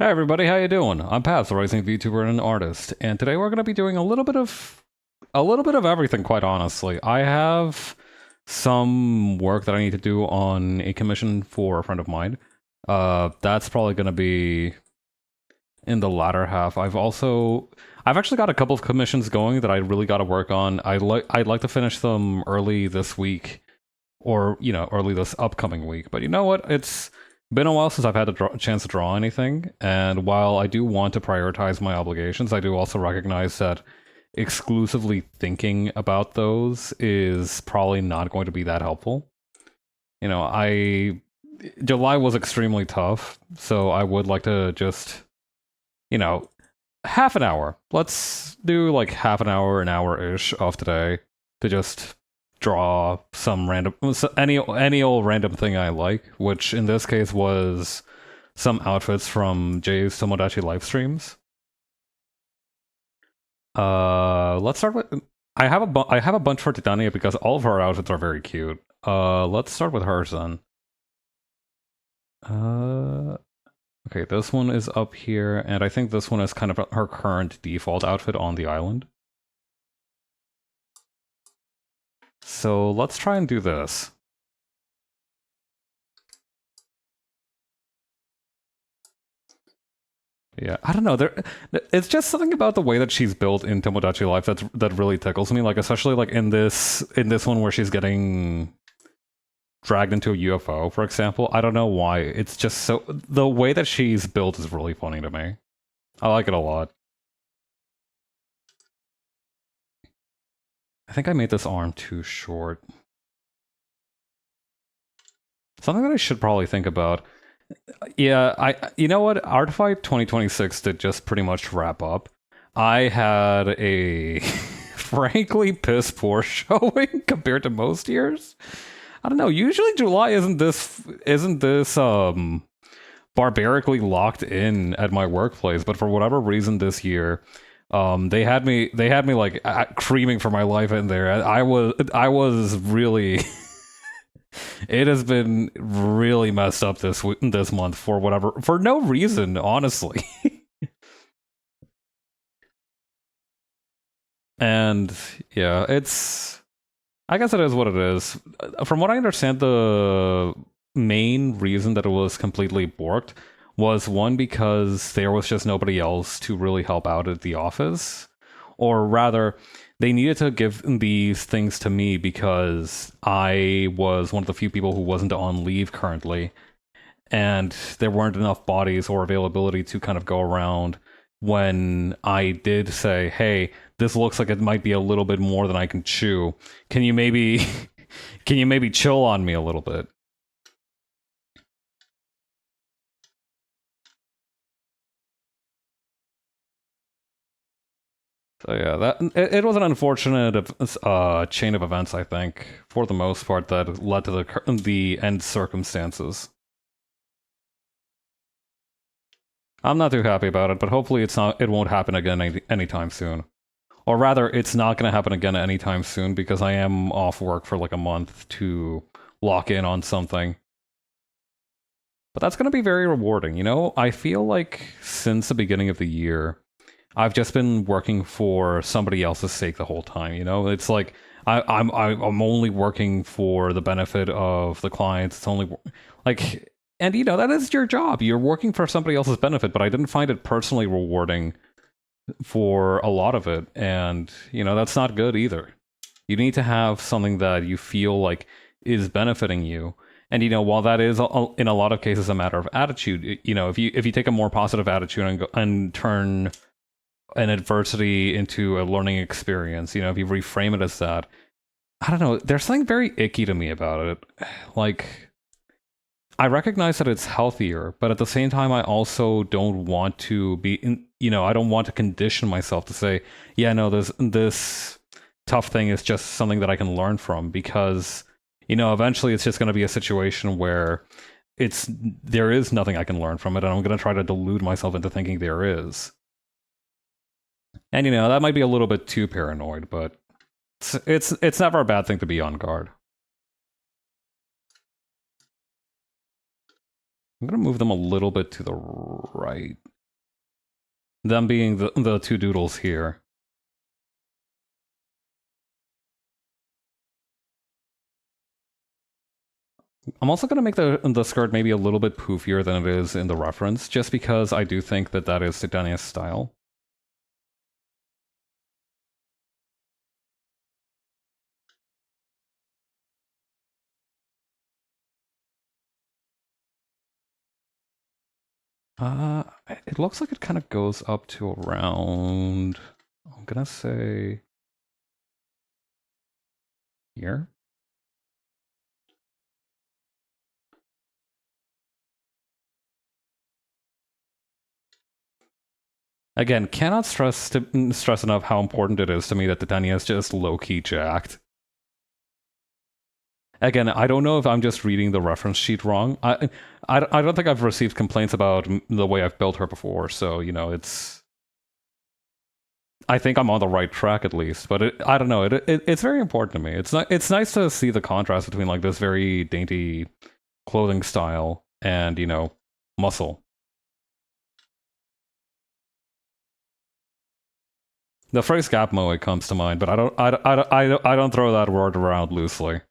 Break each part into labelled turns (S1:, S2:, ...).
S1: Hey everybody, how you doing? I'm Paz, a rising VTuber and an artist, and today we're going to be doing a little bit of everything. Quite honestly, I have some work that I need to do on a commission for a friend of mine. That's probably going to be in the latter half. I've actually got a couple of commissions going that I really got to work on. I'd like to finish them early this week, or early this upcoming week. But you know what? It's been a while since I've had a chance to draw anything, and while I do want to prioritize my obligations, I do also recognize that exclusively thinking about those is probably not going to be that helpful. I July was extremely tough, so I would like to just, you know, half an hour. Let's do like half an hour ish of today to just draw some random, any old random thing I like, which in this case was some outfits from Jay's Tomodachi live streams. Let's start with. I have a bunch for Titania because all of her outfits are very cute. Let's start with hers then. Uh, okay, this one is up here, and I think this one is kind of her current default outfit on the island. So let's try and do this. Yeah, I don't know. It's just something about the way that she's built in Tomodachi Life that really tickles me. Like, especially like in this one where she's getting dragged into a UFO, for example. I don't know why. It's just so the way that she's built is really funny to me. I like it a lot. I think I made this arm too short. Something that I should probably think about. Yeah, you know what? Artifight 2026 did just pretty much wrap up. I had a frankly piss poor showing compared to most years. I don't know. Usually July isn't this barbarically locked in at my workplace, but for whatever reason this year, they had me like creaming for my life in there. I was really it has been really messed up this month for no reason, honestly. And yeah, I guess it is what it is. From what I understand, the main reason that it was completely borked was one because there was just nobody else to really help out at the office, or rather, they needed to give these things to me because I was one of the few people who wasn't on leave currently, and there weren't enough bodies or availability to kind of go around when I did say, "Hey, this looks like it might be a little bit more than I can chew. Can you maybe can you maybe chill on me a little bit?" So yeah, it was an unfortunate chain of events, I think, for the most part, that led to the end circumstances. I'm not too happy about it, but hopefully it won't happen again anytime soon. Or rather, it's not going to happen again anytime soon because I am off work for like a month to lock in on something. But that's going to be very rewarding. I feel like since the beginning of the year, I've just been working for somebody else's sake the whole time. It's like I'm only working for the benefit of the clients. It's only like, and that is your job. You're working for somebody else's benefit. But I didn't find it personally rewarding for a lot of it, and that's not good either. You need to have something that you feel like is benefiting you. And while that is in a lot of cases a matter of attitude, if you take a more positive attitude and turn an adversity into a learning experience, if you reframe it as that, I don't know, there's something very icky to me about it. Like, I recognize that it's healthier, but at the same time, I also don't want to I don't want to condition myself to say, yeah, no, this tough thing is just something that I can learn from, because, eventually it's just going to be a situation where there is nothing I can learn from it, and I'm going to try to delude myself into thinking there is. And that might be a little bit too paranoid, but it's never a bad thing to be on guard. I'm going to move them a little bit to the right. Them being the two doodles here. I'm also going to make the skirt maybe a little bit poofier than it is in the reference, just because I do think that that is Titania's style. It looks like it kind of goes up to around, I'm gonna say here. Again, cannot stress enough how important it is to me that Titania is just low-key jacked. Again, I don't know if I'm just reading the reference sheet wrong. I don't think I've received complaints about the way I've built her before, so, you know, it's... I think I'm on the right track at least, but I don't know. It's very important to me. It's nice to see the contrast between like this very dainty clothing style and, you know, muscle. The phrase gap moe comes to mind, but I don't throw that word around loosely.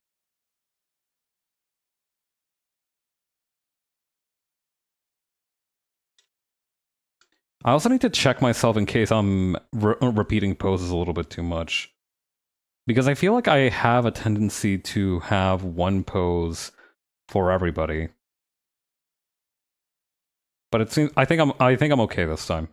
S1: I also need to check myself in case I'm repeating poses a little bit too much. Because I feel like I have a tendency to have one pose for everybody. But it seems I think I'm okay this time.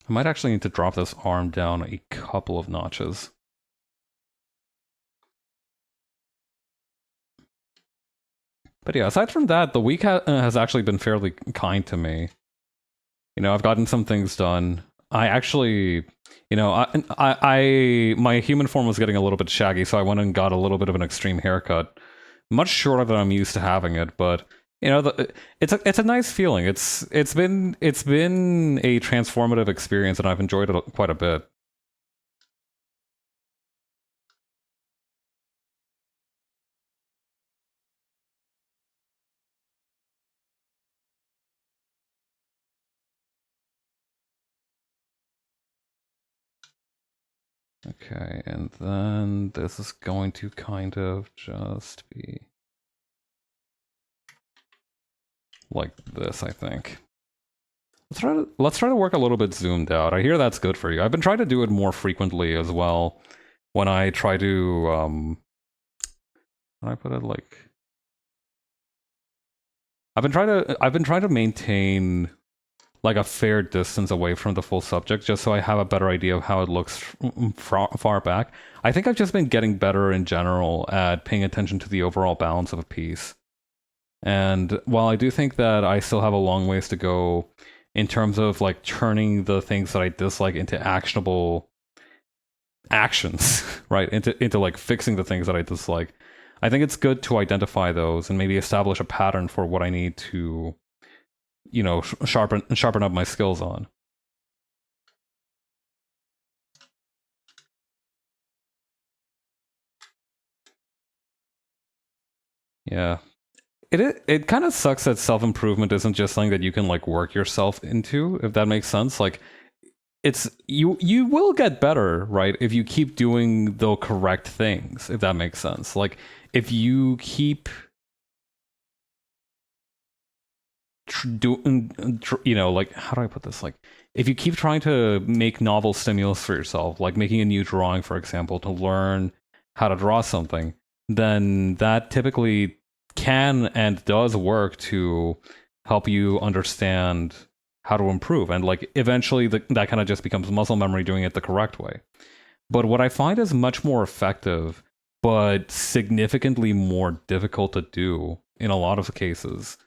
S1: I might actually need to drop this arm down a couple of notches. But yeah, aside from that, the week has actually been fairly kind to me. You know, I've gotten some things done. I actually, you know, my human form was getting a little bit shaggy, so I went and got a little bit of an extreme haircut. Much shorter than I'm used to having it, but you know, it's a nice feeling. It's been a transformative experience, and I've enjoyed it quite a bit. Okay, and then this is going to kind of just be like this, I think. Let's try to work a little bit zoomed out. I hear that's good for you. I've been trying to do it more frequently as well. When I try to when I put it like I've been trying to maintain like a fair distance away from the full subject just so I have a better idea of how it looks far back. I think I've just been getting better in general at paying attention to the overall balance of a piece. And while I do think that I still have a long ways to go in terms of like turning the things that I dislike into actionable actions, right? Into like fixing the things that I dislike. I think it's good to identify those and maybe establish a pattern for what I need to, you know, sharpen up my skills on. Yeah. It kind of sucks that self-improvement isn't just something that you can like work yourself into, if that makes sense. Like it's you will get better, right, if you keep doing the correct things, if that makes sense. Like if you keep doing, you know, like how do I put this? Like if you keep trying to make novel stimulus for yourself, like making a new drawing, for example, to learn how to draw something, then that typically can and does work to help you understand how to improve. And like eventually that kind of just becomes muscle memory doing it the correct way. But what I find is much more effective, but significantly more difficult to do in a lot of cases,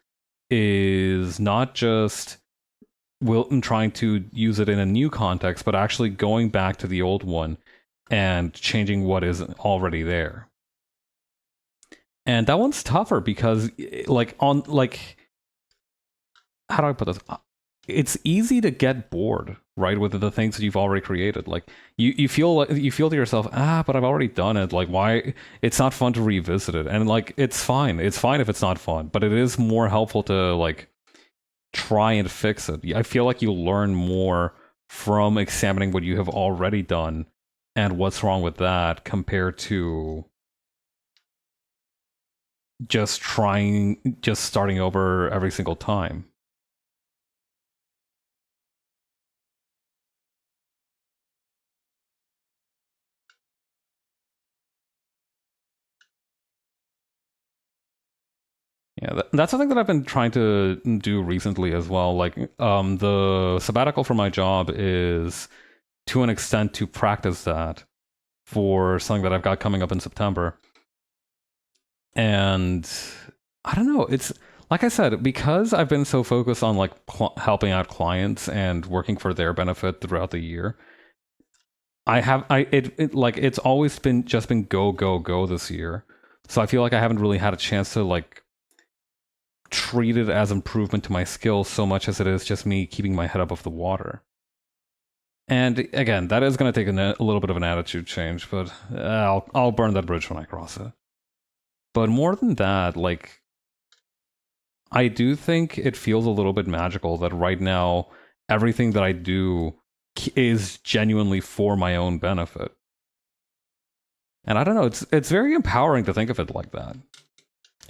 S1: is not just Wilton trying to use it in a new context, but actually going back to the old one and changing what is already there. And that one's tougher because, like, on, like, how do I put this? it's easy to get bored, right, with the things that you've already created. Like you feel like you feel to yourself, but I've already done it. Like why it's not fun to revisit it. And like it's fine. It's fine if it's not fun, but it is more helpful to like try and fix it. I feel like you learn more from examining what you have already done and what's wrong with that compared to just starting over every single time. Yeah, that's something that I've been trying to do recently as well. Like, the sabbatical for my job is to an extent to practice that for something that I've got coming up in September. And I don't know, it's like I said, because I've been so focused on like helping out clients and working for their benefit throughout the year. Like it's always been just been go go go this year. So I feel like I haven't really had a chance to like treat it as improvement to my skills so much as it is just me keeping my head above the water. And again, that is going to take a little bit of an attitude change, but I'll burn that bridge when I cross it. But more than that, like I do think it feels a little bit magical that right now everything that I do is genuinely for my own benefit. And I don't know, it's very empowering to think of it like that.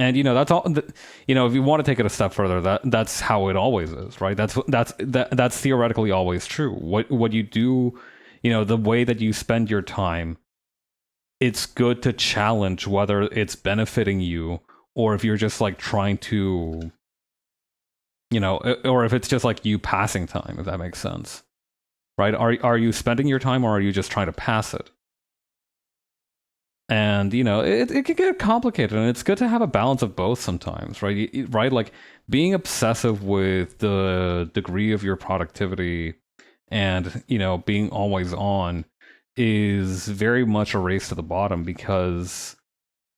S1: And that's all. If you want to take it a step further, that's how it always is, right? That's theoretically always true. What you do, the way that you spend your time, it's good to challenge whether it's benefiting you or if you're just like trying to, or if it's just like you passing time, if that makes sense, right? Are you spending your time or are you just trying to pass it? And it can get complicated, and it's good to have a balance of both sometimes, right? Right, like being obsessive with the degree of your productivity and being always on is very much a race to the bottom, because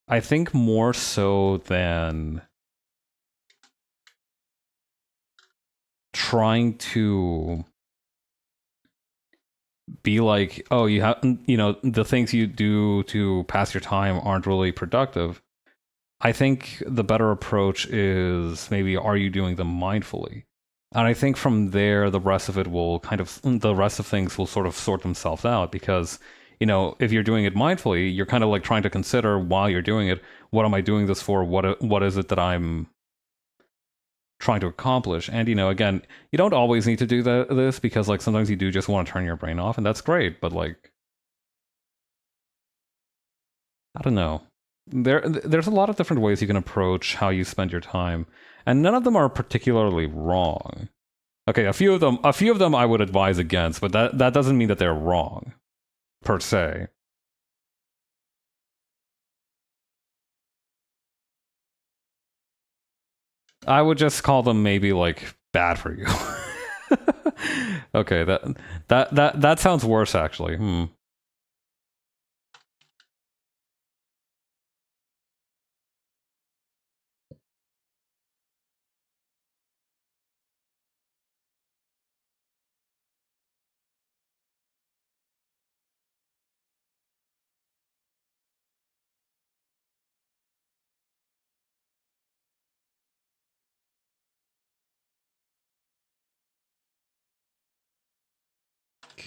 S1: I think more so than trying to be like, oh, you have, the things you do to pass your time aren't really productive. I think the better approach is maybe, are you doing them mindfully? And I think from there, the rest of things will sort of sort themselves out, because, if you're doing it mindfully, you're kind of like trying to consider while you're doing it, what am I doing this for? What is it that I'm trying to accomplish? And again, you don't always need to do this, because like sometimes you do just want to turn your brain off, and that's great, but like I don't know, there's a lot of different ways you can approach how you spend your time, and none of them are particularly wrong. Okay, a few of them I would advise against, but that doesn't mean that they're wrong per se. I would just call them maybe like bad for you. Okay, that sounds worse actually.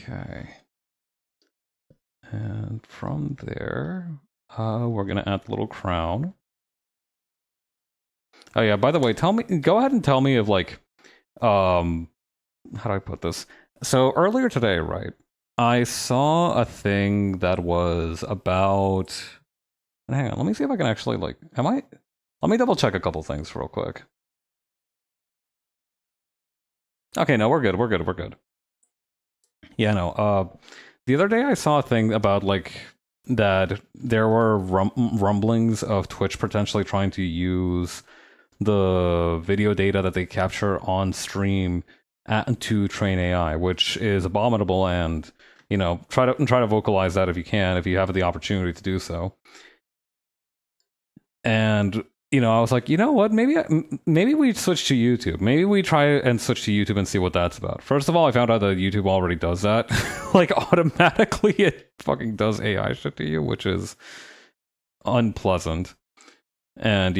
S1: Okay. And from there, we're gonna add the little crown. Oh yeah, by the way, go ahead and tell me if like, how do I put this? So earlier today, right, I saw a thing that was about, hang on, let me see if I can actually like, let me double check a couple things real quick. Okay, no, we're good. Yeah, no, the other day I saw a thing about like that there were rumblings of Twitch potentially trying to use the video data that they capture on stream to train AI, which is abominable. And try to vocalize that if you can, if you have the opportunity to do so. And I was like, you know what? Maybe we switch to YouTube. Maybe we try and switch to YouTube and see what that's about. First of all, I found out that YouTube already does that. Like automatically, it fucking does AI shit to you, which is unpleasant. And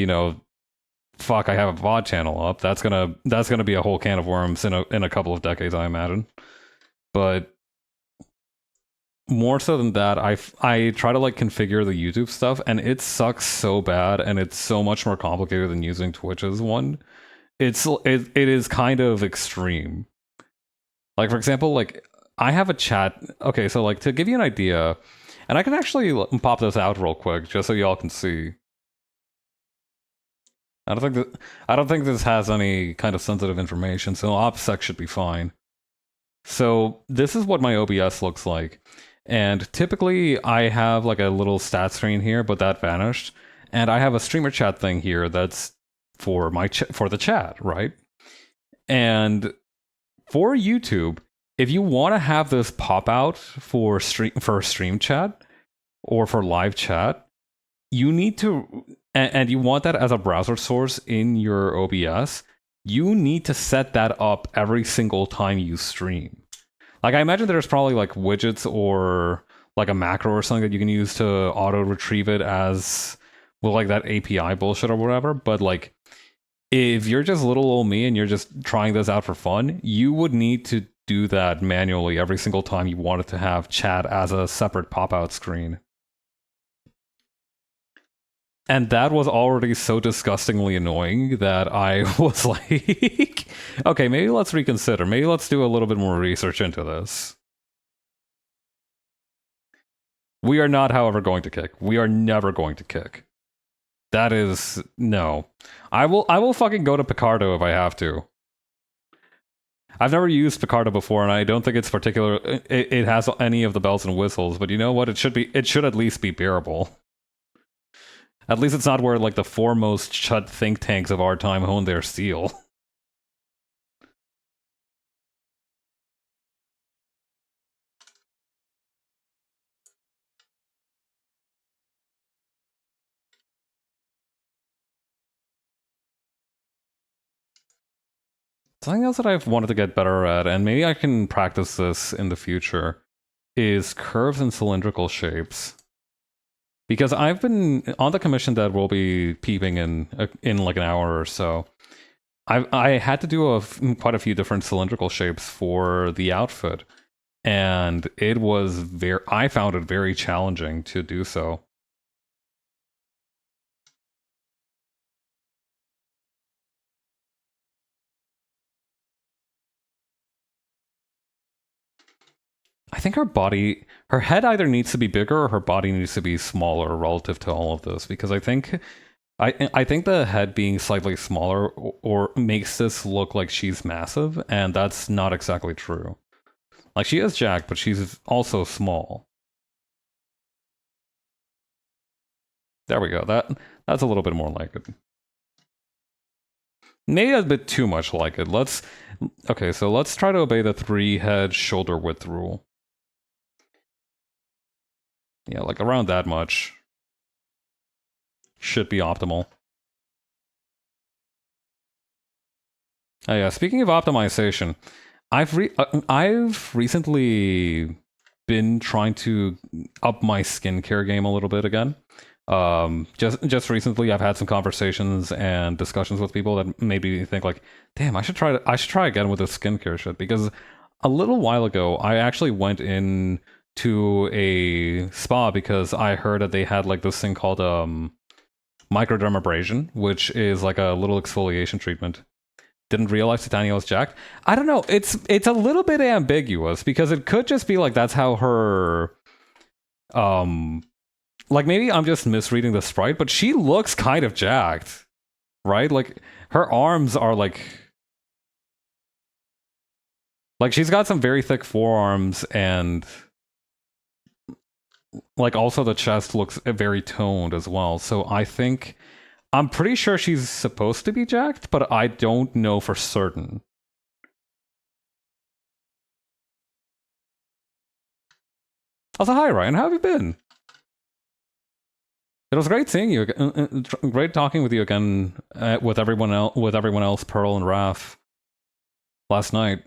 S1: fuck, I have a VOD channel up. That's gonna be a whole can of worms in a couple of decades, I imagine. But more so than that, I try to like configure the YouTube stuff, and it sucks so bad, and it's so much more complicated than using Twitch's one. It is kind of extreme. Like for example, like I have a chat. Okay, so like to give you an idea, and I can actually pop this out real quick just so y'all can see. I don't think this has any kind of sensitive information, so OPSEC should be fine. So this is what my OBS looks like. And typically I have like a little stat screen here, but that vanished. And I have a streamer chat thing here that's for for the chat, right? And for YouTube, if you want to have this pop out for stream chat or for live chat, you need to and you want that as a browser source in your OBS, you need to set that up every single time you stream. Like I imagine there's probably like widgets or like a macro or something that you can use to auto retrieve it as well, like that API bullshit or whatever. But like if you're just little old me and you're just trying this out for fun, you would need to do that manually every single time you wanted to have chat as a separate pop-out screen. And that was already so disgustingly annoying that I was like, okay, maybe let's reconsider. Maybe let's do a little bit more research into this. We are not, however, going to kick. We are never going to kick. That is, no. I will fucking go to Picardo if I have to. I've never used Picardo before, and I don't think it's particular. It has any of the bells and whistles, but you know what? It should at least be bearable. At least it's not where like the foremost chud think tanks of our time hone their steel. Something else that I've wanted to get better at, and maybe I can practice this in the future, is curves and cylindrical shapes. Because I've been on the commission that we'll be peeping in like an hour or so. I had to do quite a few different cylindrical shapes for the outfit, and I found it very challenging to do so. I think her head either needs to be bigger or her body needs to be smaller relative to all of this, because I think the head being slightly smaller or makes this look like she's massive, and that's not exactly true. Like she is jacked, but she's also small. There we go. That's a little bit more like it. Maybe a bit too much like it. Okay, so let's try to obey the 3 head shoulder width rule. Yeah, like around that much should be optimal. Oh yeah, speaking of optimization, I've recently been trying to up my skincare game a little bit again. Just recently, I've had some conversations and discussions with people that made me think like, damn, I should try again with this skincare shit, because a little while ago, I actually went in to a spa because I heard that they had like this thing called microdermabrasion, which is like a little exfoliation treatment. Didn't realize Titania was jacked. I don't know. It's a little bit ambiguous, because it could just be like that's how her like maybe I'm just misreading the sprite, but she looks kind of jacked, right? Like her arms are like she's got some very thick forearms, and like also the chest looks very toned as well. So I'm pretty sure she's supposed to be jacked, but I don't know for certain. Also, hi Ryan, how have you been? It was great seeing you. Great talking with you again with everyone else, Pearl and Raph, last night.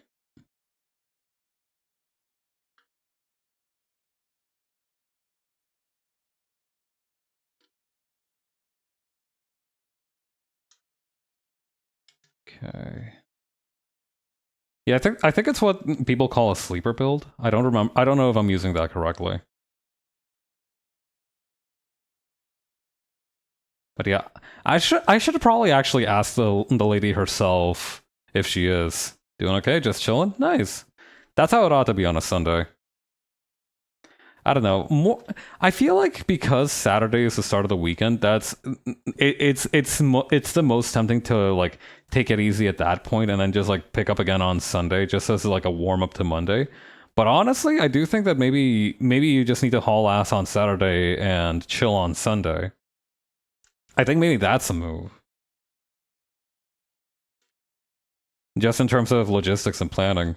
S1: Okay. Yeah, I think it's what people call a sleeper build. I don't remember. I don't know if I'm using that correctly. But yeah, I should probably actually ask the lady herself if she is doing okay, just chilling. Nice. That's how it ought to be on a Sunday. I don't know. More, I feel like because Saturday is the start of the weekend, it's the most tempting to like take it easy at that point and then just like pick up again on Sunday, just as like a warm up to Monday. But honestly, I do think that maybe you just need to haul ass on Saturday and chill on Sunday. I think maybe that's a move, just in terms of logistics and planning.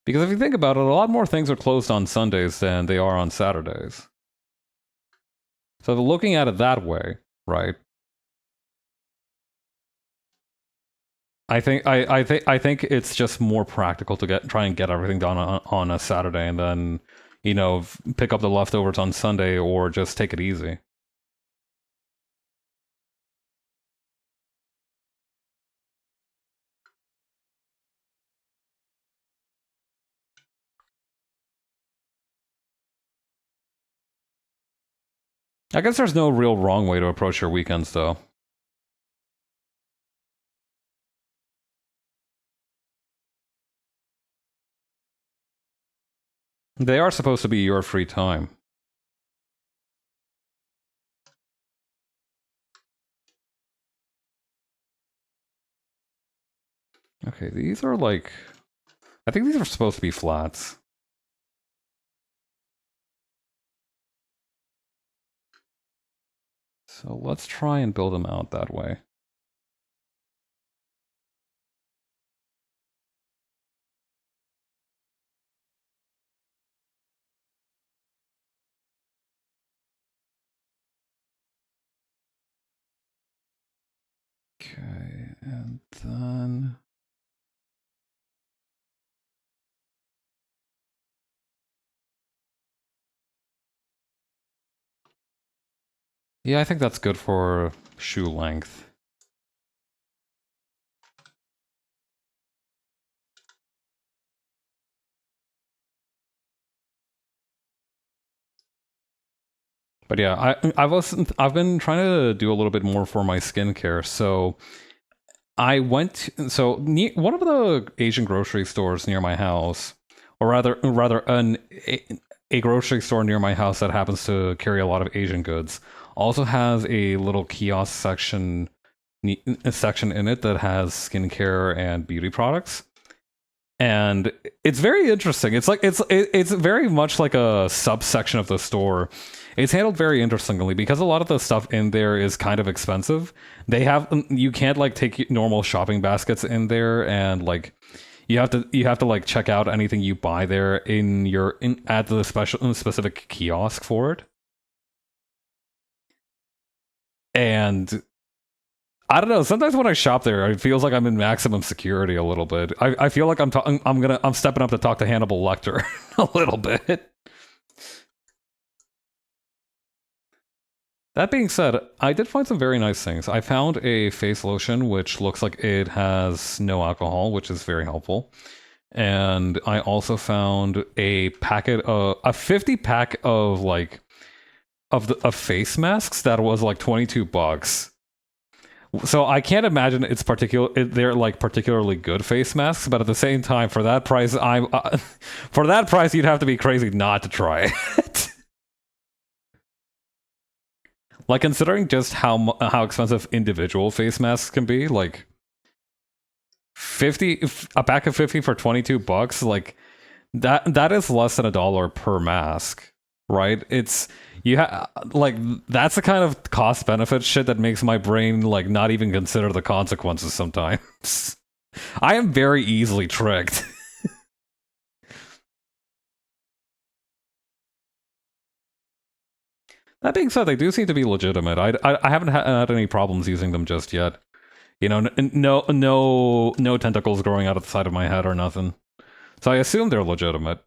S1: Because if you think about it, a lot more things are closed on Sundays than they are on Saturdays. So looking at it that way, right? I think it's just more practical to try and get everything done on a Saturday and then, pick up the leftovers on Sunday or just take it easy. I guess there's no real wrong way to approach your weekends though. They are supposed to be your free time. Okay, these are like I think these are supposed to be flats. So let's try and build them out that way. Okay, and then yeah, I think that's good for shoe length. But yeah, I've been trying to do a little bit more for my skincare. So one of the Asian grocery stores near my house, or rather a grocery store near my house that happens to carry a lot of Asian goods, also has a little kiosk section in it that has skincare and beauty products. And it's very interesting. It's very much like a subsection of the store. It's handled very interestingly because a lot of the stuff in there is kind of expensive. You can't like take normal shopping baskets in there, and like you have to like check out anything you buy there at the specific kiosk for it. And I don't know. Sometimes when I shop there, it feels like I'm in maximum security a little bit. I feel like I'm stepping up to talk to Hannibal Lecter a little bit. That being said, I did find some very nice things. I found a face lotion which looks like it has no alcohol, which is very helpful. And I also found a 50 pack of like of face masks that was like $22. So I can't imagine they're like particularly good face masks, but at the same time, for that price, for that price, you'd have to be crazy not to try it. Like considering just how expensive individual face masks can be, like 50 a pack of 50 for $22, like that is less than $1 per mask, right? Like that's the kind of cost benefit shit that makes my brain like not even consider the consequences sometimes. I am very easily tricked. That being said, they do seem to be legitimate. I haven't had any problems using them just yet. You know, no tentacles growing out of the side of my head or nothing. So I assume they're legitimate.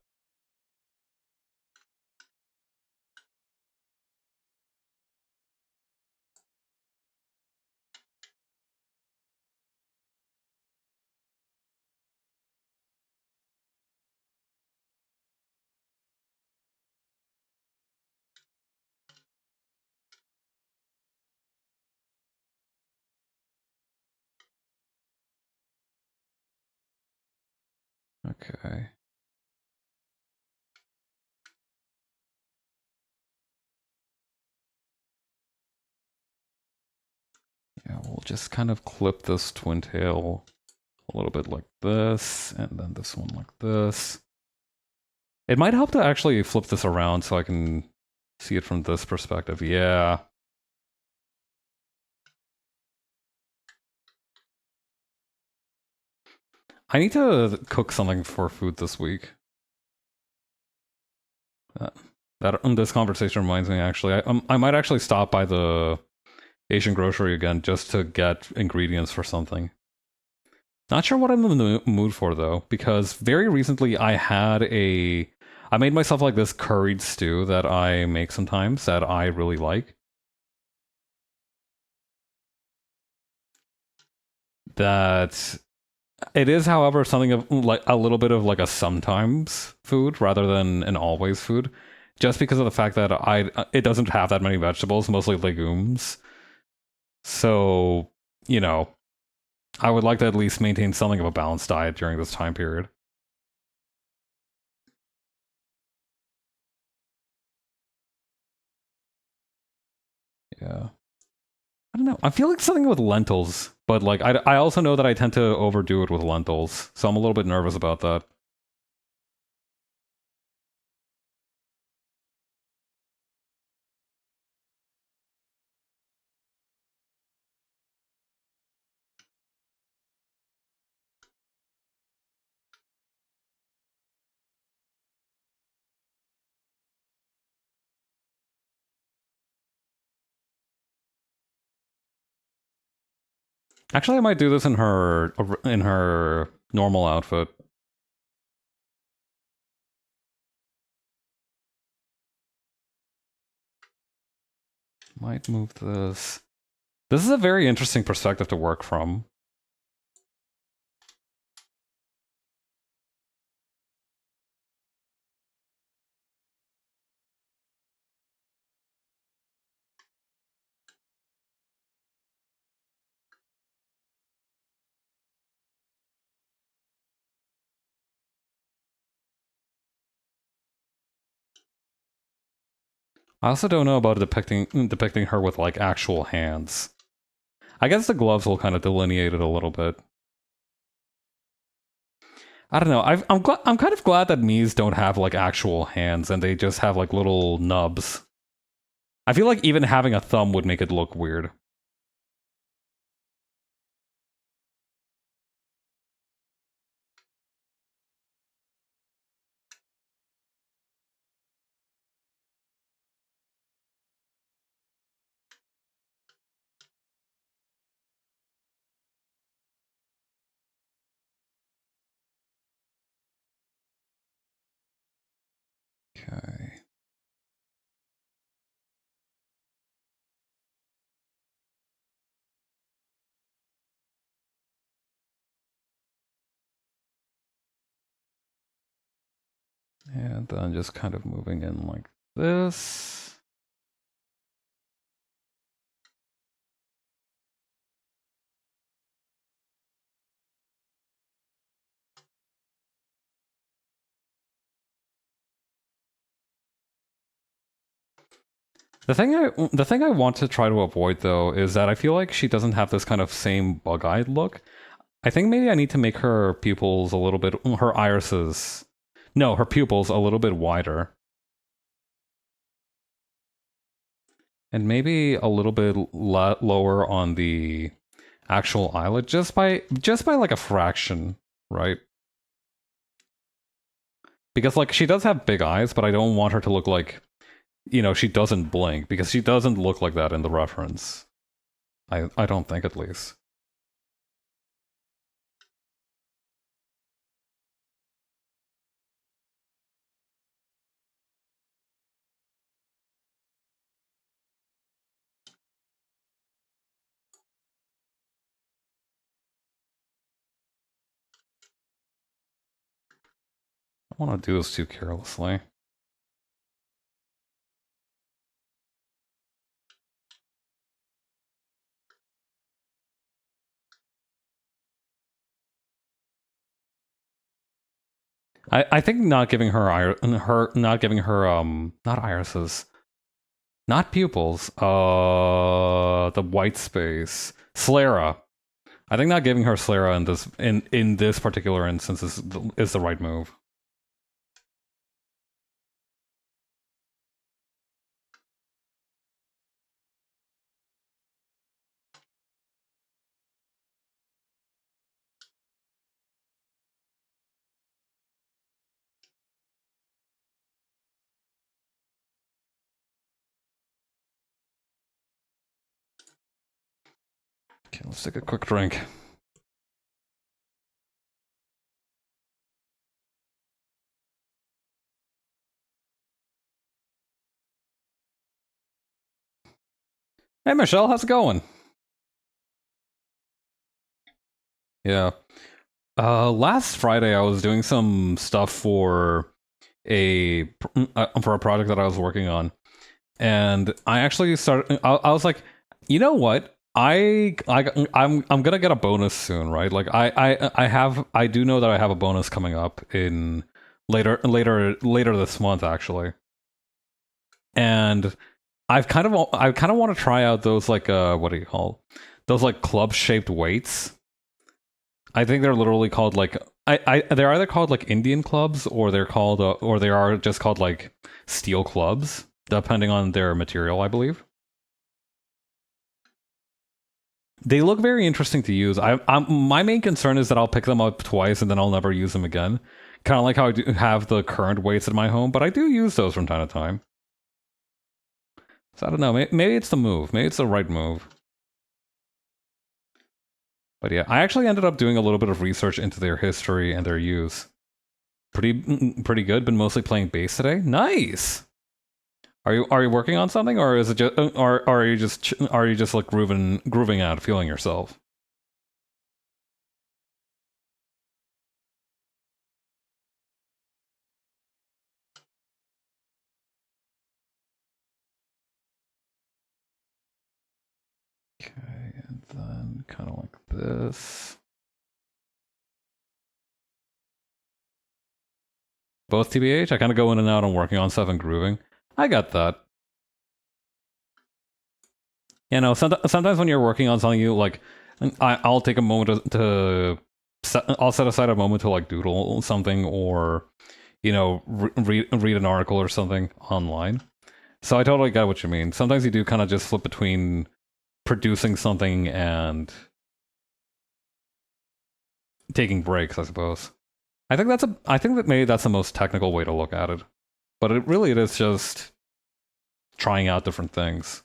S1: Okay. Yeah, we'll just kind of clip this twin tail a little bit like this, and then this one like this. It might help to actually flip this around so I can see it from this perspective. Yeah. I need to cook something for food this week. This conversation reminds me, actually. I might actually stop by the Asian grocery again just to get ingredients for something. Not sure what I'm in the mood for, though, because very recently I made myself like this curried stew that I make sometimes that I really like. That it is, however, something of like a little bit of like a sometimes food rather than an always food, just because of the fact that it doesn't have that many vegetables, mostly legumes. So, you know, I would like to at least maintain something of a balanced diet during this time period. Yeah. I don't know. I feel like something with lentils, but like I also know that I tend to overdo it with lentils, so I'm a little bit nervous about that. Actually, I might do this in her normal outfit. Might move this. This is a very interesting perspective to work from. I also don't know about depicting her with like actual hands. I guess the gloves will kind of delineate it a little bit. I don't know. I'm kind of glad that Mii's don't have like actual hands and they just have like little nubs. I feel like even having a thumb would make it look weird. Okay. And then just kind of moving in like this. The thing I want to try to avoid though is that I feel like she doesn't have this kind of same bug-eyed look. I think maybe I need to make her pupils a little bit, her irises. No, her pupils a little bit wider. And maybe a little bit lower on the actual eyelid, just by like a fraction, right? Because like she does have big eyes, but I don't want her to look like you know, she doesn't blink, because she doesn't look like that in the reference. I don't think, at least. I want to do this too carelessly. I think not giving her not giving her not irises, not pupils, the white space, sclera. I think not giving her sclera in this particular instance is the right move. Okay, let's take a quick drink. Hey Michelle, how's it going? Yeah. Last Friday I was doing some stuff for a project that I was working on, and I actually started. I was like, you know what? I'm gonna get a bonus soon, right? Like I do know that I have a bonus coming up in later this month, actually, and I kind of want to try out those, like, what do you call those, like, club shaped weights. I think they're literally called, like, they're either called like Indian clubs, or or they are just called like steel clubs, depending on their material, I believe. They look very interesting to use. My main concern is that I'll pick them up twice and then I'll never use them again. Kind of like how I do have the current weights in my home, but I do use those from time to time. So I don't know. Maybe it's the move. Maybe it's the right move. But yeah, I actually ended up doing a little bit of research into their history and their use. Pretty good. Been mostly playing bass today. Nice. Are you working on something, or is it just or are you just like grooving out, feeling yourself? Okay, and then kind of like this. Both TBH. I kind of go in and out on working on stuff and grooving. I got that. You know, sometimes when you're working on something, you like, I'll take a moment I'll set aside a moment to like doodle something, or you know, read an article or something online. So I totally get what you mean. Sometimes you do kind of just flip between producing something and taking breaks, I suppose. I think that maybe that's the most technical way to look at it. But it is just trying out different things.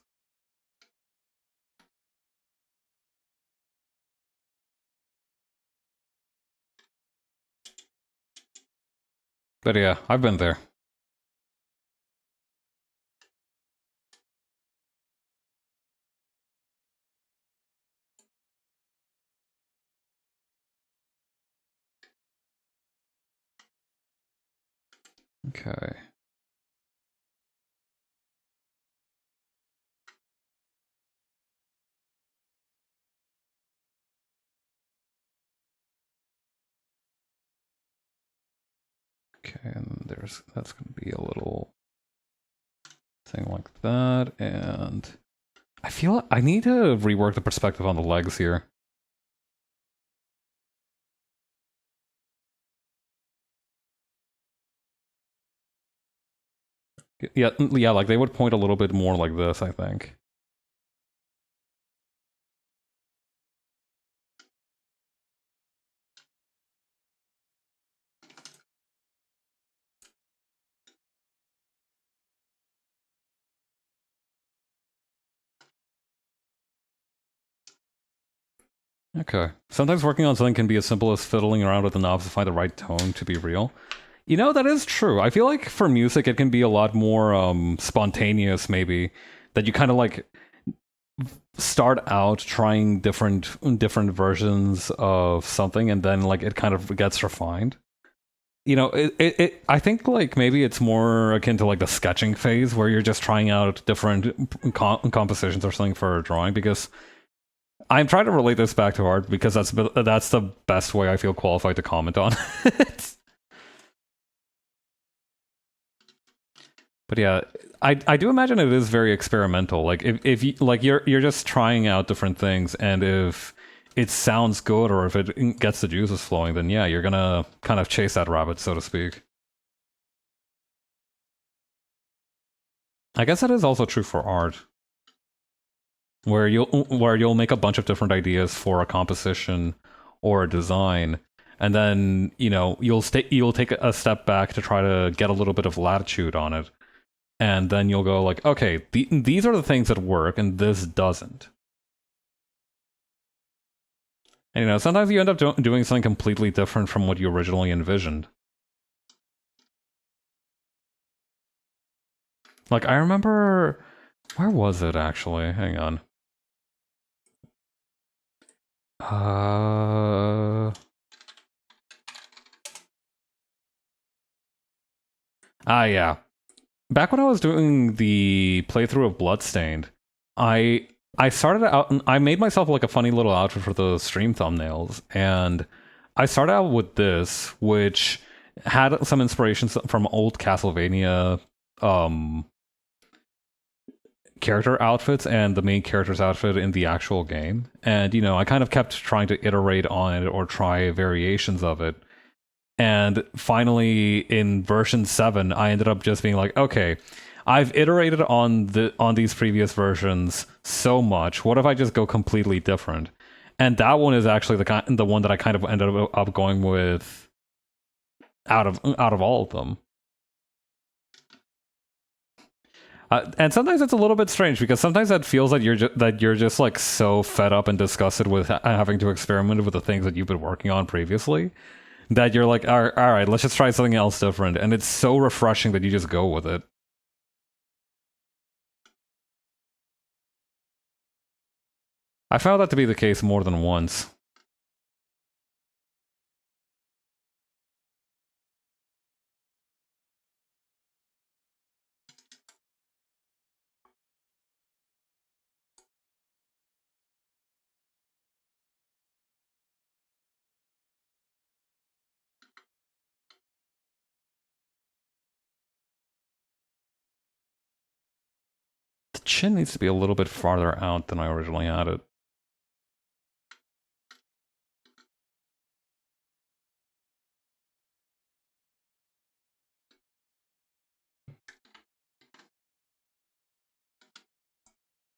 S1: But yeah, I've been there. Okay. Okay, and that's gonna be a little thing like that, and I feel I need to rework the perspective on the legs here. Yeah, like they would point a little bit more like this, I think. Okay. Sometimes working on something can be as simple as fiddling around with the knobs to find the right tone to be real. You know, that is true. I feel like for music, it can be a lot more spontaneous, maybe, that you kind of like start out trying different versions of something, and then like it kind of gets refined. You know, I think like maybe it's more akin to like the sketching phase where you're just trying out different compositions or something for a drawing, because I'm trying to relate this back to art because that's the best way I feel qualified to comment on it. But yeah, I do imagine it is very experimental. Like if you like you're just trying out different things, and if it sounds good or if it gets the juices flowing, then yeah, you're gonna kind of chase that rabbit, so to speak. I guess that is also true for art, where you'll make a bunch of different ideas for a composition or a design, and then you'll take a step back to try to get a little bit of latitude on it, and then you'll go like, okay, these are the things that work, and this doesn't. And sometimes you end up doing something completely different from what you originally envisioned. Like I remember, where was it actually? Hang on. Yeah. Back when I was doing the playthrough of Bloodstained, I I started out and I made myself like a funny little outfit for the stream thumbnails, and I started out with this, which had some inspirations from old Castlevania um character outfits and the main character's outfit in the actual game. And I kind of kept trying to iterate on it or try variations of it. And finally, in version 7, I ended up just being like, okay, I've iterated on these previous versions so much. What if I just go completely different? And that one is actually the one that I kind of ended up going with out of all of them. And sometimes it's a little bit strange because sometimes that feels that you're just like so fed up and disgusted with having to experiment with the things that you've been working on previously, that you're like, all right, let's just try something else different. And it's so refreshing that you just go with it. I found that to be the case more than once. The chin needs to be a little bit farther out than I originally had it.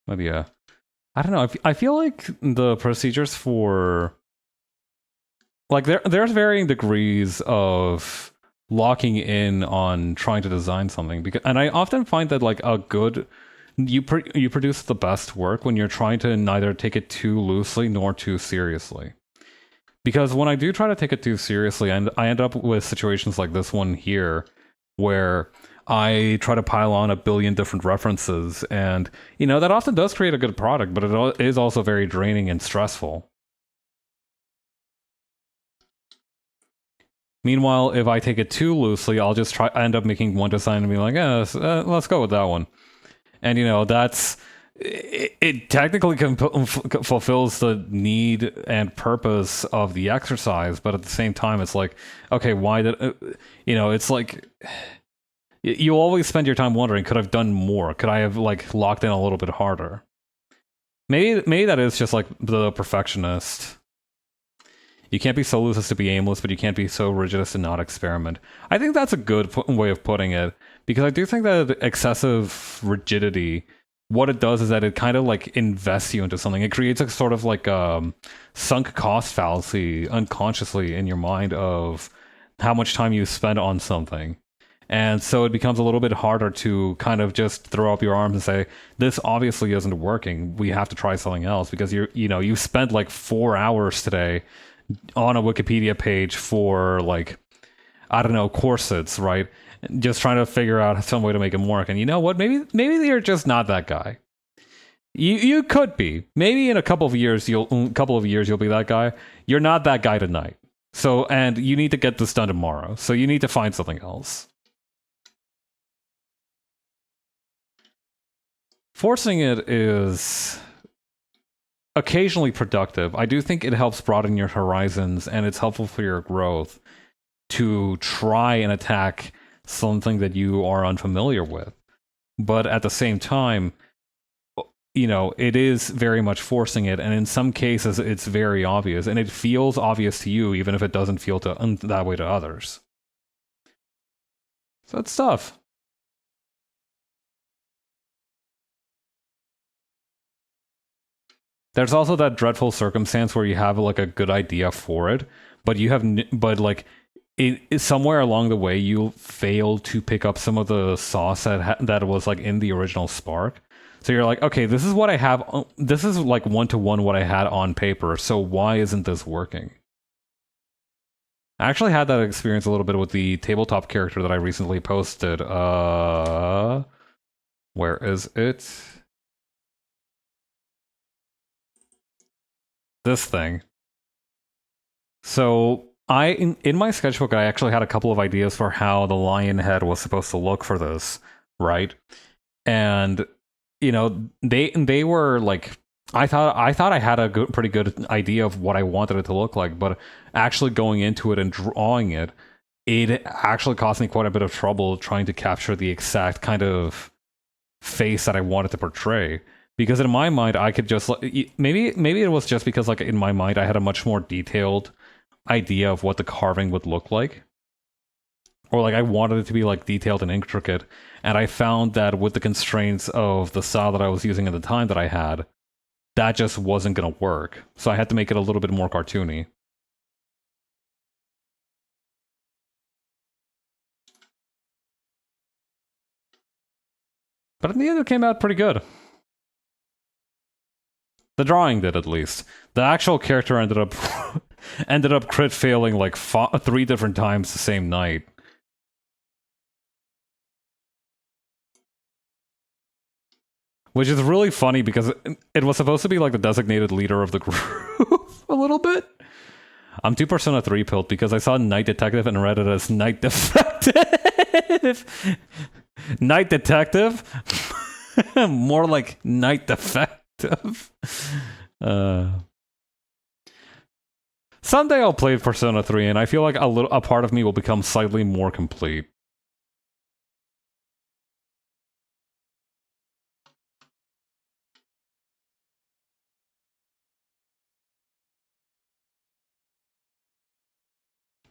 S1: Maybe I don't know. I feel like the procedures for like there's varying degrees of locking in on trying to design something, because and I often find that like a good you produce the best work when you're trying to neither take it too loosely nor too seriously. Because when I do try to take it too seriously, and I end up with situations like this one here, where I try to pile on a billion different references, and that often does create a good product, but it is also very draining and stressful. Meanwhile, if I take it too loosely, I end up making one design and be like, yeah, let's go with that one. And that's it technically fulfills the need and purpose of the exercise, but at the same time, it's like, okay, why did it's like you always spend your time wondering, could I've done more? Could I have like locked in a little bit harder? Maybe that is just like the perfectionist. You can't be so loose as to be aimless, but you can't be so rigid as to not experiment. I think that's a good way of putting it, because I do think that excessive rigidity, what it does is that it kind of like invests you into something. It creates a sort of like sunk cost fallacy unconsciously in your mind of how much time you spend on something. And so it becomes a little bit harder to kind of just throw up your arms and say, this obviously isn't working. We have to try something else, because you spent like 4 hours today on a Wikipedia page for, like, I don't know, corsets, right? Just trying to figure out some way to make them work. And you know what? Maybe you're just not that guy. You could be. Maybe in a couple of years you'll be that guy. You're not that guy tonight. So, and you need to get this done tomorrow. So you need to find something else. Forcing it is occasionally productive. I do think it helps broaden your horizons, and it's helpful for your growth to try and attack something that you are unfamiliar with. But at the same time, it is very much forcing it, and in some cases it's very obvious, and it feels obvious to you even if it doesn't feel that way to others. So it's tough. There's also that dreadful circumstance where you have like a good idea for it, but somewhere along the way you fail to pick up some of the sauce that was like in the original spark. So you're like, okay, this is what I have. This is like one-to-one what I had on paper. So why isn't this working? I actually had that experience a little bit with the tabletop character that I recently posted. Where is it? This thing. So in my sketchbook, I actually had a couple of ideas for how the lion head was supposed to look for this, right? And they were like, I thought I had a pretty good idea of what I wanted it to look like, but actually going into it and drawing it actually cost me quite a bit of trouble trying to capture the exact kind of face that I wanted to portray. Because in my mind, I could just maybe it was just because like in my mind I had a much more detailed idea of what the carving would look like, or like I wanted it to be like detailed and intricate, and I found that with the constraints of the style that I was using at the time that I had, that just wasn't gonna work. So I had to make it a little bit more cartoony. But in the end, it came out pretty good. The drawing did, at least. The actual character ended up crit failing like 3 different times the same night. Which is really funny because it was supposed to be like the designated leader of the group a little bit. I'm too Persona 3 pilled because I saw Night Detective and read it as Night Defective. Night Detective? More like Night Defective. Someday I'll play Persona 3 and I feel like a part of me will become slightly more complete.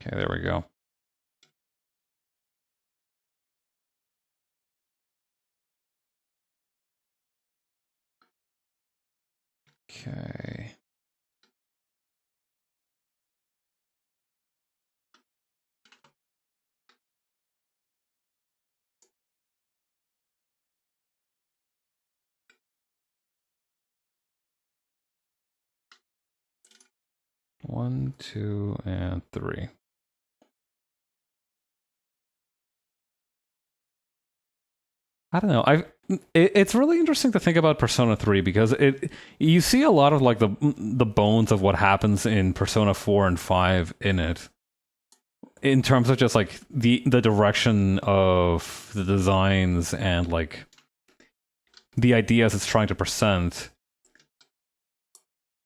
S1: Okay, there we go. Okay. One, 2, and 3. I don't know. It's really interesting to think about Persona 3 because you see a lot of like the bones of what happens in Persona 4 and 5 in it. In terms of just like the direction of the designs and like the ideas it's trying to present.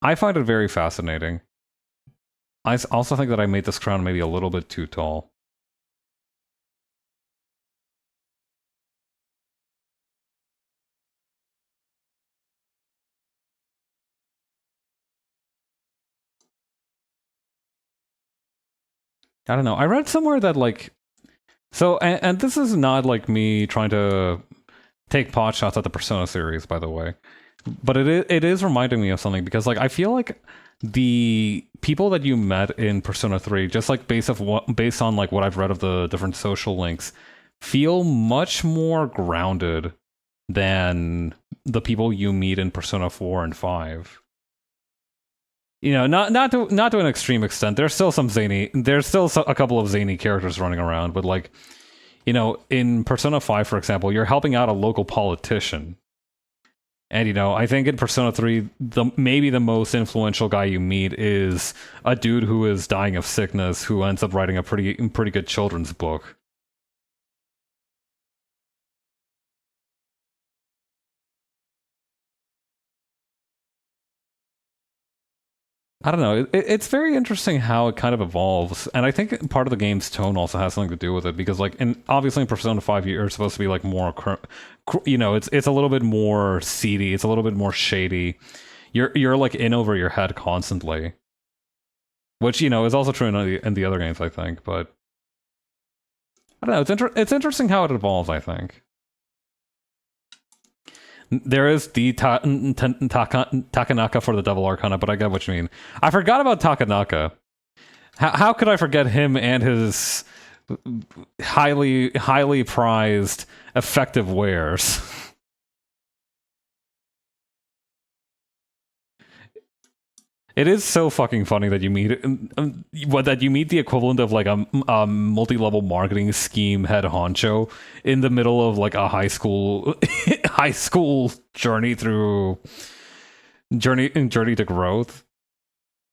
S1: I find it very fascinating. I also think that I made this crown maybe a little bit too tall. I don't know. I read somewhere that like, so, and this is not like me trying to take pot shots at the Persona series, by the way, but it is reminding me of something because like I feel like the people that you met in Persona 3, just like based on like what I've read of the different social links, feel much more grounded than the people you meet in Persona 4 and 5. You know, not to an extreme extent. There's still a couple of zany characters running around, but like, you know, in Persona 5, for example, you're helping out a local politician. And, you know, I think in Persona 3, maybe the most influential guy you meet is a dude who is dying of sickness who ends up writing a pretty good children's book. I don't know. It's very interesting how it kind of evolves, and I think part of the game's tone also has something to do with it because, like, obviously in Persona 5, you're supposed to be like more, you know, it's a little bit more seedy, it's a little bit more shady. You're like in over your head constantly, which, you know, is also true in the other games, I think. But I don't know. It's interesting how it evolves, I think. There is the Takanaka for the Devil Arcana, but I get what you mean. I forgot about Takanaka. How could I forget him and his highly prized effective wares? It is so fucking funny that you meet the equivalent of like a multi-level marketing scheme head honcho in the middle of like a high school journey to growth.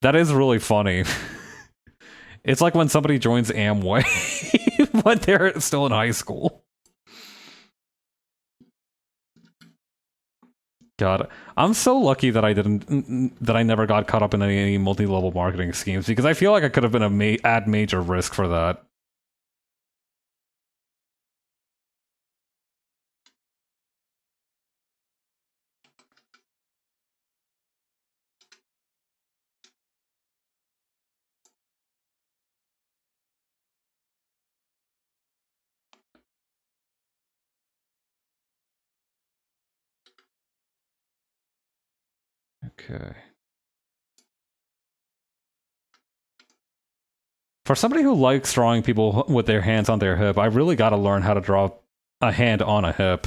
S1: That is really funny. It's like when somebody joins Amway, but they're still in high school. God, I'm so lucky that I never got caught up in any multi-level marketing schemes because I feel like I could have been at major risk for that. Okay. For somebody who likes drawing people with their hands on their hip, I really got to learn how to draw a hand on a hip.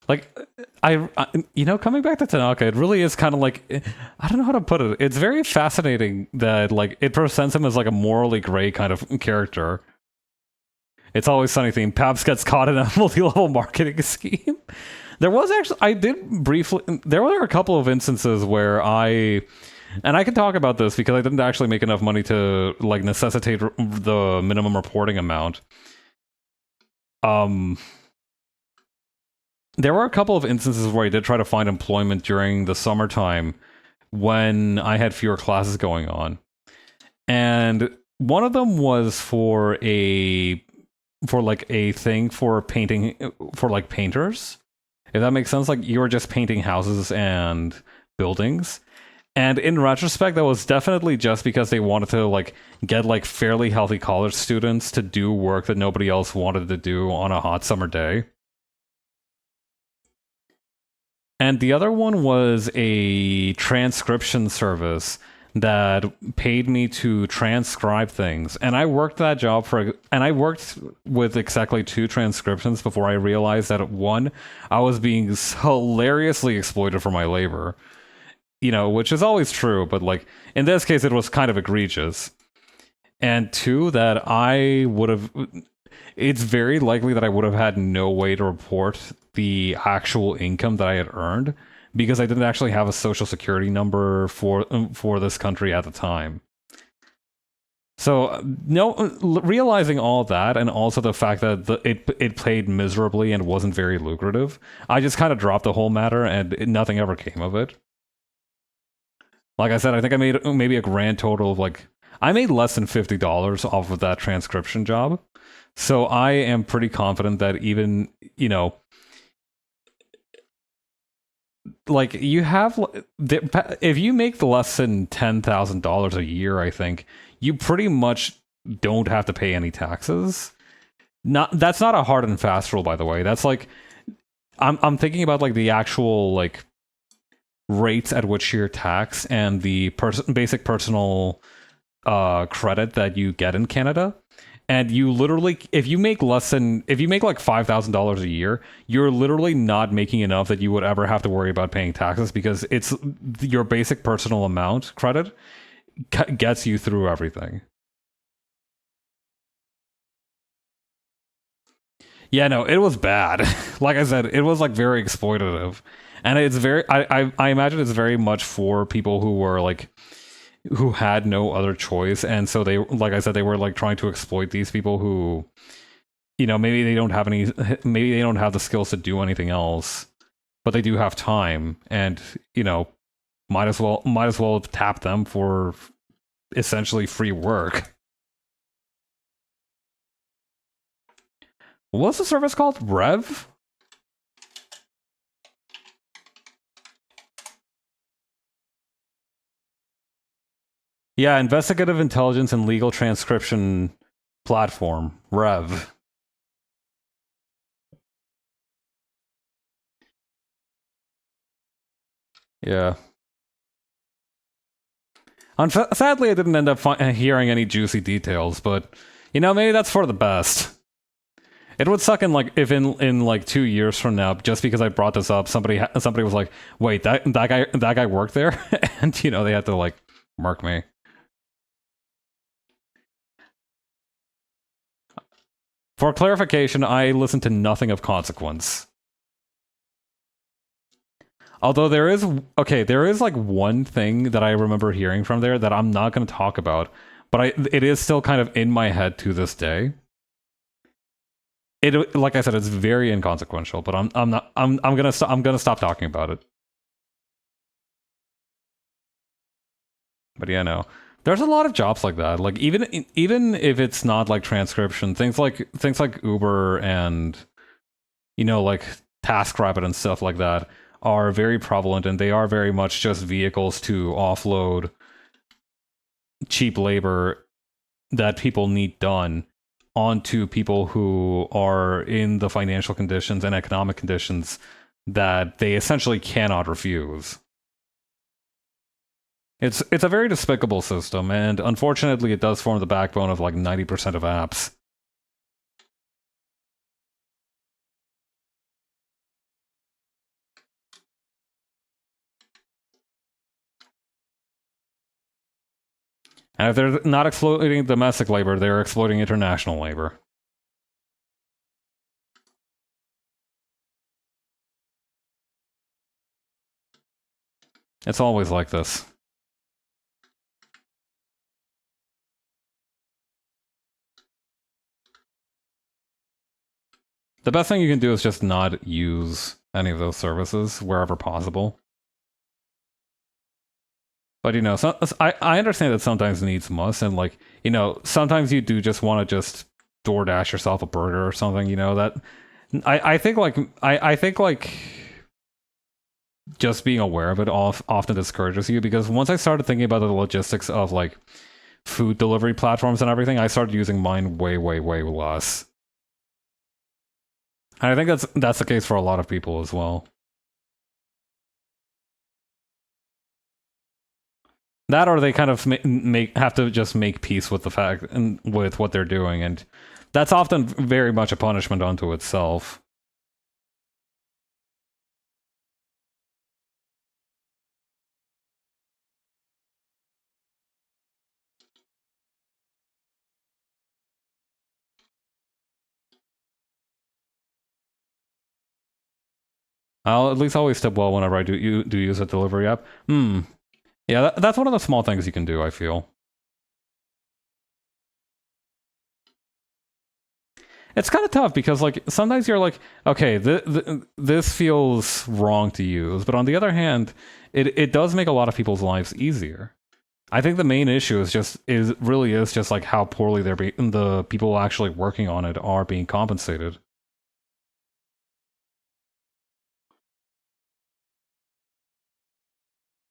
S1: Like, you know, coming back to Tanaka, it really is kind of like, I don't know how to put it. It's very fascinating that, like, it presents him as, like, a morally gray kind of character. It's Always Sunny theme. Paps gets caught in a multi-level marketing scheme. There was actually, there were a couple of instances where and I can talk about this because I didn't actually make enough money to, like, necessitate the minimum reporting amount. There were a couple of instances where I did try to find employment during the summertime when I had fewer classes going on. And one of them was for a thing for painting, for like painters. If that makes sense, like you were just painting houses and buildings. And in retrospect, that was definitely just because they wanted to like get like fairly healthy college students to do work that nobody else wanted to do on a hot summer day. And the other one was a transcription service that paid me to transcribe things. And I worked with exactly 2 transcriptions before I realized that one, I was being hilariously exploited for my labor. You know, which is always true, but like in this case it was kind of egregious. And 2, that it's very likely that I would have had no way to report the actual income that I had earned because I didn't actually have a social security number for this country at the time. So realizing all that and also the fact that it played miserably and wasn't very lucrative, I just kind of dropped the whole matter and nothing ever came of it. Like I said, I think I made maybe a grand total of like I made less than $50 off of that transcription job. So I am pretty confident that even, you know, like you have, if you make less than $10,000 a year, I think you pretty much don't have to pay any taxes. Not That's not a hard and fast rule, by the way. That's like I'm thinking about like the actual like rates at which you're taxed and the basic personal credit that you get in Canada. And you literally, if you make like $5,000 a year, you're literally not making enough that you would ever have to worry about paying taxes, because it's your basic personal amount credit gets you through everything. Yeah, no, it was bad. Like I said, it was like very exploitative, and it's very. I imagine it's very much for people who were like who had no other choice, and so they, like I said, they were like trying to exploit these people who, maybe they don't have maybe they don't have the skills to do anything else, but they do have time, and might as well tap them for essentially free work. What's the service called? Rev? Yeah, investigative intelligence and legal transcription platform. Rev. Yeah. Sadly, I didn't end up hearing any juicy details, but maybe that's for the best. It would suck in like 2 years from now, just because I brought this up, somebody was like, "Wait, that guy worked there," and they had to like mark me. For clarification, I listened to nothing of consequence. Although there is like one thing that I remember hearing from there that I'm not going to talk about, but it is still kind of in my head to this day. It, like I said, it's very inconsequential, but I'm gonna stop talking about it. But yeah, no. There's a lot of jobs like that. Like even if it's not like transcription, things like Uber and like TaskRabbit and stuff like that are very prevalent, and they are very much just vehicles to offload cheap labor that people need done onto people who are in the financial conditions and economic conditions that they essentially cannot refuse. It's a very despicable system, and unfortunately it does form the backbone of like 90% of apps. And if they're not exploiting domestic labor, they're exploiting international labor. It's always like this. The best thing you can do is just not use any of those services wherever possible. But I understand that sometimes needs must, and like sometimes you do just want to just DoorDash yourself a burger or something. That I think like I think like just being aware of it often discourages you, because once I started thinking about the logistics of like food delivery platforms and everything, I started using mine way, way, way less. And I think that's the case for a lot of people as well. That, or they kind of have to just make peace with the fact and with what they're doing, and that's often very much a punishment unto itself. I'll at least always tip well whenever I do use a delivery app. Yeah, that's one of the small things you can do, I feel. It's kind of tough because, like, sometimes you're like, okay, this feels wrong to use, but on the other hand, it does make a lot of people's lives easier. I think the main issue is just like how poorly the people actually working on it are being compensated.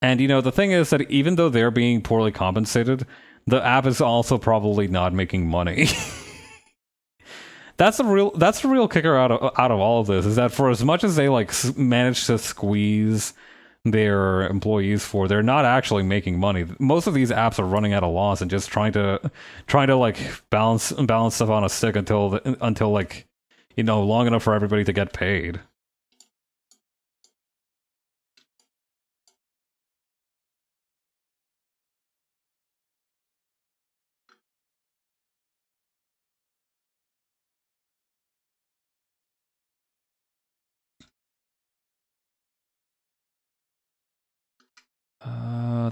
S1: And the thing is that even though they're being poorly compensated, the app is also probably not making money. That's the real kicker out of all of this, is that for as much as they like manage to squeeze their employees for, they're not actually making money. Most of these apps are running at a loss and just trying to like balance stuff on a stick until like, long enough for everybody to get paid.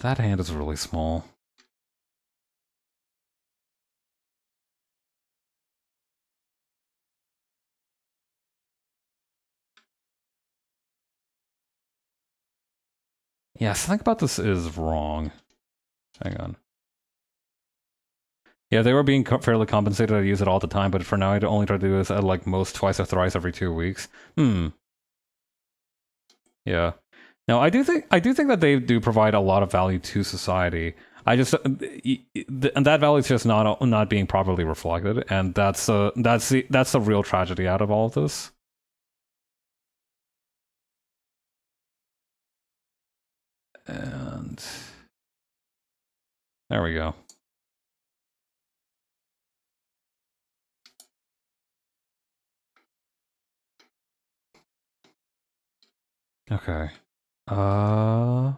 S1: That hand is really small. Yeah, something about this is wrong. Hang on. Yeah, they were being fairly compensated to use it all the time, but for now I'd only try to do this at like most twice or thrice every 2 weeks. Yeah. No, I do think that they do provide a lot of value to society. I just and that value is just not being properly reflected, and that's the real tragedy out of all of this. And there we go. Okay. Okay.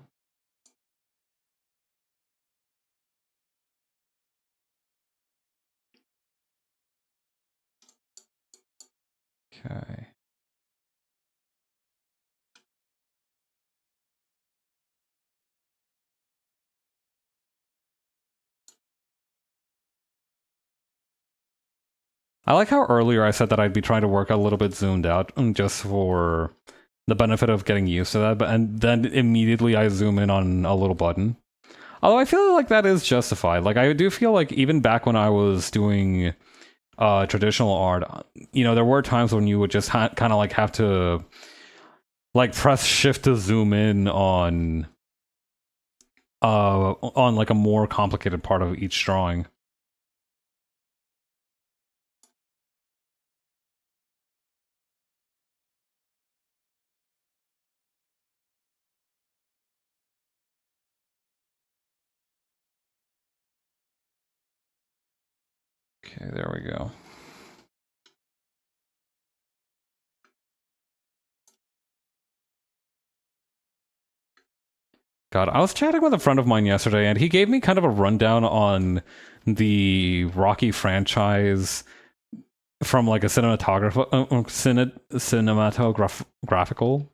S1: I like how earlier I said that I'd be trying to work a little bit zoomed out, just for the benefit of getting used to that, and then immediately I zoom in on a little button. Although I feel like that is justified. Like, I do feel like even back when I was doing traditional art, there were times when you would just kind of like have to like press shift to zoom in on like a more complicated part of each drawing. Okay, there we go. God, I was chatting with a friend of mine yesterday, and he gave me kind of a rundown on the Rocky franchise from like a cinematographical,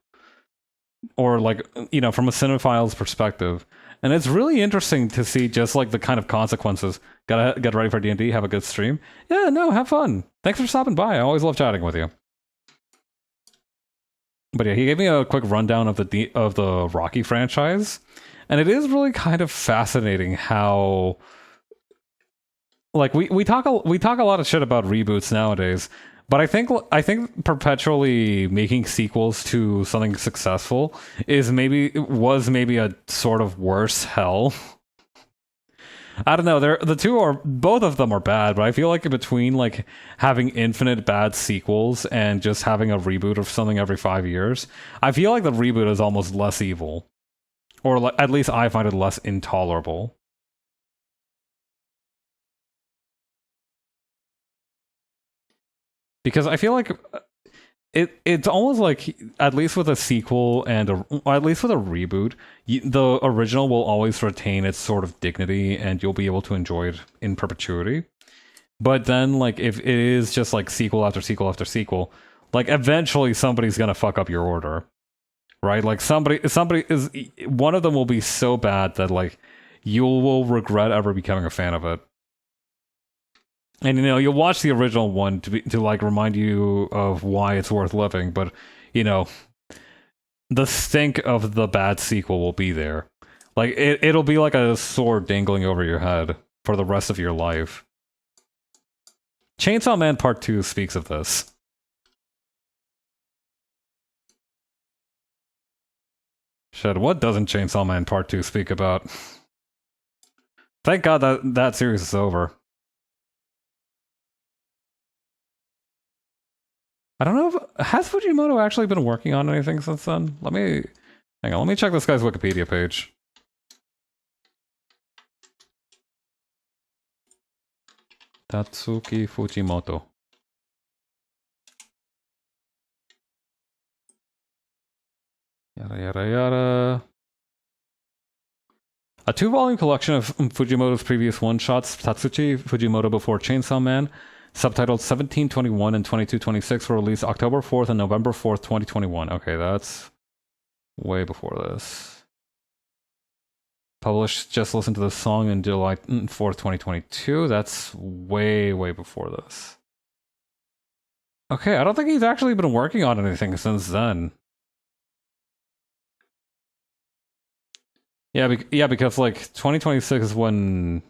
S1: or like, from a cinephile's perspective. And it's really interesting to see just like the kind of consequences. Gotta get ready for D&D, have a good stream. Yeah, no, have fun. Thanks for stopping by. I always love chatting with you. But yeah, he gave me a quick rundown of the Rocky franchise, and it is really kind of fascinating how, like, we talk a lot of shit about reboots nowadays, but I think perpetually making sequels to something successful was maybe a sort of worse hell. I don't know. Both of them are bad, but I feel like in between like having infinite bad sequels and just having a reboot of something every 5 years, I feel like the reboot is almost less evil, or at least I find it less intolerable. Because I feel like it's almost like, at least with a sequel or at least with a reboot, the original will always retain its sort of dignity, and you'll be able to enjoy it in perpetuity. But then, like, if it is just like sequel after sequel after sequel, like eventually somebody's gonna fuck up your order, right? Like somebody is one of them will be so bad that like you will regret ever becoming a fan of it. And you'll watch the original one to like remind you of why it's worth living, but you know the stink of the bad sequel will be there. Like it'll be like a sword dangling over your head for the rest of your life. Chainsaw Man Part 2 speaks of this. Shit, what doesn't Chainsaw Man Part 2 speak about? Thank God that series is over. I don't know if has Fujimoto actually been working on anything since then. Hang on. Let me check this guy's Wikipedia page. Tatsuki Fujimoto. Yada yada yada. A 2-volume collection of Fujimoto's previous one-shots, Tatsuchi Fujimoto Before Chainsaw Man, subtitled 1721 and 2226, were released October 4th and November 4th, 2021. Okay, that's way before this. Published Just Listen to the Song in July 4th, 2022. That's way, way before this. Okay, I don't think he's actually been working on anything since then. Yeah, because like 2026 is when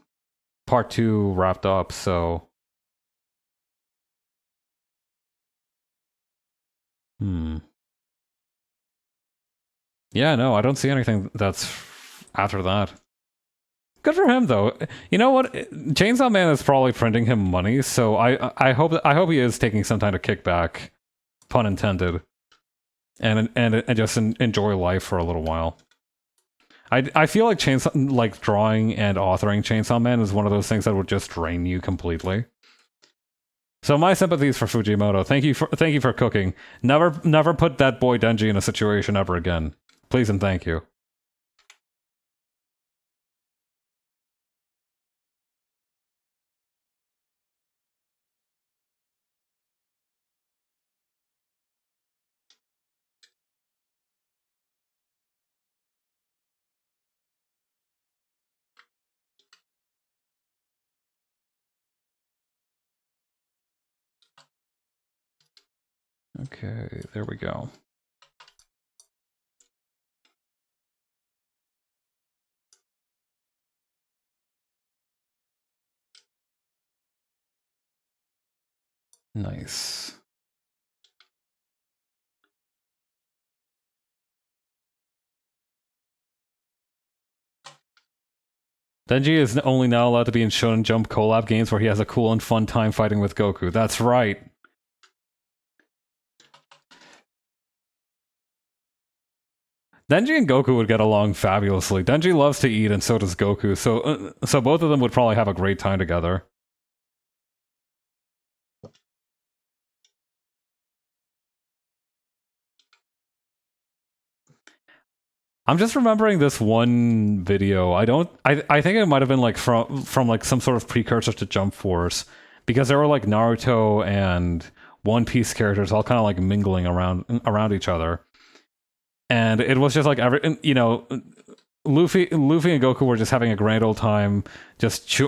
S1: part 2 wrapped up, so Yeah, no, I don't see anything that's after that. Good for him though. You know what? Chainsaw Man is probably printing him money, so I hope he is taking some time to kick back, pun intended, and just enjoy life for a little while. I feel like drawing and authoring Chainsaw Man is one of those things that would just drain you completely. So my sympathies for Fujimoto. Thank you for cooking. Never put that boy Denji in a situation ever again. Please and thank you. Okay, there we go. Nice. Denji is only now allowed to be in Shonen Jump collab games where he has a cool and fun time fighting with Goku. That's right. Denji and Goku would get along fabulously. Denji loves to eat, and so does Goku. So both of them would probably have a great time together. I'm just remembering this one video. I think it might have been like from like some sort of precursor to Jump Force, because there were like Naruto and One Piece characters all kind of like mingling around each other. And it was just like Luffy and Goku were just having a grand old time, just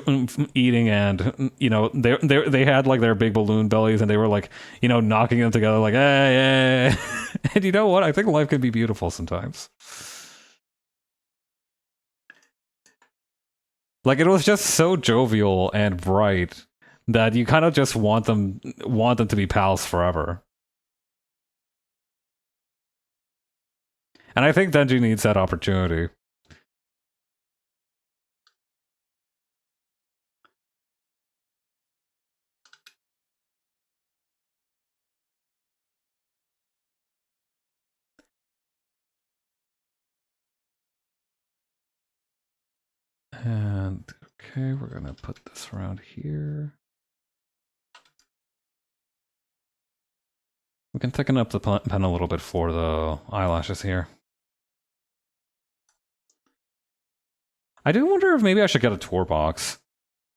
S1: eating, and they had like their big balloon bellies, and they were like knocking them together like hey, hey. And you know what? I think life can be beautiful sometimes. Like it was just so jovial and bright that you kind of just want them to be pals forever. And I think Denji needs that opportunity. And okay, we're gonna put this around here. We can thicken up the pen a little bit for the eyelashes here. I do wonder if maybe I should get a tour box.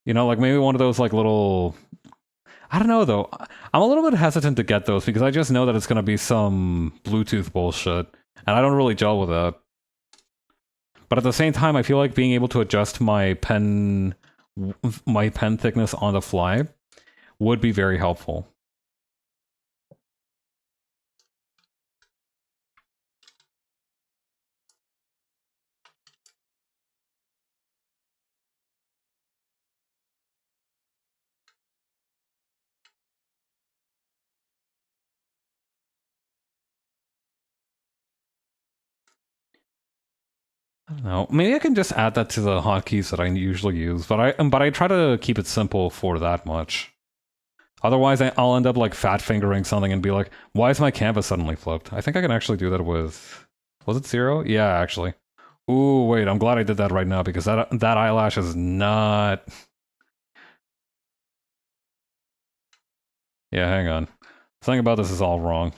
S1: Like maybe one of those like little... I don't know though. I'm a little bit hesitant to get those because I just know that it's going to be some Bluetooth bullshit. And I don't really gel with that. But at the same time, I feel like being able to adjust my pen thickness on the fly would be very helpful. No, maybe I can just add that to the hotkeys that I usually use, but I try to keep it simple for that much. Otherwise, I'll end up like fat fingering something and be like, "Why is my canvas suddenly flipped?" I think I can actually do that with. Was it 0? Yeah, actually. Ooh, wait. I'm glad I did that right now because that eyelash is not. Yeah, hang on. Something about this is all wrong.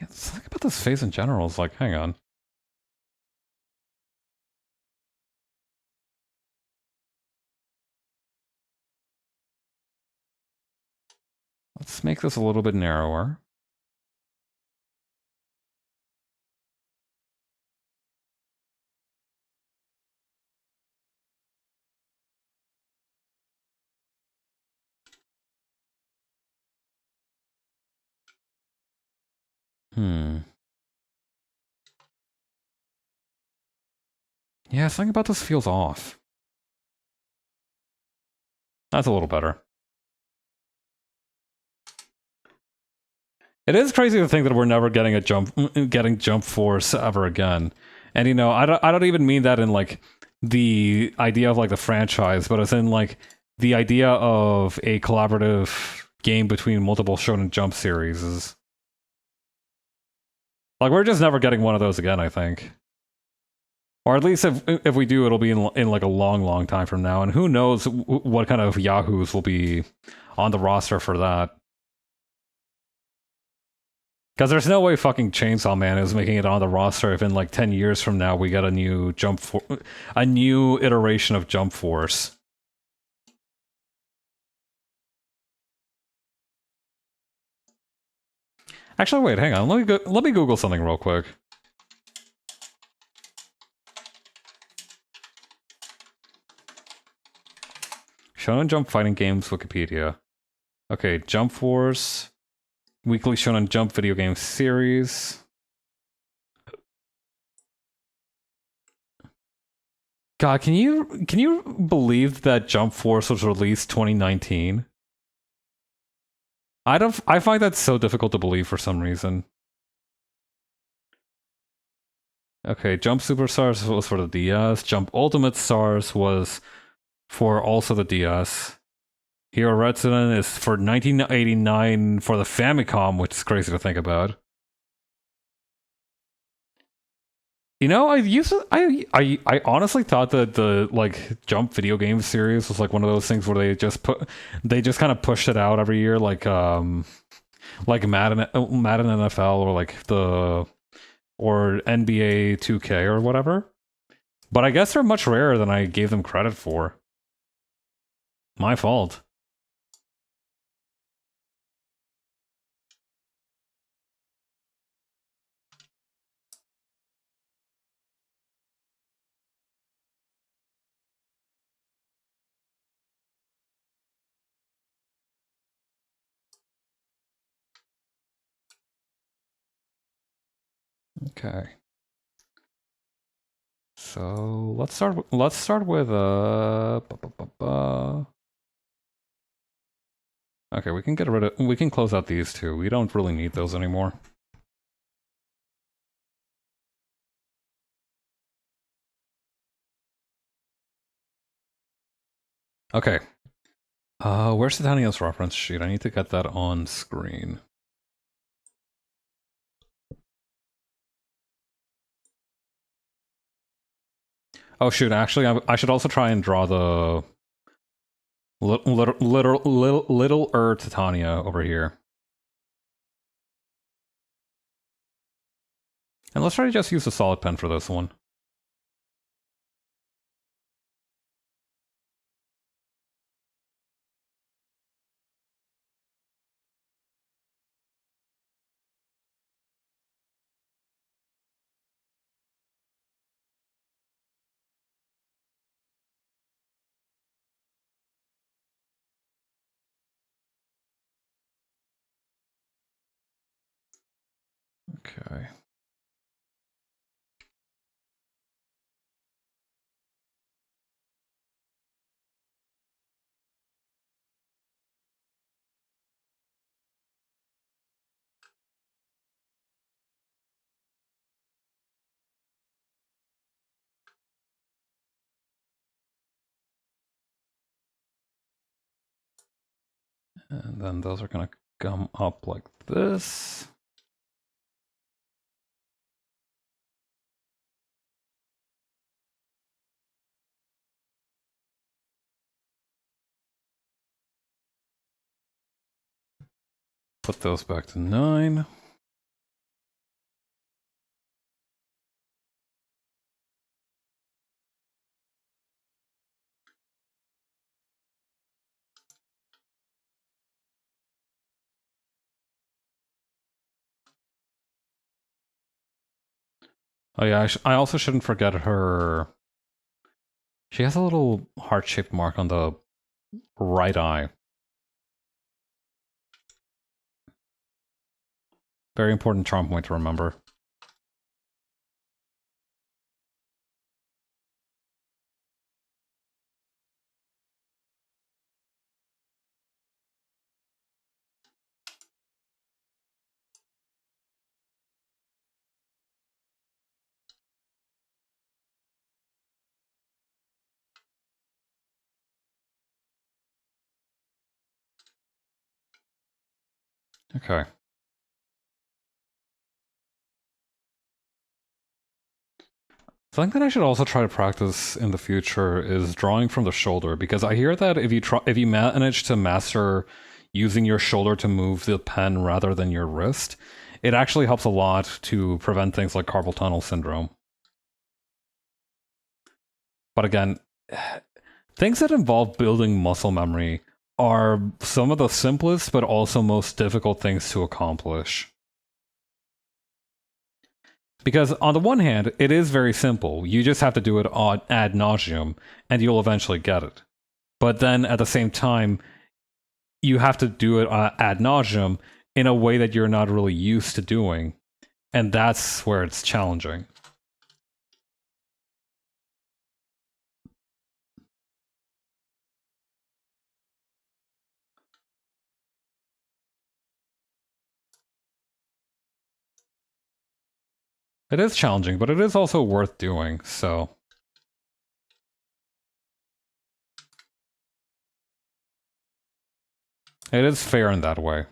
S1: Yeah, something about this face in general is like, hang on. Let's make this a little bit narrower. Yeah, something about this feels off. That's a little better. It is crazy to think that we're never getting getting jump force ever again. And you know, I don't even mean that in like the idea of like the franchise, but as in like the idea of a collaborative game between multiple Shonen Jump series is like we're just never getting one of those again, I think. Or at least if we do, it'll be in like a long time from now. And who knows what kind of yahoos will be on the roster for that. Because there's no way fucking Chainsaw Man is making it on the roster if in like 10 years from now we get a new a new iteration of Jump Force. Actually, wait, hang on. Let me Google something real quick. Shonen Jump Fighting Games Wikipedia. Okay, Jump Force, Weekly Shonen Jump Video Game Series. God, can you believe that Jump Force was released 2019? I find that so difficult to believe for some reason. Okay, Jump Superstars was for the DS. Jump Ultimate Stars was for also the DS. Hero Resident is for 1989 for the Famicom, which is crazy to think about. You know, I honestly thought that the like Jump video game series was like one of those things where they just kind of pushed it out every year, like Madden NFL or like the or NBA 2K or whatever. But I guess they're much rarer than I gave them credit for. My fault. Okay. So let's start with okay, we can close out these two. We don't really need those anymore. Okay. Where's the Tanios reference sheet? I need to get that on screen. Oh shoot, actually I should also try and draw the little Titania over here. And let's try to just use the solid pen for this one. Okay. And then those are gonna come up like this. Put those back to 9. Oh yeah, I also shouldn't forget her. She has a little heart-shaped mark on the right eye. Very important charm point to remember. Okay. Something that I should also try to practice in the future is drawing from the shoulder, because I hear that if you manage to master using your shoulder to move the pen rather than your wrist, it actually helps a lot to prevent things like carpal tunnel syndrome. But again, things that involve building muscle memory are some of the simplest but also most difficult things to accomplish. Because on the one hand, it is very simple. You just have to do it ad nauseum, and you'll eventually get it. But then at the same time, you have to do it ad nauseum in a way that you're not really used to doing. And that's where it's challenging. It is challenging, but it is also worth doing, so. It is fair in that way.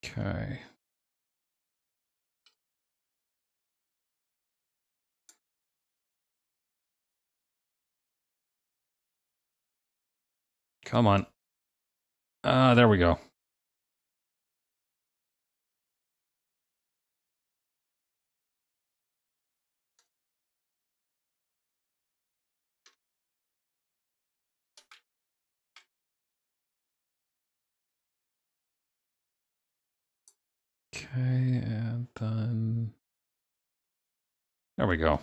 S1: Okay. Come on. There we go. Okay, and then. There we go.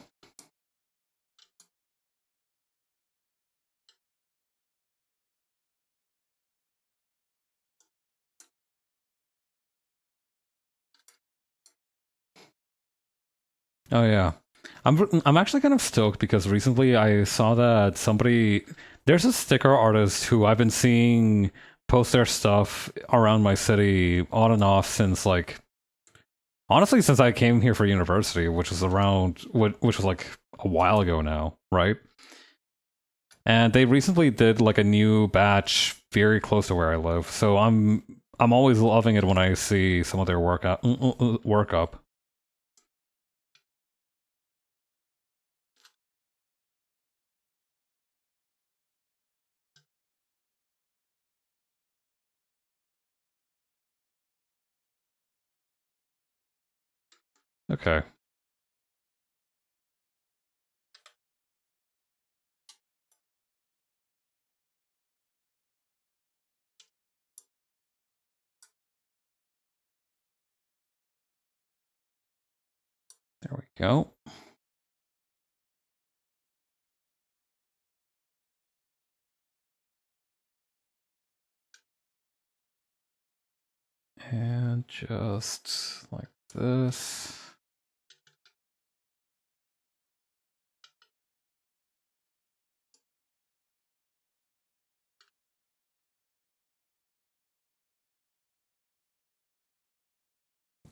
S1: Oh yeah. I'm actually kind of stoked because recently I saw that there's a sticker artist who I've been seeing post their stuff around my city on and off since like honestly since I came here for university, which was which was like a while ago now, right? And they recently did like a new batch very close to where I live. So I'm always loving it when I see some of their work up. Okay. There we go. just like this.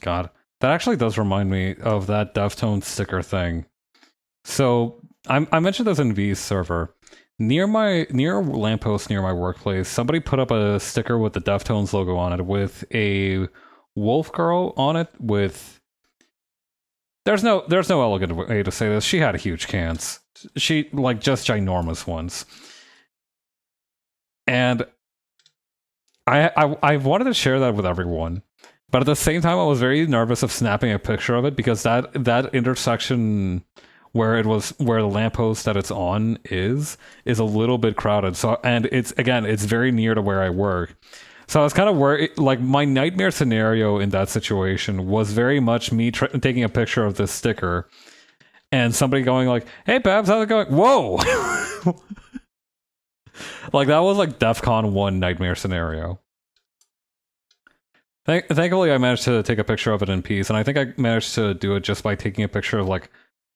S1: God, that actually does remind me of that Deftone sticker thing. So I mentioned this in V's server. Near a lamppost near my workplace, somebody put up a sticker with the Deftones logo on it with a wolf girl on it with there's no elegant way to say this. She had huge cans. She like just ginormous ones. And I wanted to share that with everyone. But at the same time I was very nervous of snapping a picture of it because that intersection where the lamppost that it's on is a little bit crowded. So and it's very near to where I work. So I was kind of worried. Like my nightmare scenario in that situation was very much me taking a picture of this sticker, and somebody going like, "Hey, Babs, how's it going?" Whoa, like that was like DEFCON 1 nightmare scenario. Thankfully, I managed to take a picture of it in peace, and I think I managed to do it just by taking a picture of like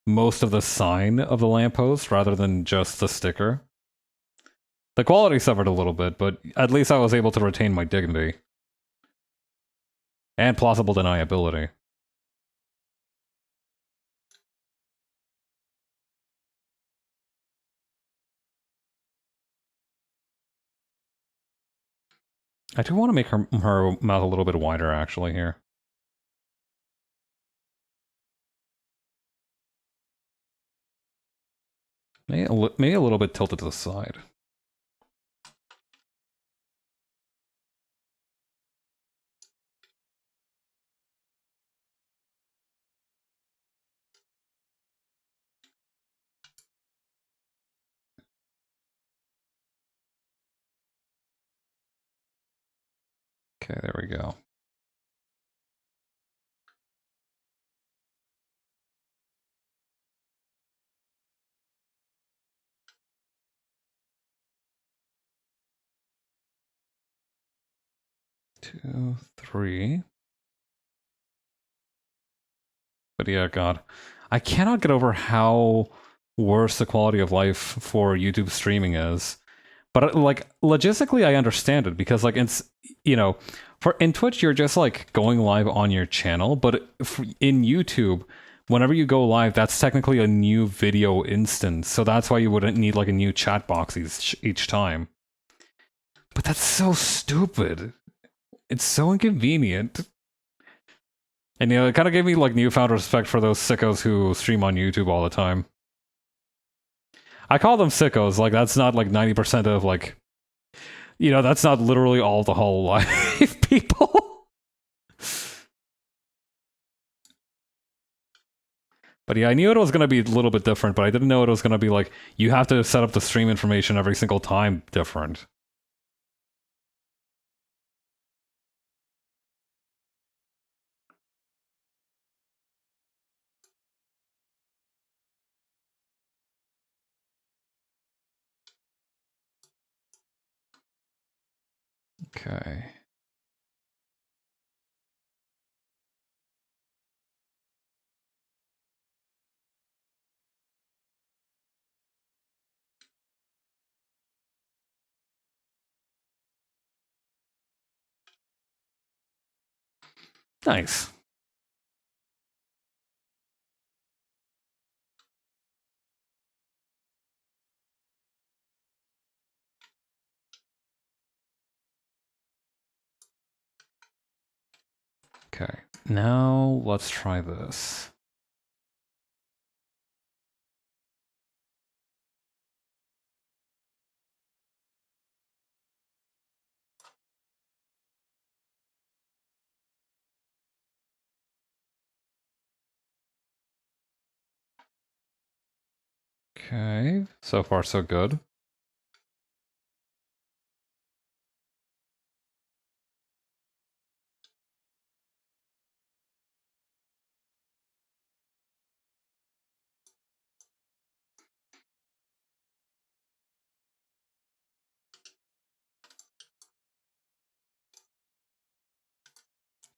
S1: most of the sign of the lamppost rather than just the sticker. The quality suffered a little bit, but at least I was able to retain my dignity. And plausible deniability. I do want to make her mouth a little bit wider, actually, here. Maybe a little bit tilted to the side. Okay, there we go. Two, three. But yeah, God. I cannot get over how worse the quality of life for YouTube streaming is. But like logistically, I understand it because like it's for in Twitch you're just like going live on your channel, but in YouTube, whenever you go live, that's technically a new video instance. So that's why you wouldn't need like a new chat box each time. But that's so stupid. It's so inconvenient. And it kind of gave me like newfound respect for those sickos who stream on YouTube all the time. I call them sickos. Like that's not like 90% of like, that's not literally all the whole life people. But yeah, I knew it was going to be a little bit different, but I didn't know it was going to be like, you have to set up the stream information every single time different. Okay. Nice. Okay. Now let's try this. Okay. So far, so good.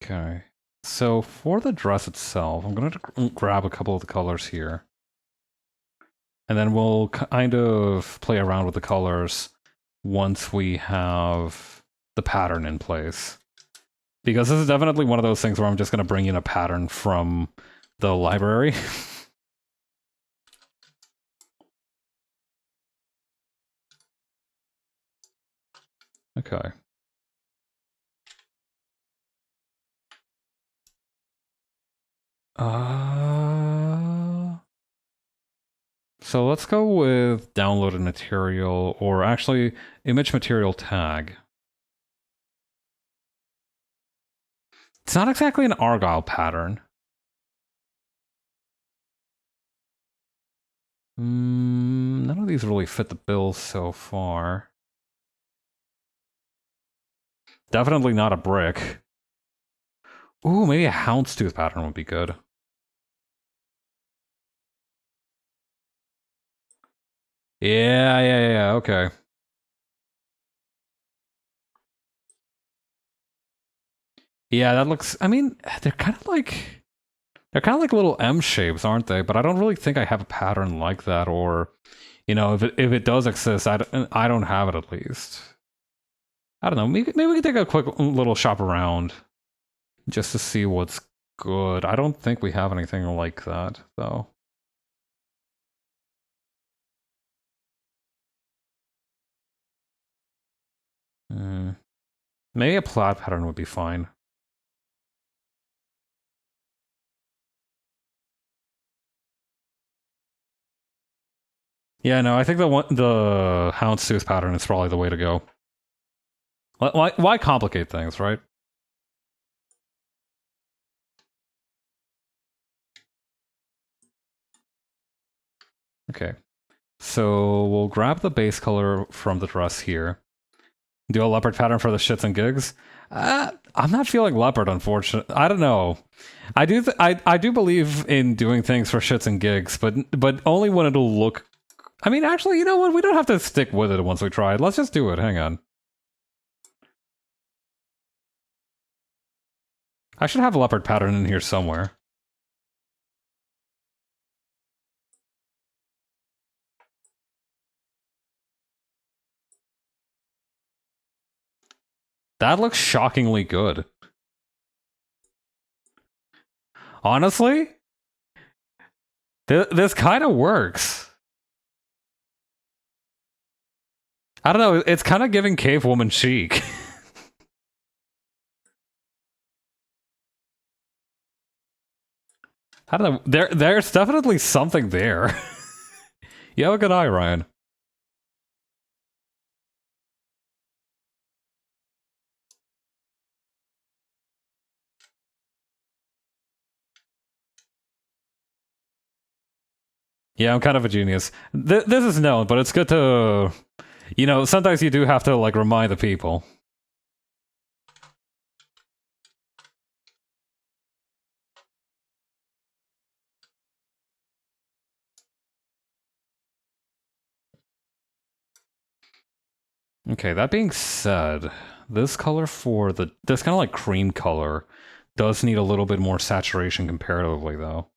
S1: Okay. So for the dress itself, I'm going to grab a couple of the colors here. And then we'll kind of play around with the colors once we have the pattern in place. Because this is definitely one of those things where I'm just going to bring in a pattern from the library. Okay. So let's go with downloaded material, or actually image material tag. It's not exactly an Argyle pattern. None of these really fit the bill so far. Definitely not a brick. Ooh, maybe a houndstooth pattern would be good. Yeah, okay. Yeah, that looks, I mean, they're kind of like little M shapes, aren't they? But I don't really think I have a pattern like that, or, you know, if it does exist, I don't have it at least. I don't know, maybe we can take a quick little shop around just to see what's good. I don't think we have anything like that, though. Maybe a plaid pattern would be fine. Yeah, no, I think the houndstooth pattern is probably the way to go. Why complicate things, right? Okay. So we'll grab the base color from the dress here. Do a leopard pattern for the shits and gigs. I'm not feeling leopard, unfortunately. I don't know. I do believe in doing things for shits and gigs, but only when it'll look. I mean, actually, you know what? We don't have to stick with it once we try it. Let's just do it. Hang on. I should have a leopard pattern in here somewhere. That looks shockingly good. Honestly, this kind of works. I don't know, it's kind of giving cave woman chic. I don't know, there's definitely something there. You have a good eye, Ryan. Yeah, I'm kind of a genius. This is known, but it's good to, you know, sometimes you do have to, like, remind the people. Okay, that being said, this color for this kind of like cream color does need a little bit more saturation comparatively, though.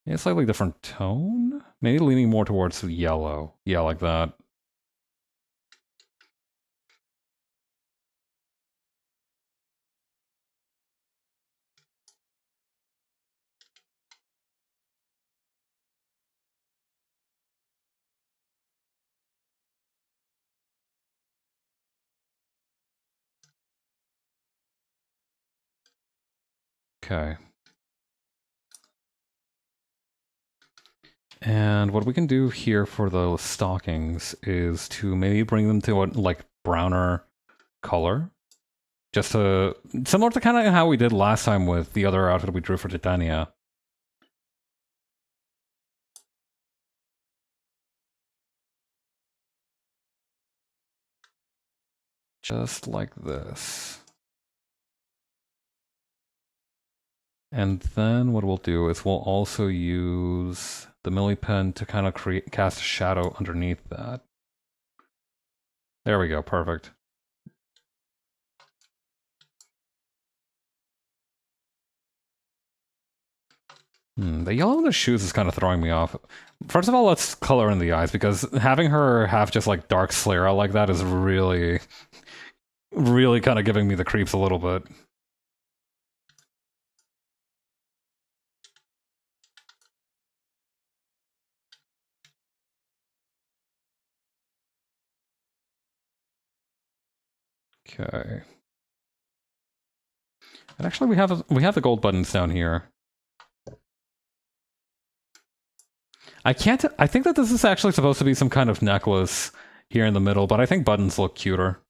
S1: Yeah, slightly different tone? Maybe leaning more towards the yellow. Yeah, like that. Okay. And what we can do here for the stockings is to maybe bring them to a like browner color. Just to similar to kind of how we did last time with the other outfit we drew for Titania. Just like this. And then what we'll do is we'll also use the Milli Pen to kind of cast a shadow underneath that. There we go, perfect. The yellow in the shoes is kind of throwing me off. First of all, let's color in the eyes, because having her have just like dark sclera like that is really, really kind of giving me the creeps a little bit. Okay. And actually, we have the gold buttons down here. I can't. I think that this is actually supposed to be some kind of necklace here in the middle, but I think buttons look cuter.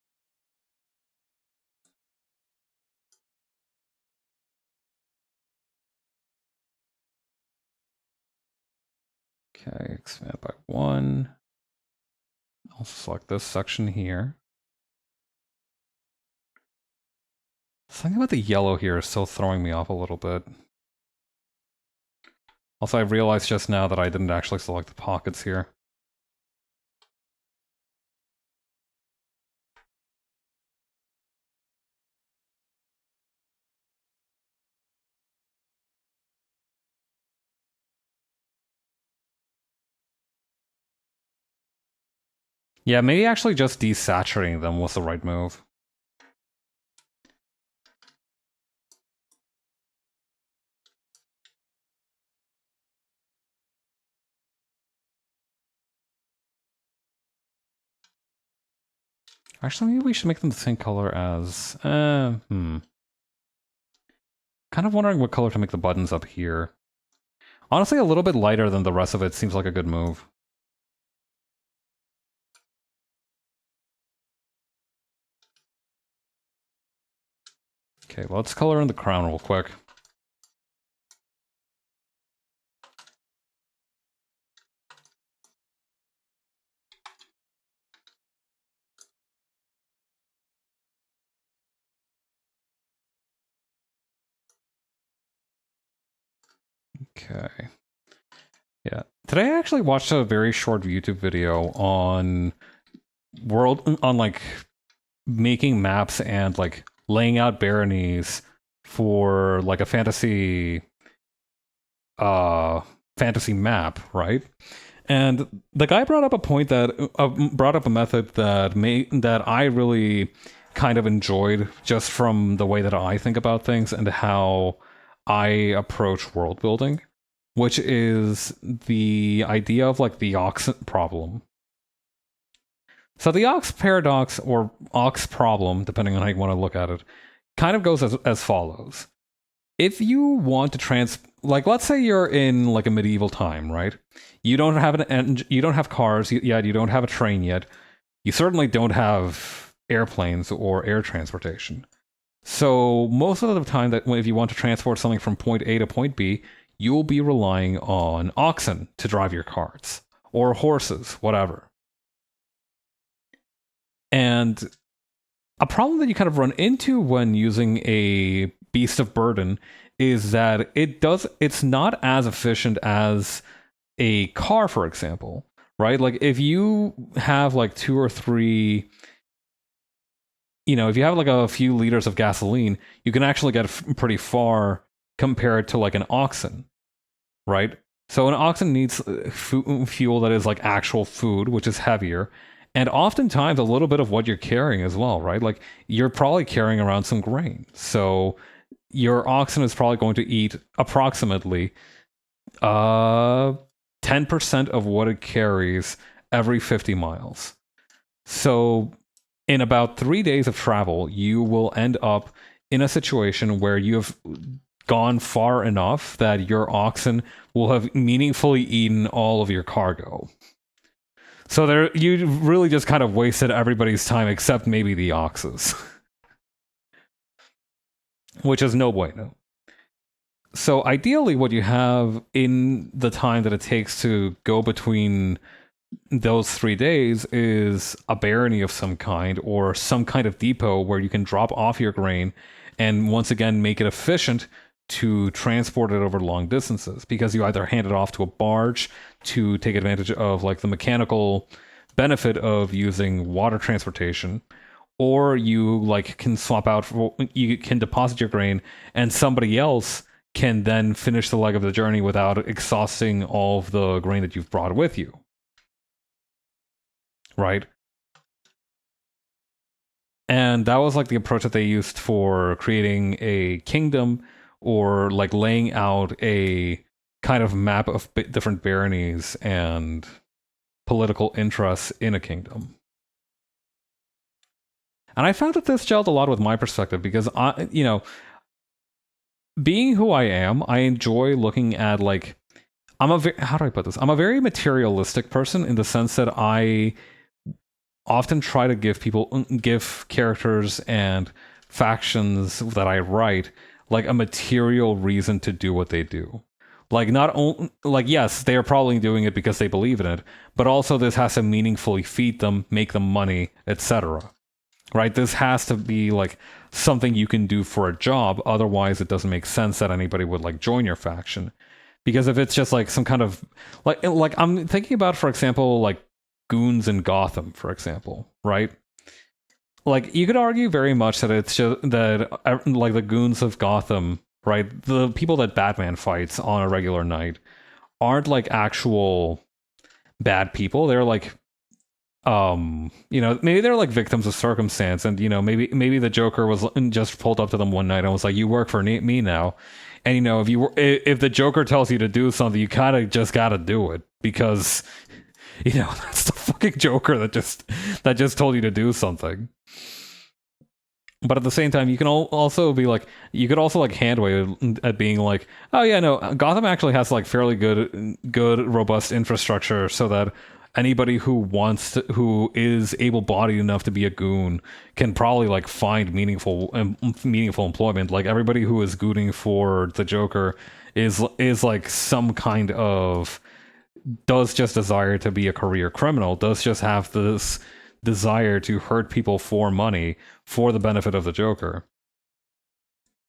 S1: Okay, expand by 1. I'll select this section here. Something about the yellow here is still throwing me off a little bit. Also, I realized just now that I didn't actually select the pockets here. Yeah, maybe actually just desaturating them was the right move. Actually, maybe we should make them the same color as... Kind of wondering what color to make the buttons up here. Honestly, a little bit lighter than the rest of it seems like a good move. Okay, let's color in the crown real quick. Okay. Yeah. Today I actually watched a very short YouTube video on like making maps and like laying out baronies for like a fantasy map, right? And the guy brought up a point that brought up a method that I really kind of enjoyed, just from the way that I think about things and how I approach world building, which is the idea of like the ox problem. So the ox paradox, or ox problem, depending on how you want to look at it, kind of goes as follows. If you want to like, let's say you're in like a medieval time, right? You don't have you don't have cars yet, you don't have a train yet. You certainly don't have airplanes or air transportation. So most of the time, that if you want to transport something from point A to point B, you will be relying on oxen to drive your carts, or horses, whatever. And a problem that you kind of run into when using a beast of burden is that it's not as efficient as a car, for example, right? Like if you have like 2 or 3, if you have like a few liters of gasoline, you can actually get pretty far compared to like an oxen, right? So an oxen needs fuel that is like actual food, which is heavier, and oftentimes a little bit of what you're carrying as well, right? Like you're probably carrying around some grain. So your oxen is probably going to eat approximately 10% of what it carries every 50 miles. So in about 3 days of travel, you will end up in a situation where you have gone far enough that your oxen will have meaningfully eaten all of your cargo. So you really just kind of wasted everybody's time except maybe the oxes. Which is no bueno. So ideally, what you have in the time that it takes to go between those 3 days is a barony of some kind, or some kind of depot where you can drop off your grain and once again make it efficient to transport it over long distances, because you either hand it off to a barge to take advantage of like the mechanical benefit of using water transportation, or you like can swap out you can deposit your grain and somebody else can then finish the leg of the journey without exhausting all of the grain that you've brought with you. Right? And that was like the approach that they used for creating a kingdom, or like laying out a kind of map of different baronies and political interests in a kingdom. And I found that this gelled a lot with my perspective because being who I am, I enjoy looking at like, how do I put this? I'm a very materialistic person in the sense that I often try to give characters and factions that I write like a material reason to do what they do. Like, not only, like, yes, they are probably doing it because they believe in it, but also this has to meaningfully feed them, make them money, etc. Right? This has to be like something you can do for a job. Otherwise, it doesn't make sense that anybody would like join your faction. Because if it's just like some kind of like I'm thinking about, for example, like goons in Gotham, for example, right? Like, you could argue very much that it's just that like the goons of Gotham, right? The people that Batman fights on a regular night aren't like actual bad people. They're like maybe they're like victims of circumstance, and maybe the Joker was just pulled up to them one night and was like, you work for me now. And if the Joker tells you to do something, you kind of just gotta do it because that's the fucking Joker that just told you to do something. But at the same time, you can also be like, you could also like hand wave at being like, oh yeah, no, Gotham actually has like fairly good robust infrastructure, so that anybody who is able-bodied enough to be a goon can probably like find meaningful employment. Like, everybody who is gooning for the Joker is like some kind of, does just desire to be a career criminal, does just have this desire to hurt people for money for the benefit of the Joker.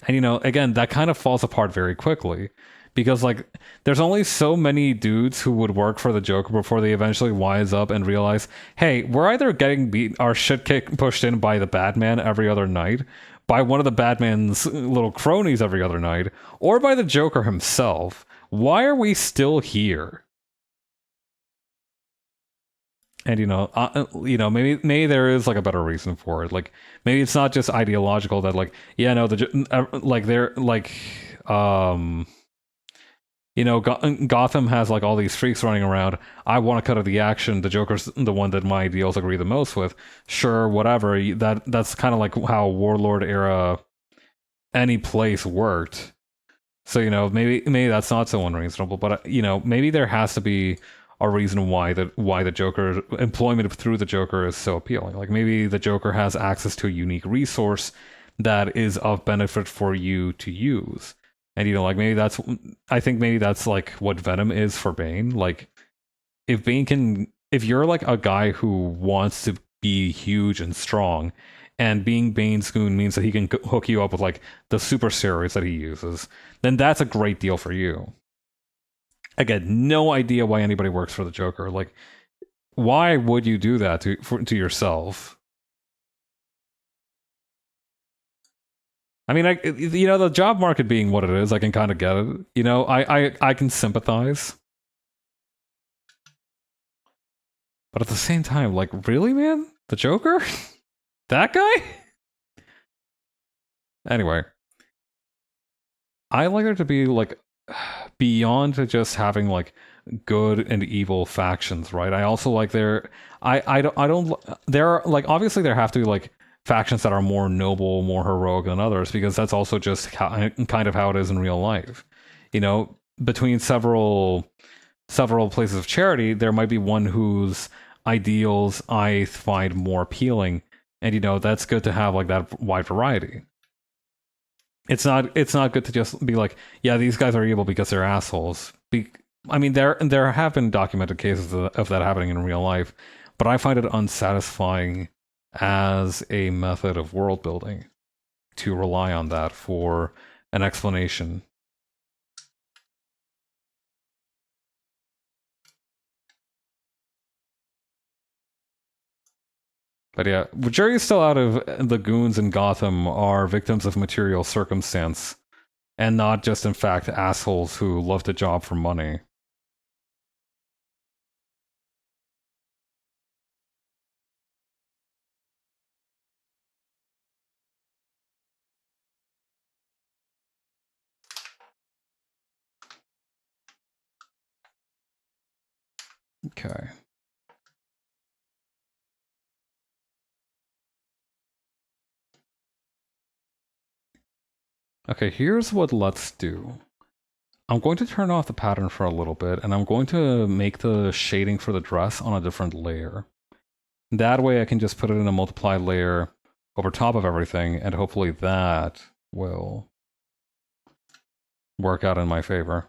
S1: And again, that kind of falls apart very quickly, because like there's only so many dudes who would work for the Joker before they eventually wise up and realize, hey, we're either getting our shit pushed in by the Batman every other night, by one of the Batman's little cronies every other night, or by the Joker himself. Why are we still here? And maybe there is like a better reason for it. Like, maybe it's not just ideological that like, yeah, no, like they're like, Gotham has like all these freaks running around. I want to cut out the action. The Joker's the one that my ideals agree the most with. Sure, whatever. That's kind of like how Warlord era any place worked. So maybe that's not so unreasonable. But maybe there has to be a reason why the Joker employment through the Joker is so appealing. Like, maybe the Joker has access to a unique resource that is of benefit for you to use. And like, I think maybe that's like what Venom is for Bane. Like, if you're like a guy who wants to be huge and strong, and being Bane's goon means that he can hook you up with like the super steroids that he uses, then that's a great deal for you. Again, no idea why anybody works for the Joker. Like, why would you do that to yourself? I mean, the job market being what it is, I can kind of get it. I can sympathize. But at the same time, like, really, man? The Joker? That guy? Anyway. I like there to be, like, beyond just having, like, good and evil factions, right? I also like there are, like, obviously there have to be, like, factions that are more noble, more heroic than others, because that's also just kind of how it is in real life. Between several places of charity, there might be one whose ideals I find more appealing, and that's good to have like that wide variety. It's not good to just be like, yeah, these guys are evil because they're assholes. I mean, there have been documented cases of that happening in real life, but I find it unsatisfying as a method of world building to rely on that for an explanation. But yeah, jury's still out of the goons in Gotham are victims of material circumstance. and not just, in fact, assholes who love the job for money. Okay. Okay, here's what let's do. I'm going to turn off the pattern for a little bit, and I'm going to make the shading for the dress on a different layer. That way I can just put it in a multiply layer over top of everything, and hopefully that will work out in my favor.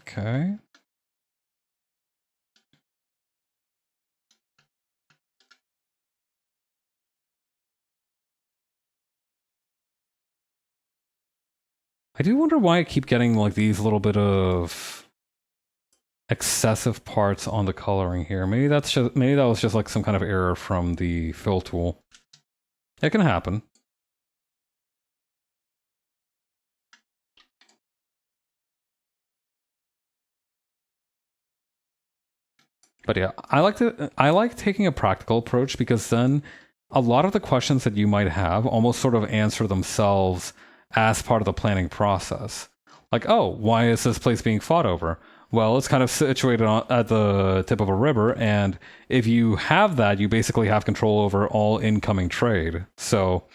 S1: Okay. I do wonder why I keep getting like these little bit of excessive parts on the coloring here. Maybe that was just like some kind of error from the fill tool. It can happen. But yeah, I like taking a practical approach because then a lot of the questions that you might have almost sort of answer themselves as part of the planning process. Like, oh, why is this place being fought over? Well, it's kind of situated at the tip of a river, and if you have that, you basically have control over all incoming trade. So,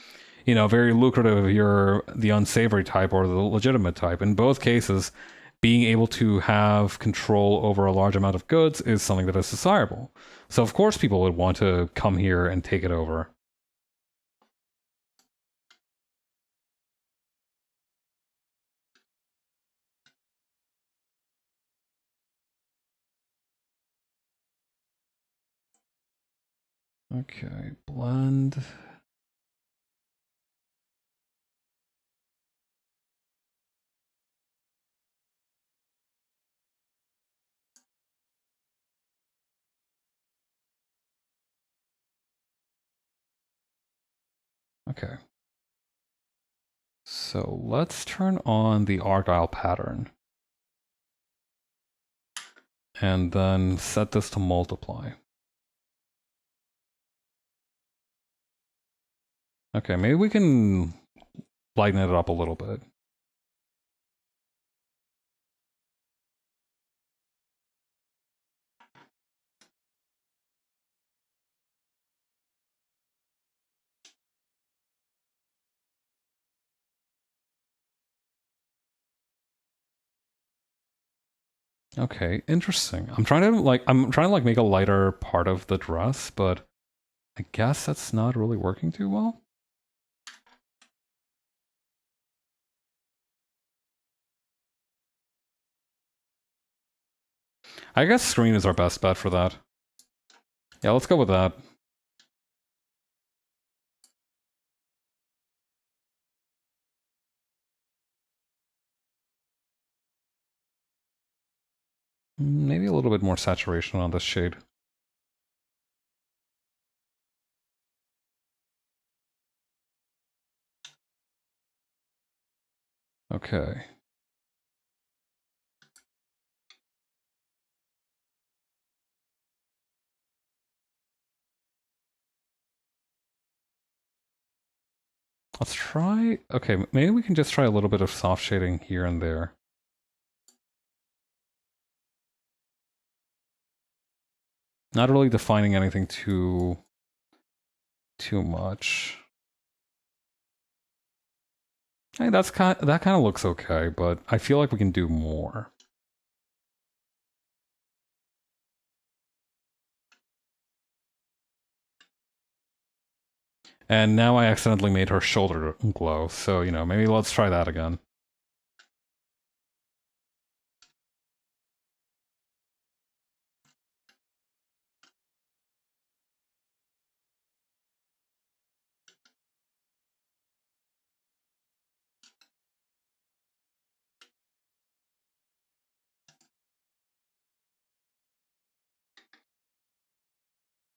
S1: very lucrative if you're the unsavory type or the legitimate type. In both cases, being able to have control over a large amount of goods is something that is desirable. So, of course, people would want to come here and take it over. Okay, blend. Okay. So let's turn on the Argyle pattern. And then set this to multiply. Okay, maybe we can lighten it up a little bit. Okay, interesting. I'm trying to make a lighter part of the dress, but I guess that's not really working too well. I guess screen is our best bet for that. Yeah, let's go with that. Maybe a little bit more saturation on this shade. Okay. Let's try... Okay, maybe we can just try a little bit of soft shading here and there. Not really defining anything too much. Hey, that kind of looks okay, but I feel like we can do more. And now I accidentally made her shoulder glow, so, maybe let's try that again.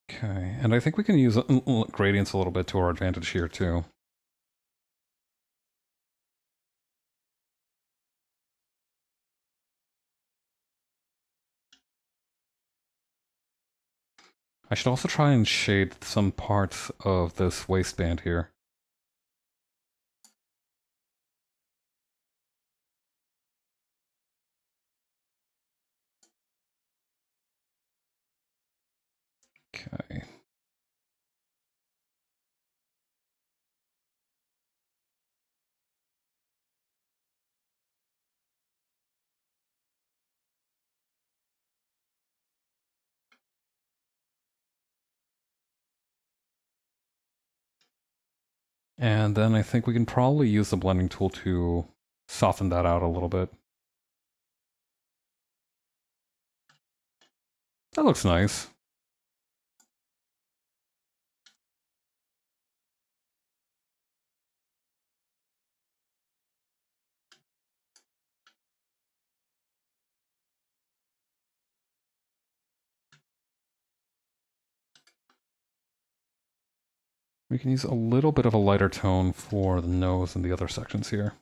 S1: Okay, and I think we can use gradients a little bit to our advantage here too. I should also try and shade some parts of this waistband here. Okay. And then I think we can probably use the blending tool to soften that out a little bit. That looks nice. We can use a little bit of a lighter tone for the nose and the other sections here.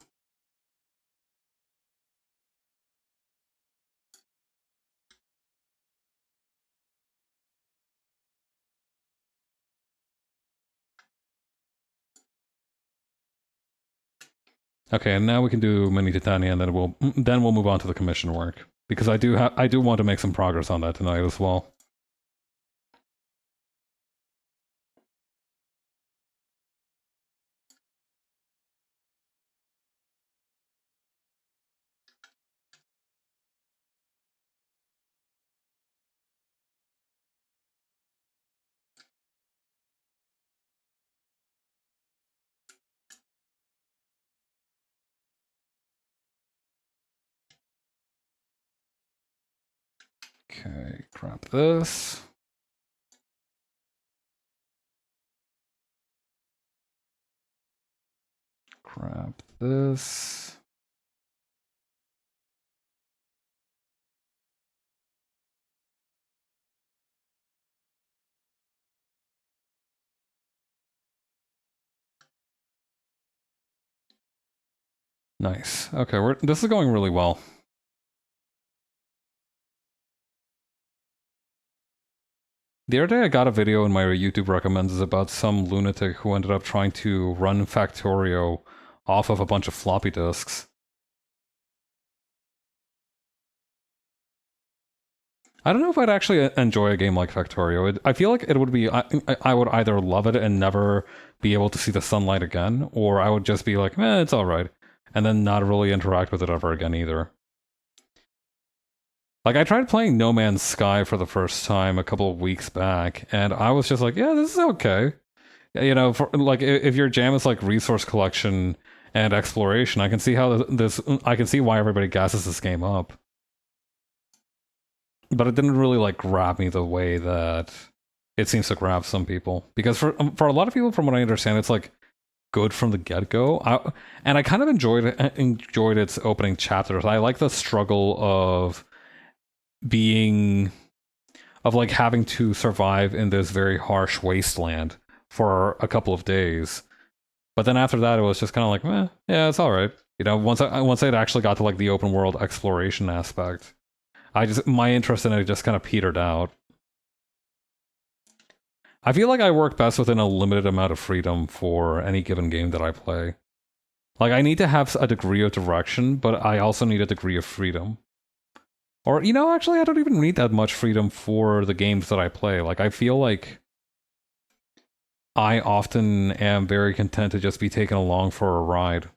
S1: Okay, and now we can do Mini Titania, and then we'll move on to the commission work, because I do want to make some progress on that tonight as well. Okay, grab this. Grab this. Nice. Okay, this is going really well. The other day I got a video in my YouTube recommends about some lunatic who ended up trying to run Factorio off of a bunch of floppy disks. I don't know if I'd actually enjoy a game like Factorio. I feel like it would be... I would either love it and never be able to see the sunlight again, or I would just be like, it's alright, and then not really interact with it ever again either. Like, I tried playing No Man's Sky for the first time a couple of weeks back, and I was just like, yeah, this is okay. You know, like, if your jam is like resource collection and exploration, I can see how I can see why everybody gasses this game up. But it didn't really like grab me the way that it seems to grab some people. Because for a lot of people, from what I understand, it's like good from the get-go. And I kind of enjoyed its opening chapters. I like the struggle of like having to survive in this very harsh wasteland for a couple of days. But then after that, it was just kind of like, yeah, it's all right. You know, once I actually got to like the open world exploration aspect, my interest in it just kind of petered out. I feel like I work best within a limited amount of freedom for any given game that I play. Like, I need to have a degree of direction, but I also need a degree of freedom. Or, you know, actually, I don't even need that much freedom for the games that I play. Like, I feel like I often am very content to just be taken along for a ride.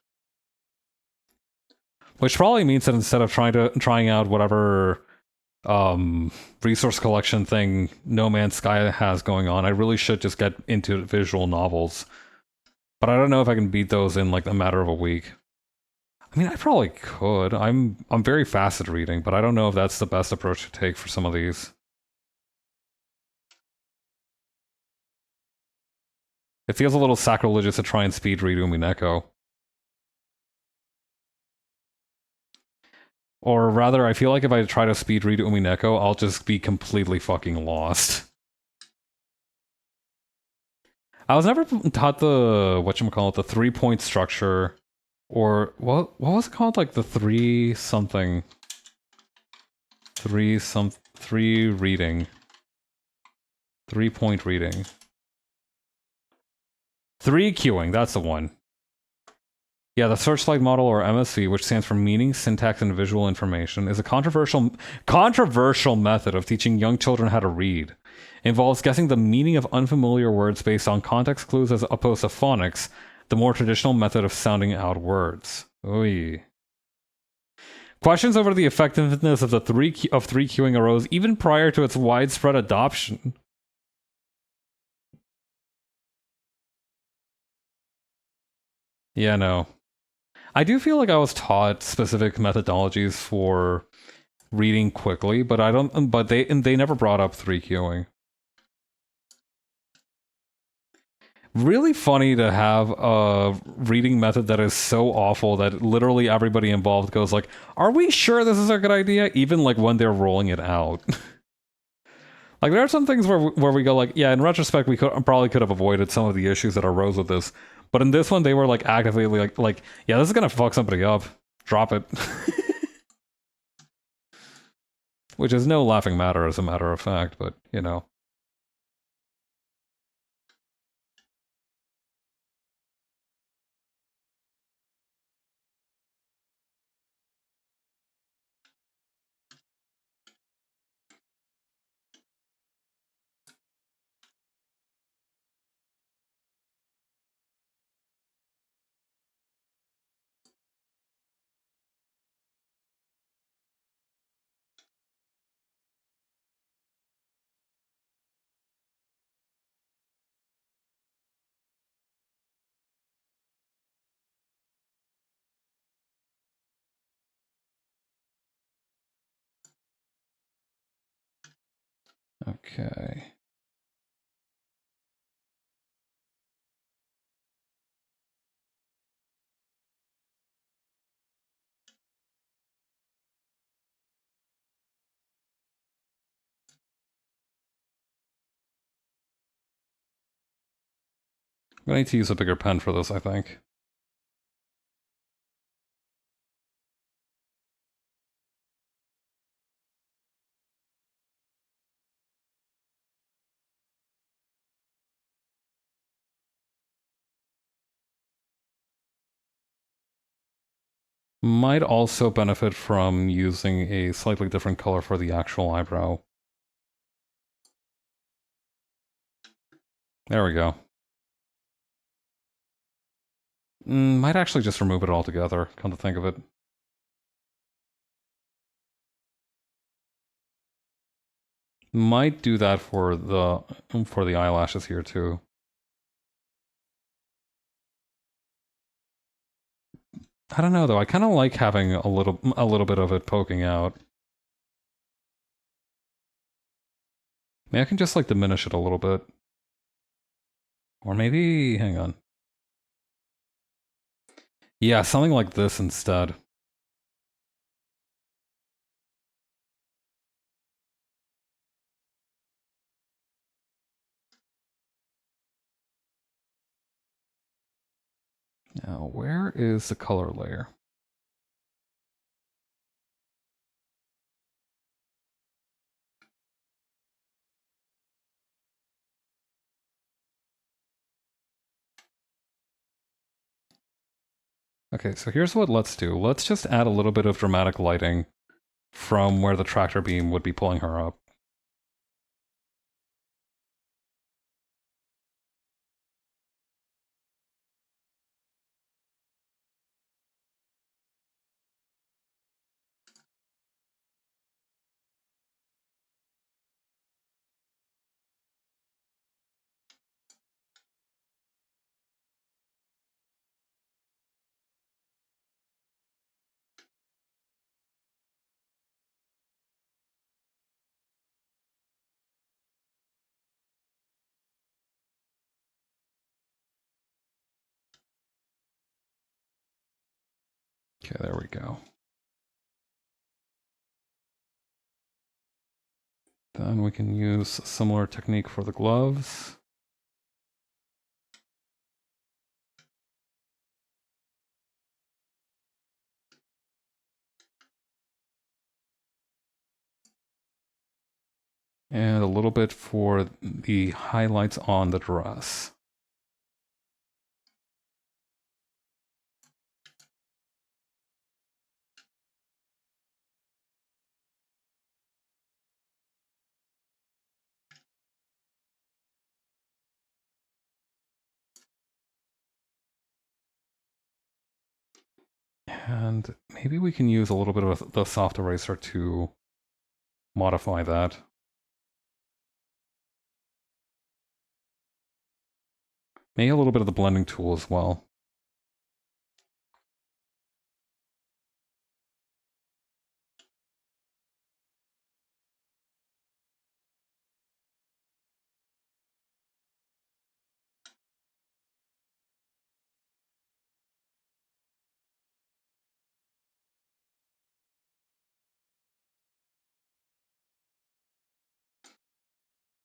S1: Which probably means that instead of trying out whatever resource collection thing No Man's Sky has going on, I really should just get into visual novels. But I don't know if I can beat those in like a matter of a week. I mean, I probably could. I'm very fast at reading, but I don't know if that's the best approach to take for some of these. It feels a little sacrilegious to try and speed read Umineko. Or rather, I feel like if I try to speed read Umineko, I'll just be completely fucking lost. I was never taught the whatchamacallit, the 3-point structure, or what was it called? Like the three reading. 3-point reading. 3 queuing, that's the one. Yeah, the Searchlight model, or MSV, which stands for Meaning, Syntax, and Visual Information, is a controversial method of teaching young children how to read. It involves guessing the meaning of unfamiliar words based on context clues as opposed to phonics, the more traditional method of sounding out words. Oy. Questions over the effectiveness of the three queuing arose even prior to its widespread adoption. Yeah, no. I do feel like I was taught specific methodologies for reading quickly, but I don't. But they never brought up 3 queuing. Really funny to have a reading method that is so awful that literally everybody involved goes like, "Are we sure this is a good idea?" Even like when they're rolling it out. Like there are some things where we go like, yeah, in retrospect, we probably could have avoided some of the issues that arose with this. But in this one, they were like actively like, yeah, this is gonna fuck somebody up. Drop it. Which is no laughing matter, as a matter of fact. But you know. Okay. I'm gonna need to use a bigger pen for this, I think. Might also benefit from using a slightly different color for the actual eyebrow. There we go. Might actually just remove it altogether, come to think of it. Might do that for the eyelashes here too. I don't know though. I kind of like having a little bit of it poking out. Maybe I can just like diminish it a little bit. Or maybe, hang on. Yeah, something like this instead. Now, where is the color layer? Okay, so here's what let's do. Let's just add a little bit of dramatic lighting from where the tractor beam would be pulling her up. Okay, there we go. Then we can use a similar technique for the gloves. And a little bit for the highlights on the dress. And maybe we can use a little bit of the soft eraser to modify that. Maybe a little bit of the blending tool as well.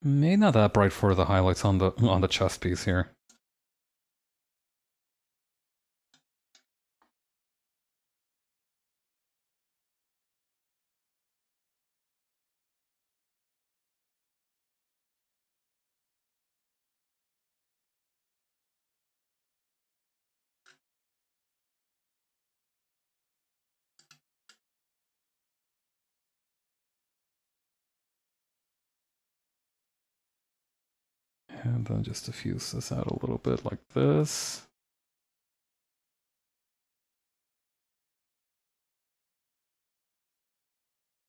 S1: Maybe not that bright for the highlights on the chest piece here. And then just diffuse this out a little bit like this.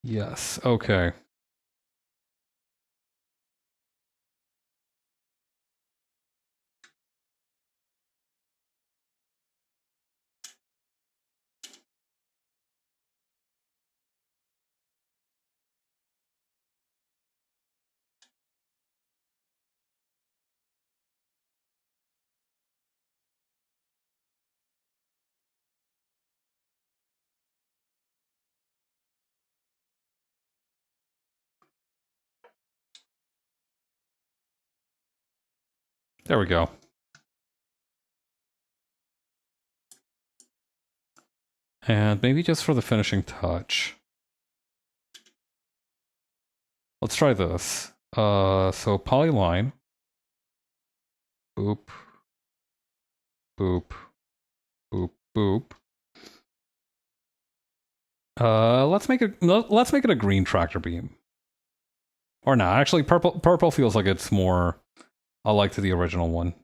S1: Yes, okay. There we go. And maybe just for the finishing touch. Let's try this. So polyline. Boop. Boop. Boop. Boop. Let's make it a green tractor beam. Or not, actually purple feels like it's more alike to the original one.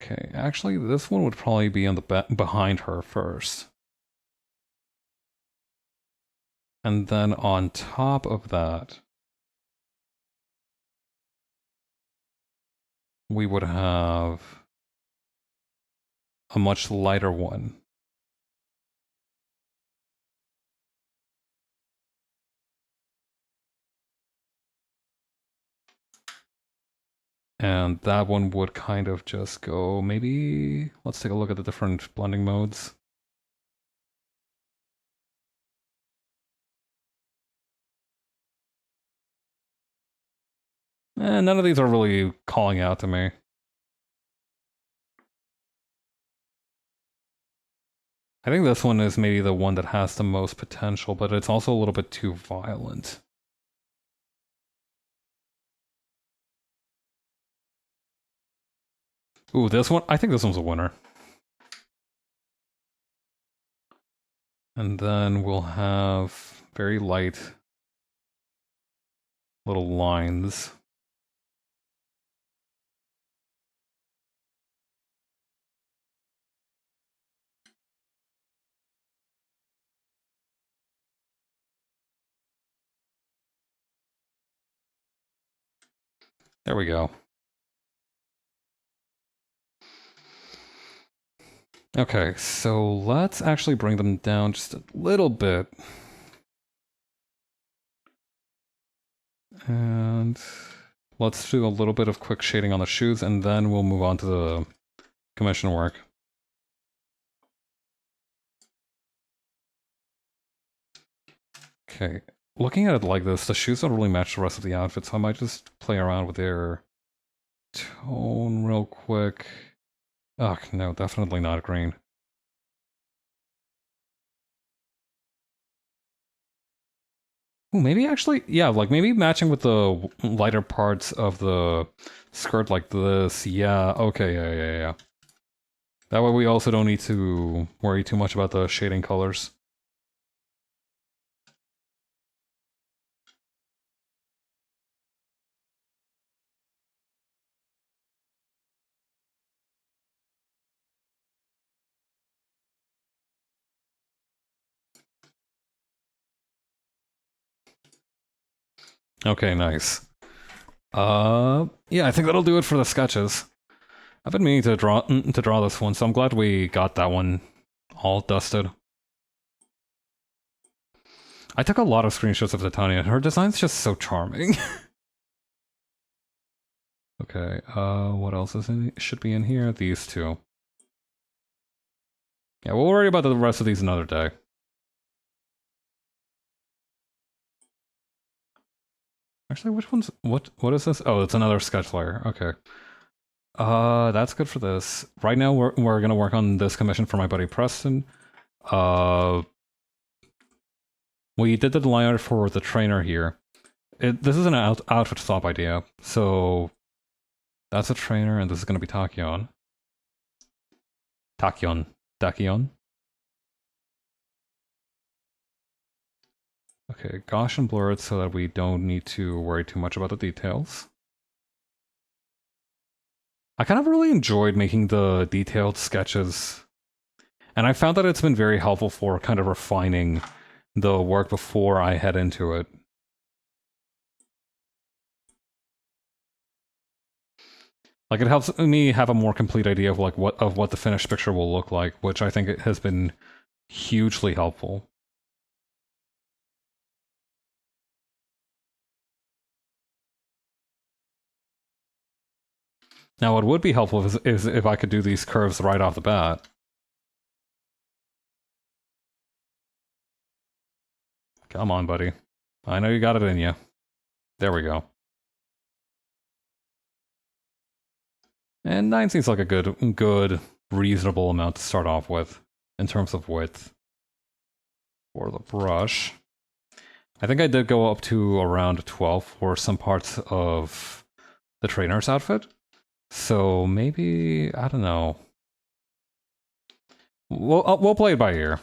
S1: Okay, actually this one would probably be on the behind her first. And then on top of that, we would have a much lighter one. And that one would kind of just go, maybe, let's take a look at the different blending modes. None of these are really calling out to me. I think this one is maybe the one that has the most potential, but it's also a little bit too violent. Ooh, this one, I think this one's a winner. And then we'll have very light little lines. There we go. Okay, so let's actually bring them down just a little bit. And let's do a little bit of quick shading on the shoes, and then we'll move on to the commission work. Okay, looking at it like this, the shoes don't really match the rest of the outfit, so I might just play around with their tone real quick. Ugh, no, definitely not green. Ooh, maybe actually, yeah, like maybe matching with the lighter parts of the skirt like this. Yeah, okay, yeah. That way we also don't need to worry too much about the shading colors. Okay, nice. Yeah, I think that'll do it for the sketches. I've been meaning to draw this one, so I'm glad we got that one all dusted. I took a lot of screenshots of Titania. Her design's just so charming. Okay, what else should be in here? These two. Yeah, we'll worry about the rest of these another day. Actually, which one's what is this? Oh, it's another sketch layer. Okay. That's good for this. Right now we're gonna work on this commission for my buddy Preston. Uh we did the liner for the trainer here. This is an outfit swap idea. So that's a trainer and this is gonna be Tachyon. Tachyon. Okay, Gaussian blur it so that we don't need to worry too much about the details. I kind of really enjoyed making the detailed sketches, and I found that it's been very helpful for kind of refining the work before I head into it. Like, it helps me have a more complete idea of like what the finished picture will look like, which I think it has been hugely helpful. Now, what would be helpful is if I could do these curves right off the bat. Come on, buddy. I know you got it in you. There we go. And 9 seems like a good, reasonable amount to start off with in terms of width for the brush. I think I did go up to around 12 for some parts of the trainer's outfit. So maybe, I don't know. We'll play it by ear.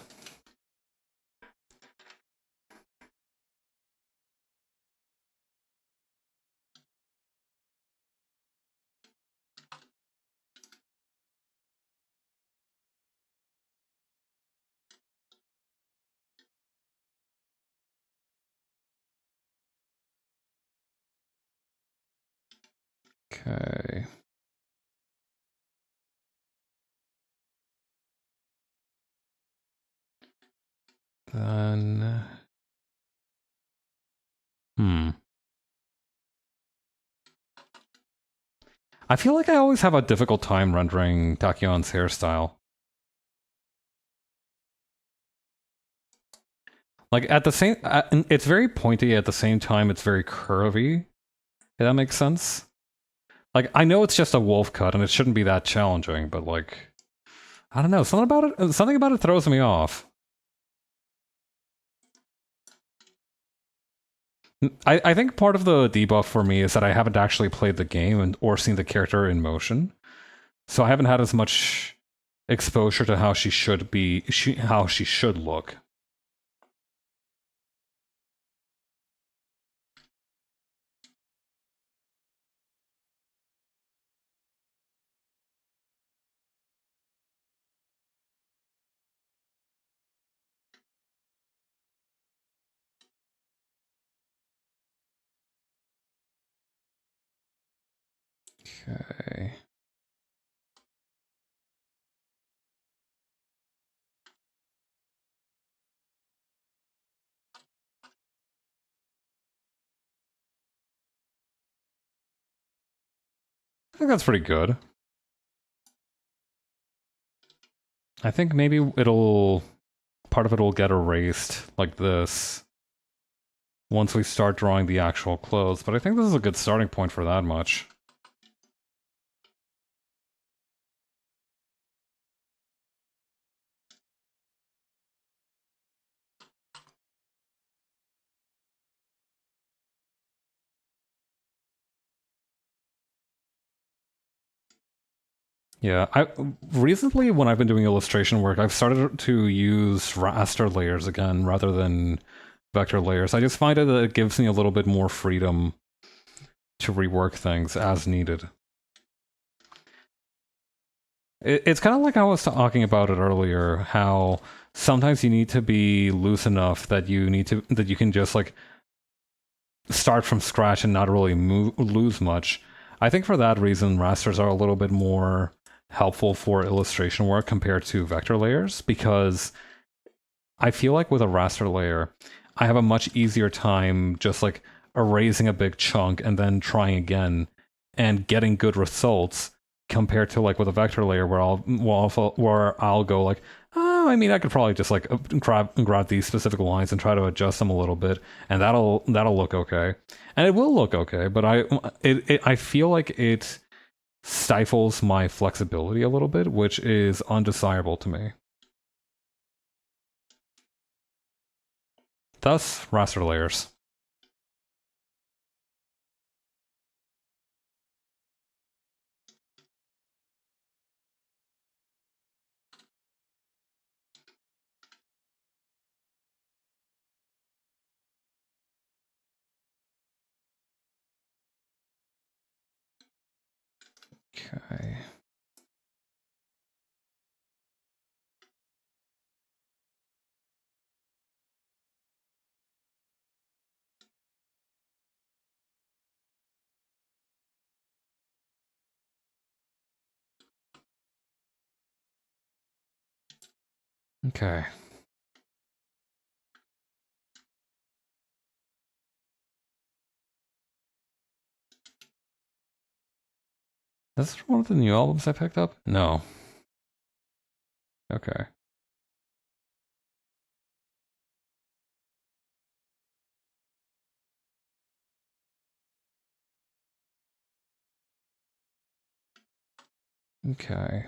S1: Okay. Then... I feel like I always have a difficult time rendering Takyon's hairstyle. Like, at the same... it's very pointy, at the same time it's very curvy. If that makes sense? Like, I know it's just a wolf cut, and it shouldn't be that challenging, but like... I don't know, something about it throws me off. I think part of the debuff for me is that I haven't actually played the game or seen the character in motion. So I haven't had as much exposure to how she should be, how she should look. Okay. I think that's pretty good. I think maybe part of it will get erased like this. once we start drawing the actual clothes, but I think this is a good starting point for that much. Yeah, recently when I've been doing illustration work, I've started to use raster layers again rather than vector layers. I just find that it gives me a little bit more freedom to rework things as needed. It's kind of like I was talking about it earlier, how sometimes you need to be loose enough that you can just like start from scratch and not really lose much. I think for that reason, rasters are a little bit more helpful for illustration work compared to vector layers, because I feel like with a raster layer, I have a much easier time just like erasing a big chunk and then trying again and getting good results compared to like with a vector layer where I'll go like, oh, I mean, I could probably just like grab these specific lines and try to adjust them a little bit, and that'll look okay, and it will look okay. But I feel like it stifles my flexibility a little bit, which is undesirable to me. Thus, raster layers. Okay. Okay. This is one of the new albums I picked up? No. Okay. Okay.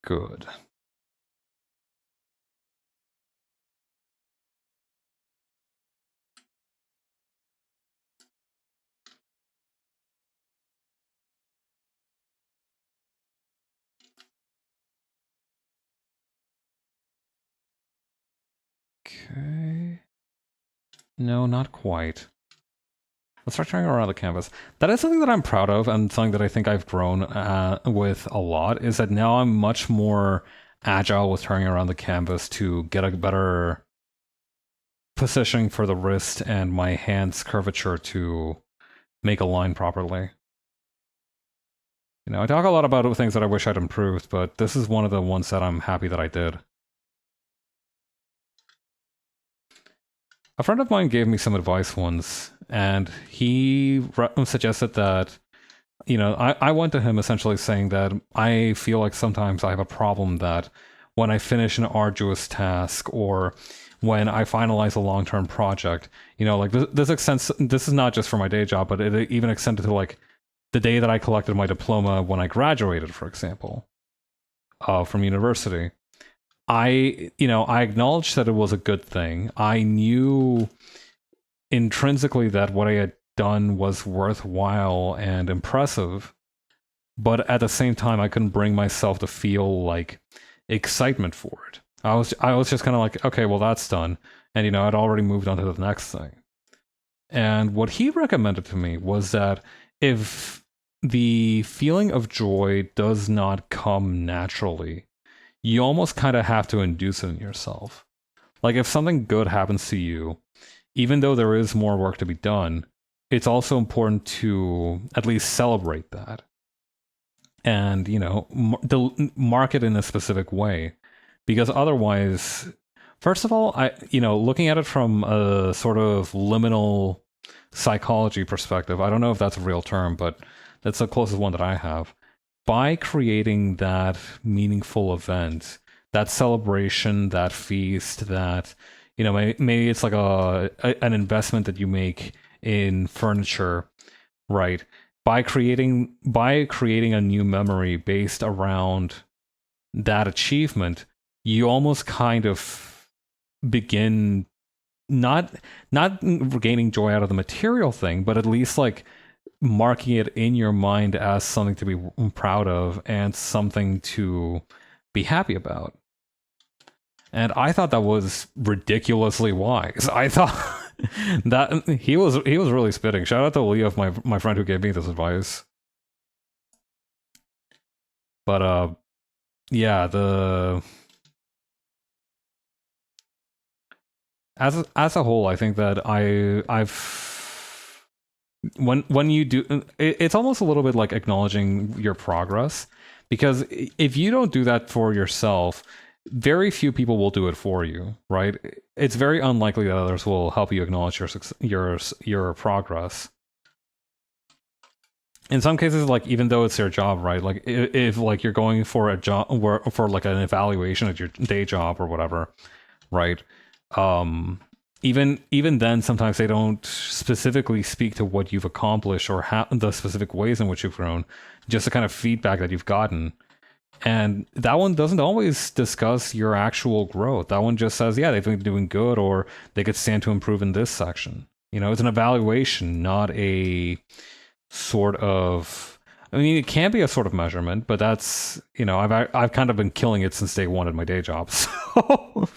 S1: Good. Okay. No, not quite. Let's start turning around the canvas. That is something that I'm proud of, and something that I think I've grown with a lot, is that now I'm much more agile with turning around the canvas to get a better positioning for the wrist and my hand's curvature to make a line properly. You know, I talk a lot about things that I wish I'd improved, but this is one of the ones that I'm happy that I did. A friend of mine gave me some advice once, and he suggested that, you know, I went to him essentially saying that I feel like sometimes I have a problem that when I finish an arduous task or when I finalize a long-term project, you know, like this extends, this is not just for my day job, but it even extended to like the day that I collected my diploma when I graduated, for example, from university. I acknowledged that it was a good thing. I knew intrinsically that what I had done was worthwhile and impressive, but at the same time, I couldn't bring myself to feel like excitement for it. I was just kind of like, okay, well, that's done. And, you know, I'd already moved on to the next thing. And what he recommended to me was that if the feeling of joy does not come naturally, you almost kind of have to induce it in yourself. Like if something good happens to you, even though there is more work to be done, it's also important to at least celebrate that. And, you know, mark it in a specific way. Because otherwise, First of all, looking at it from a sort of liminal psychology perspective, I don't know if that's a real term, but that's the closest one that I have. By creating that meaningful event, that celebration, that feast, that maybe it's like an investment that you make in furniture, right? By creating a new memory based around that achievement, you almost kind of begin not gaining joy out of the material thing, but at least like marking it in your mind as something to be proud of and something to be happy about. And I thought that was ridiculously wise. I thought that he was really spitting. Shout out to Leah, my friend who gave me this advice. But yeah, the as a whole, I think that I've when you do, it's almost a little bit like acknowledging your progress, because if you don't do that for yourself, very few people will do it for you, right? It's very unlikely that others will help you acknowledge your progress. In some cases, like even though it's their job, right? Like if like you're going for a job or for like an evaluation at your day job or whatever, right? Even then, sometimes they don't specifically speak to what you've accomplished or the specific ways in which you've grown, just the kind of feedback that you've gotten. And that one doesn't always discuss your actual growth. That one just says, yeah, they've been doing good, or they could stand to improve in this section. It's an evaluation, not a sort of. I mean, it can be a sort of measurement, but that's I've kind of been killing it since day one at my day job. So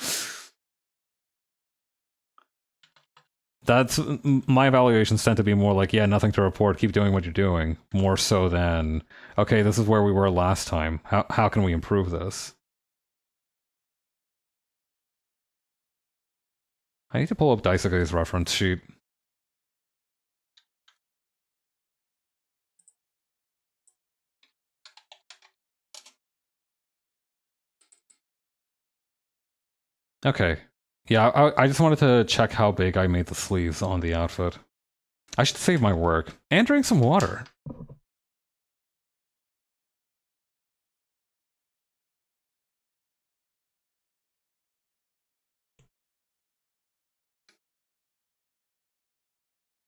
S1: that's my evaluations tend to be more like, yeah, nothing to report, keep doing what you're doing, more so than, okay, this is where we were last time, how can we improve this? I need to pull up Daisuke's reference sheet. Okay, yeah, I just wanted to check how big I made the sleeves on the outfit. I should save my work and drink some water.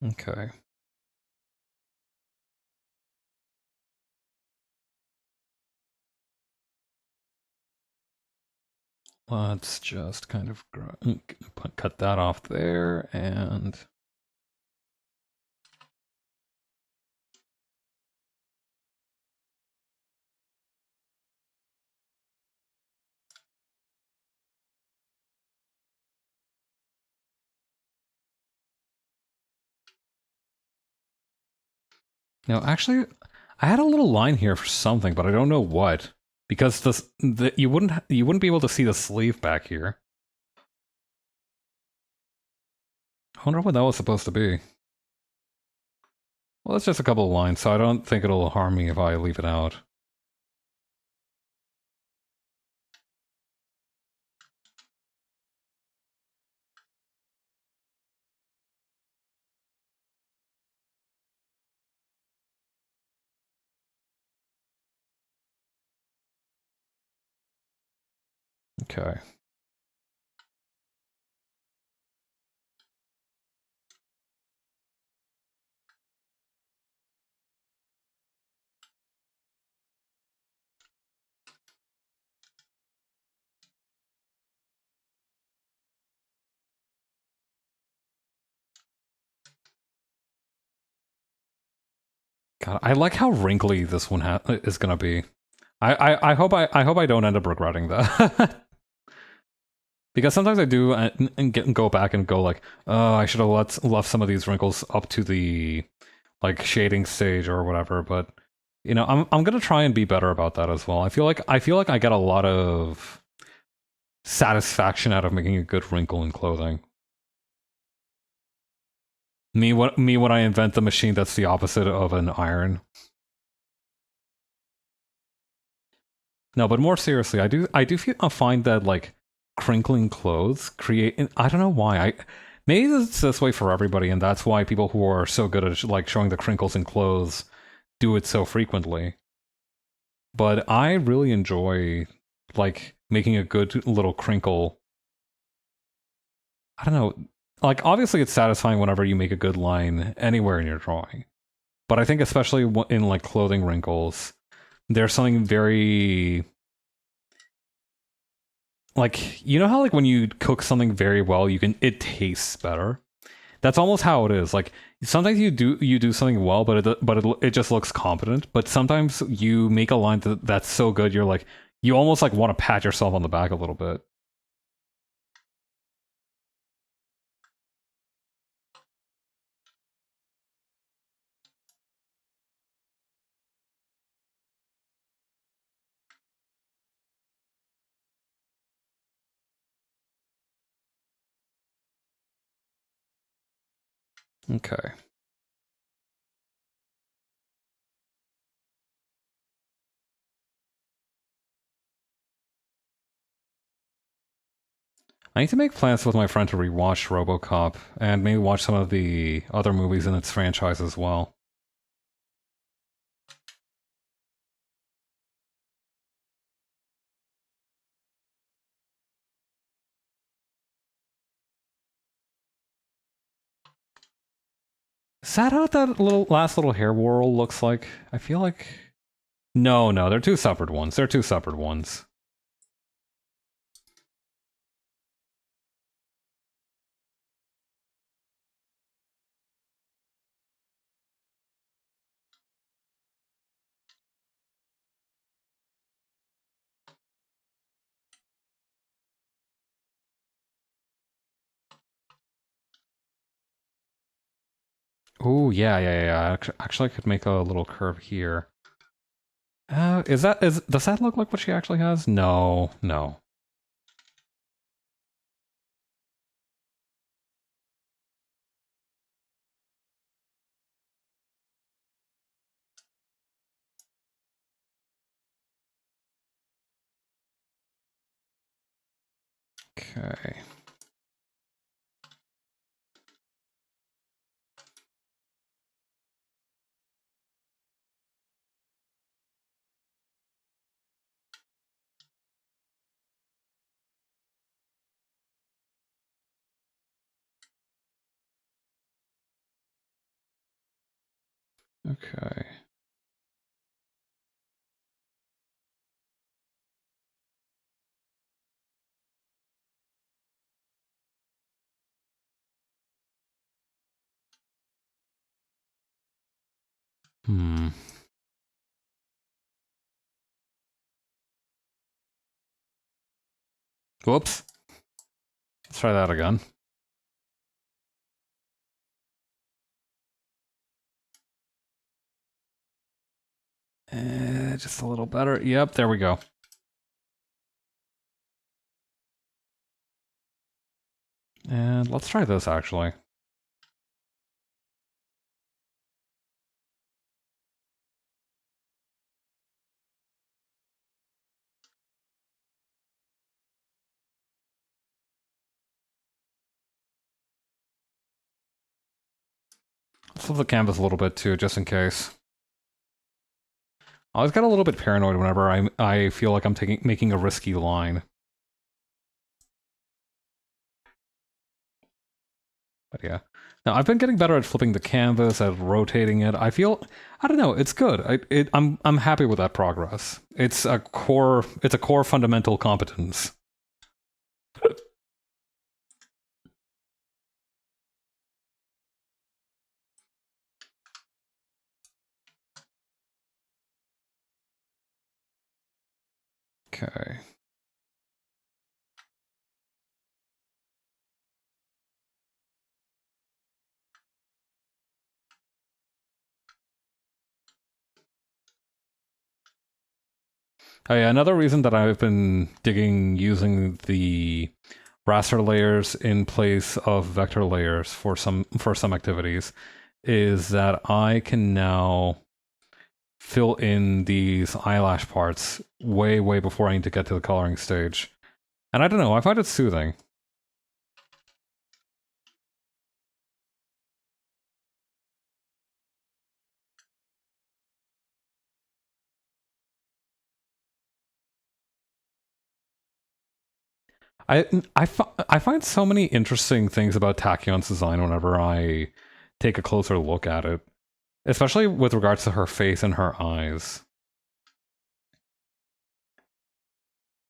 S1: Okay. Let's just kind of cut that off there, and no, actually, I had a little line here for something, but I don't know what, because you wouldn't be able to see the sleeve back here. I wonder what that was supposed to be. Well, it's just a couple of lines, so I don't think it'll harm me if I leave it out. Okay. God, I like how wrinkly this one is gonna be. I hope I don't end up regretting that. Because sometimes I do and go back and go like, oh, I should have left some of these wrinkles up to the like shading stage or whatever. But I'm gonna try and be better about that as well. I feel like I get a lot of satisfaction out of making a good wrinkle in clothing. Me when I invent the machine that's the opposite of an iron. No, but more seriously, I find that like crinkling clothes create. I don't know why. Maybe it's this way for everybody, and that's why people who are so good at like showing the crinkles in clothes do it so frequently. But I really enjoy like making a good little crinkle. I don't know. Like obviously it's satisfying whenever you make a good line anywhere in your drawing. But I think especially in like clothing wrinkles, there's something very like you know how like when you cook something very well, it tastes better. That's almost how it is. Like sometimes you do something well, but it just looks competent. But sometimes you make a line that's so good, you're like you almost like want to pat yourself on the back a little bit. Okay. I need to make plans with my friend to rewatch RoboCop and maybe watch some of the other movies in its franchise as well. Is that how that last little hair whorl looks like? I feel like no, they're two separate ones. They're two separate ones. Oh yeah. Actually, I could make a little curve here. Does that look like what she actually has? No. Okay. Okay. Hmm. Whoops. Let's try that again. Just a little better. Yep, there we go. And let's try this actually. Let's flip the canvas a little bit too, just in case. I always get a little bit paranoid whenever I feel like I'm making a risky line. But yeah. Now I've been getting better at flipping the canvas, at rotating it. I don't know, it's good. I'm happy with that progress. It's a core fundamental competence. Okay. Oh yeah, another reason that I've been digging using the raster layers in place of vector layers for some activities is that I can now fill in these eyelash parts way before I need to get to the coloring stage. And I don't know, I find it soothing. I find so many interesting things about Tachyon's design whenever I take a closer look at it, especially with regards to her face and her eyes.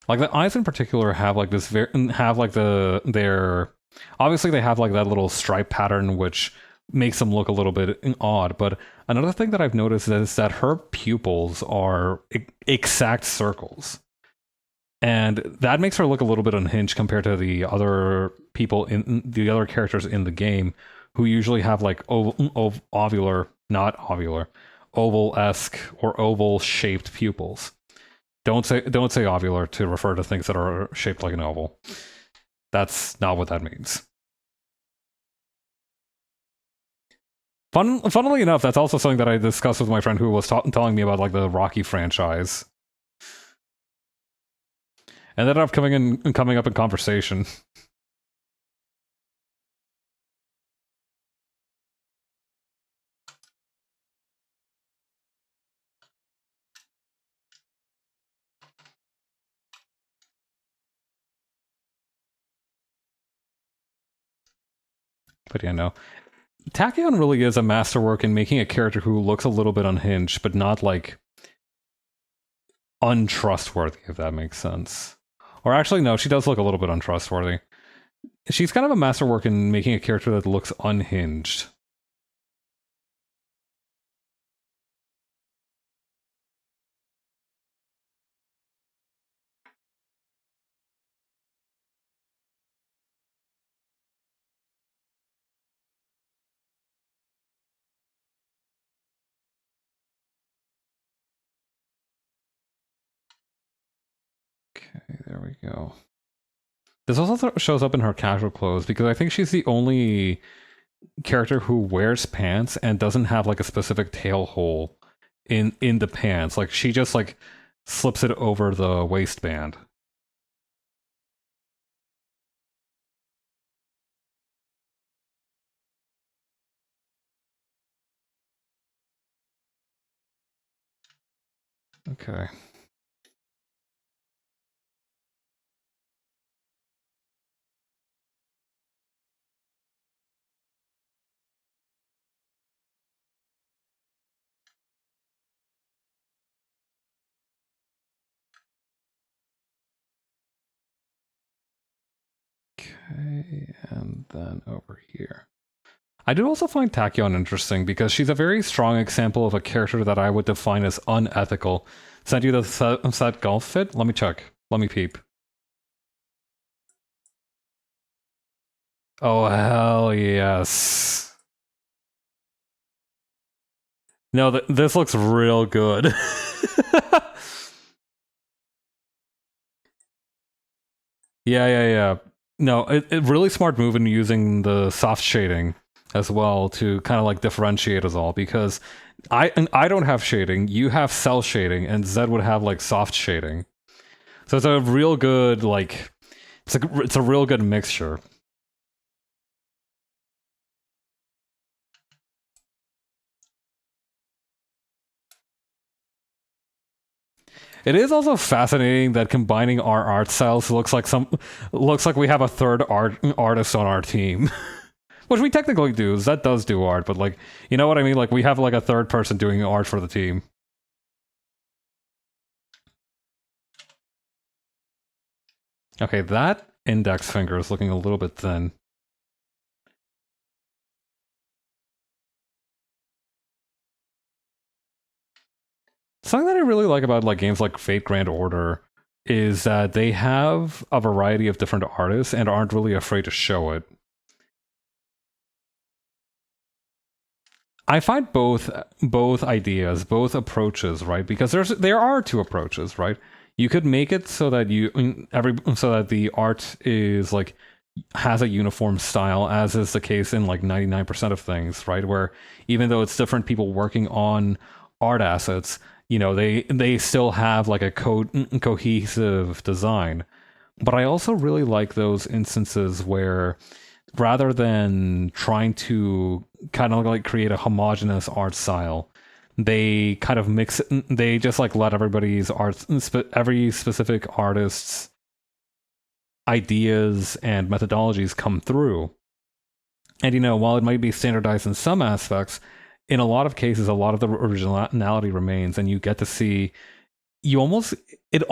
S1: Like the eyes in particular have like this have like their obviously they have like that little stripe pattern which makes them look a little bit odd. But another thing that I've noticed is that her pupils are exact circles. And that makes her look a little bit unhinged compared to the other people in the other characters in the game who usually have like ovular, not ovular, oval-esque or oval-shaped pupils. Don't say ovular to refer to things that are shaped like an oval. That's not what that means. Funnily enough, that's also something that I discussed with my friend who was telling me about like the Rocky franchise. Ended up coming up in conversation. But yeah, no. Tachyon really is a masterwork in making a character who looks a little bit unhinged, but not like untrustworthy, if that makes sense. Or actually, no, she does look a little bit untrustworthy. She's kind of a masterwork in making a character that looks unhinged. Okay, there we go. This also shows up in her casual clothes because I think she's the only character who wears pants and doesn't have like a specific tail hole in the pants. Like she just like slips it over the waistband. Okay. Okay, and then over here. I do also find Tachyon interesting because she's a very strong example of a character that I would define as unethical. Sent you the set golf fit? Let me check. Let me peep. Oh, hell yes. No, this looks real good. Yeah. No, it really smart move in using the soft shading as well to kind of like differentiate us all because I don't have shading, you have cell shading, and Zed would have like soft shading. So it's a real good like it's a real good mixture. It is also fascinating that combining our art styles looks like we have a third artist on our team. Which we technically do. Zed does do art, but like, you know what I mean? Like we have like a third person doing art for the team. Okay, that index finger is looking a little bit thin. Something that I really like about like games like Fate Grand Order is that they have a variety of different artists and aren't really afraid to show it. I find both ideas, both approaches, right? Because there are two approaches, right? You could make it so that so that the art is like has a uniform style, as is the case in like 99% of things, right? Where even though it's different people working on art assets, you know, they still have like a cohesive design. But I also really like those instances where rather than trying to kind of like create a homogenous art style, they kind of mix it, they just like let everybody's art, every specific artist's ideas and methodologies come through. And while it might be standardized in some aspects, in a lot of cases, a lot of the originality remains, and you get to see. It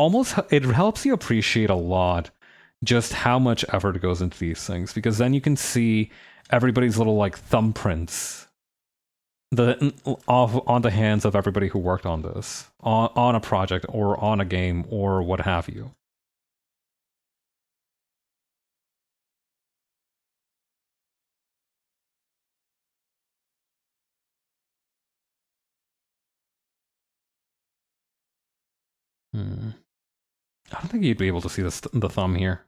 S1: helps you appreciate a lot just how much effort goes into these things, because then you can see everybody's little like thumbprints on the hands of everybody who worked on this, on a project or on a game or what have you. Hmm. I don't think you'd be able to see the thumb here.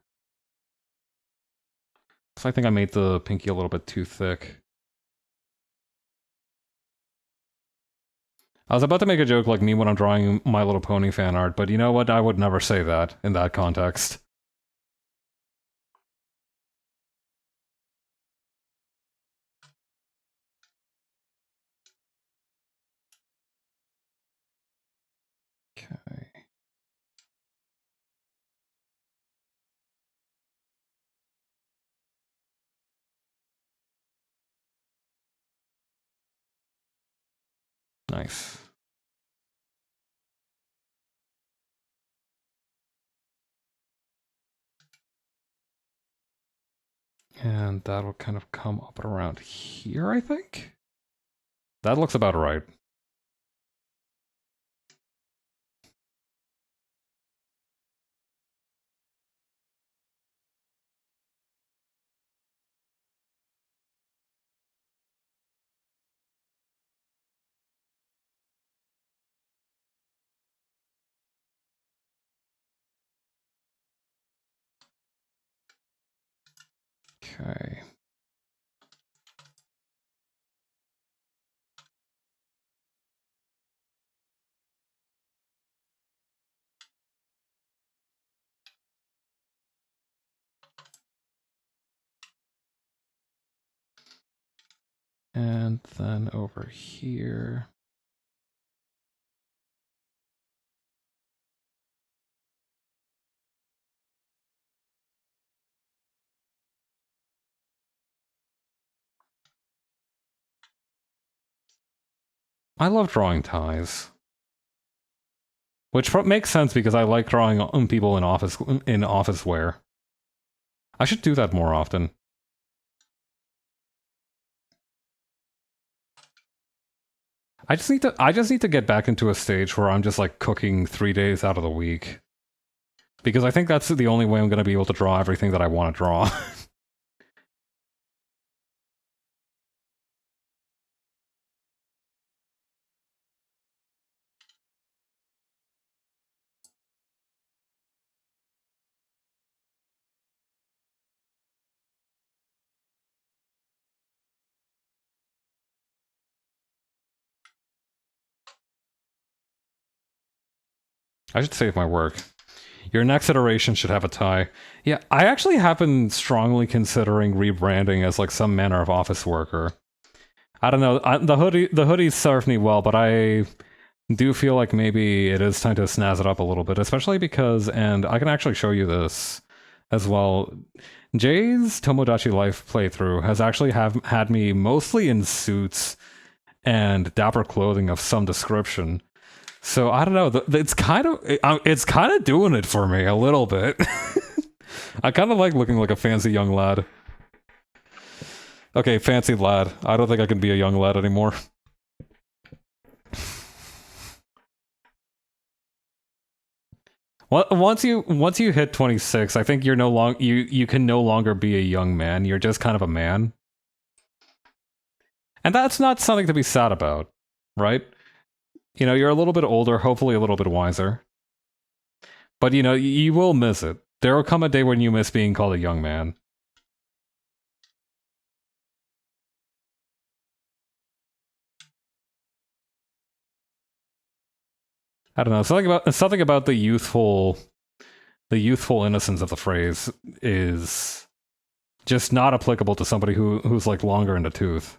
S1: So I think I made the pinky a little bit too thick. I was about to make a joke like me when I'm drawing My Little Pony fan art, but you know what? I would never say that in that context. Okay. Nice. And that'll kind of come up around here, I think? That looks about right. Okay. And then over here. I love drawing ties. Which makes sense because I like drawing people in office wear. I should do that more often. I just need to get back into a stage where I'm just like cooking 3 days out of the week. Because I think that's the only way I'm going to be able to draw everything that I want to draw. I should save my work. Your next iteration should have a tie. Yeah, I actually have been strongly considering rebranding as like some manner of office worker. I don't know. The hoodies serve me well, but I do feel like maybe it is time to snazz it up a little bit, especially because, and I can actually show you this as well. Jay's Tomodachi Life playthrough has actually had me mostly in suits and dapper clothing of some description. So I don't know. It's kind of doing it for me a little bit. I kind of like looking like a fancy young lad. Okay, fancy lad. I don't think I can be a young lad anymore. Once you hit 26, I think you're no long you can no longer be a young man. You're just kind of a man. And that's not something to be sad about, right? You're a little bit older, hopefully a little bit wiser. But you will miss it. There will come a day when you miss being called a young man. I don't know. Something about the youthful the youthful innocence of the phrase is just not applicable to somebody who's like longer in the tooth.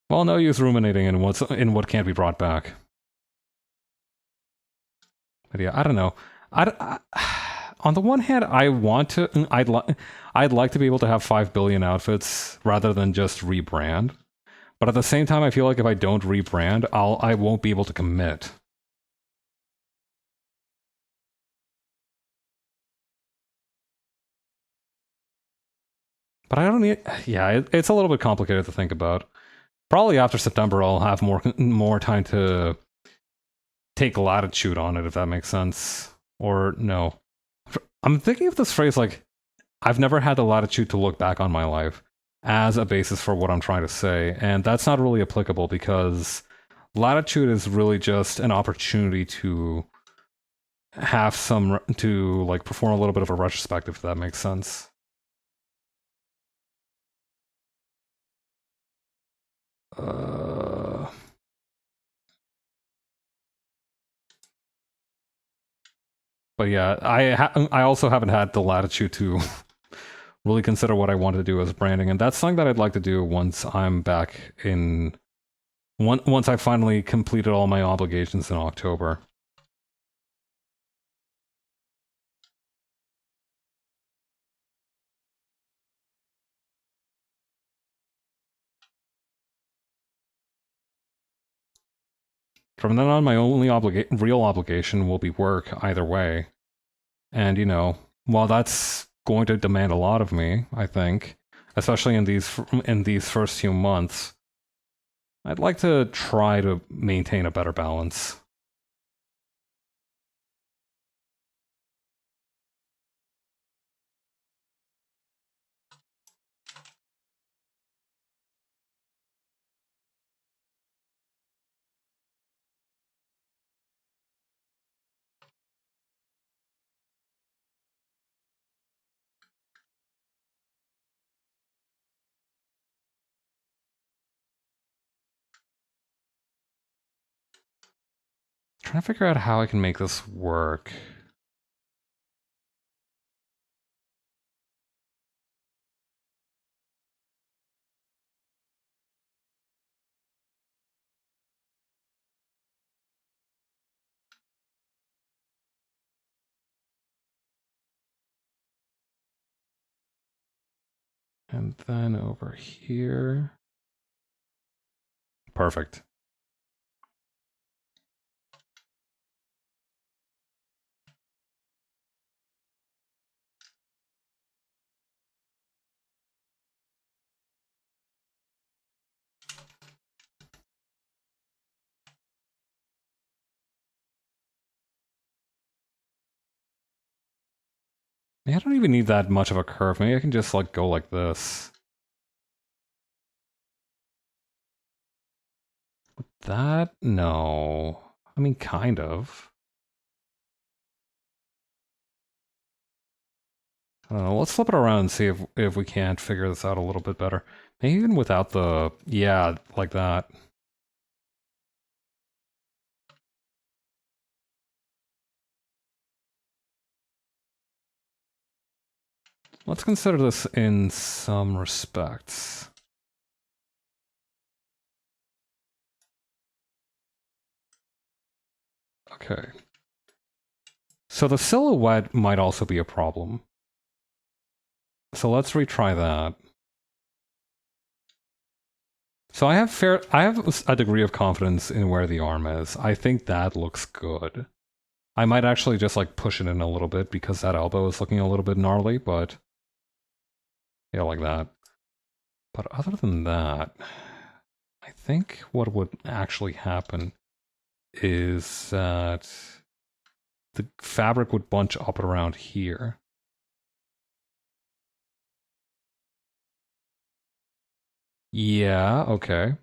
S1: Well, no use ruminating in what can't be brought back. But yeah, I don't know. On the one hand, I'd like to be able to have 5 billion outfits rather than just rebrand. But at the same time, I feel like if I don't rebrand, I won't be able to commit. But I don't need. Yeah, it's a little bit complicated to think about. Probably after September, I'll have more time to take latitude on it, if that makes sense. Or no. I'm thinking of this phrase like, I've never had the latitude to look back on my life as a basis for what I'm trying to say. And that's not really applicable because latitude is really just an opportunity to have to like perform a little bit of a retrospective, if that makes sense. But yeah, I also haven't had the latitude to really consider what I want to do as branding, and that's something that I'd like to do once I'm back in. Once I finally completed all my obligations in October. From then on, my only real obligation will be work either way. And, you know, while that's going to demand a lot of me, I think, especially in these first few months, I'd like to try to maintain a better balance. Trying to figure out how I can make this work. And then over here. Perfect. I don't even need that much of a curve. Maybe I can just like go like this. That? No. I mean, kind of. I don't know. Let's flip it around and see if we can't figure this out a little bit better. Maybe even without the... Yeah, like that. Let's consider this in some respects. Okay. So the silhouette might also be a problem. So let's retry that. So I have a degree of confidence in where the arm is. I think that looks good. I might actually just like push it in a little bit because that elbow is looking a little bit gnarly, but yeah, like that. But other than that, I think what would actually happen is that the fabric would bunch up around here. Yeah, okay.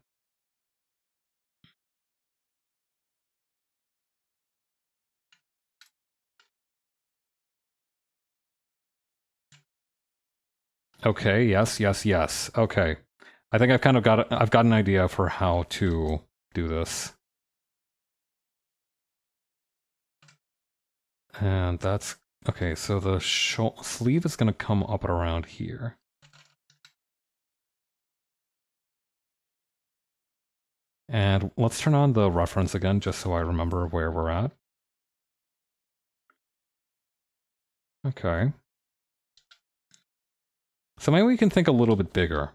S1: Okay, yes, yes, yes. Okay. I think I've got an idea for how to do this. And that's... Okay, so the sleeve is going to come up and around here. And let's turn on the reference again, just so I remember where we're at. Okay. So maybe we can think a little bit bigger.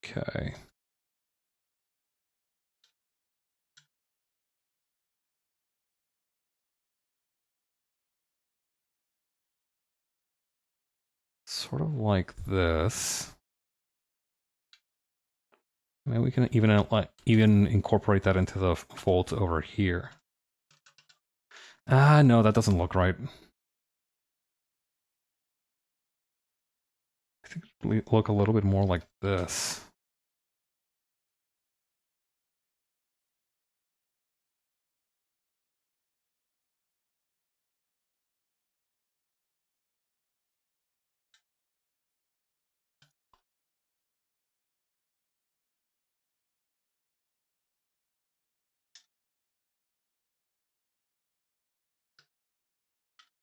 S1: Okay. Sort of like this. Maybe we can even incorporate that into the folds over here. Ah, no, that doesn't look right. I think it would look a little bit more like this.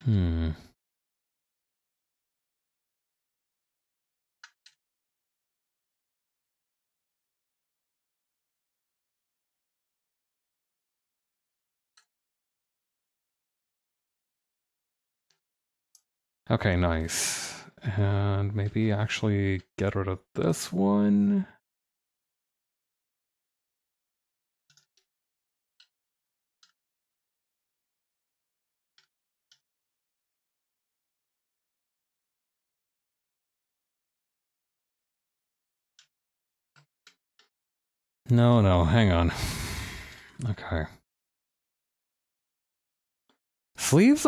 S1: Hmm. Okay, nice. And maybe actually get rid of this one. No, no, hang on. Okay. Sleeves,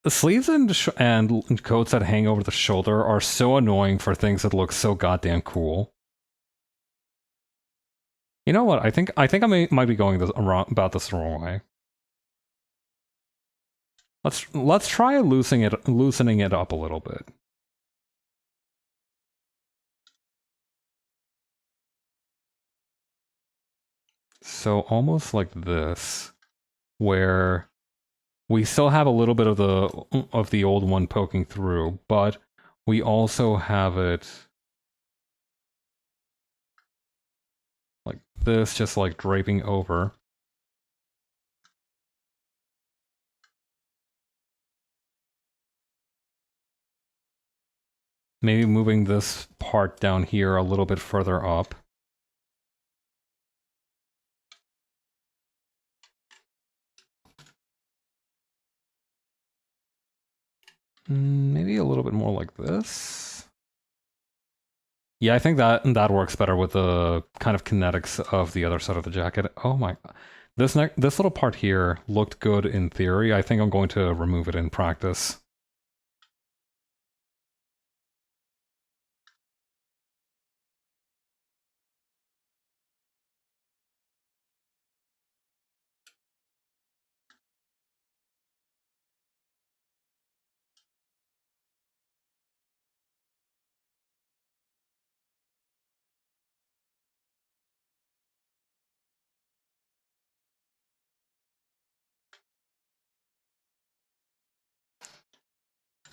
S1: sleeves and coats that hang over the shoulder are so annoying for things that look so goddamn cool. You know what? I think might be going about this the wrong way. Let's try loosening it up a little bit. So almost like this, where we still have a little bit of the old one poking through, but we also have it like this, just like draping over. Maybe moving this part down here a little bit further up. Maybe a little bit more like this. Yeah, I think that works better with the kind of kinetics of the other side of the jacket. Oh my, this little part here looked good in theory. I think I'm going to remove it in practice.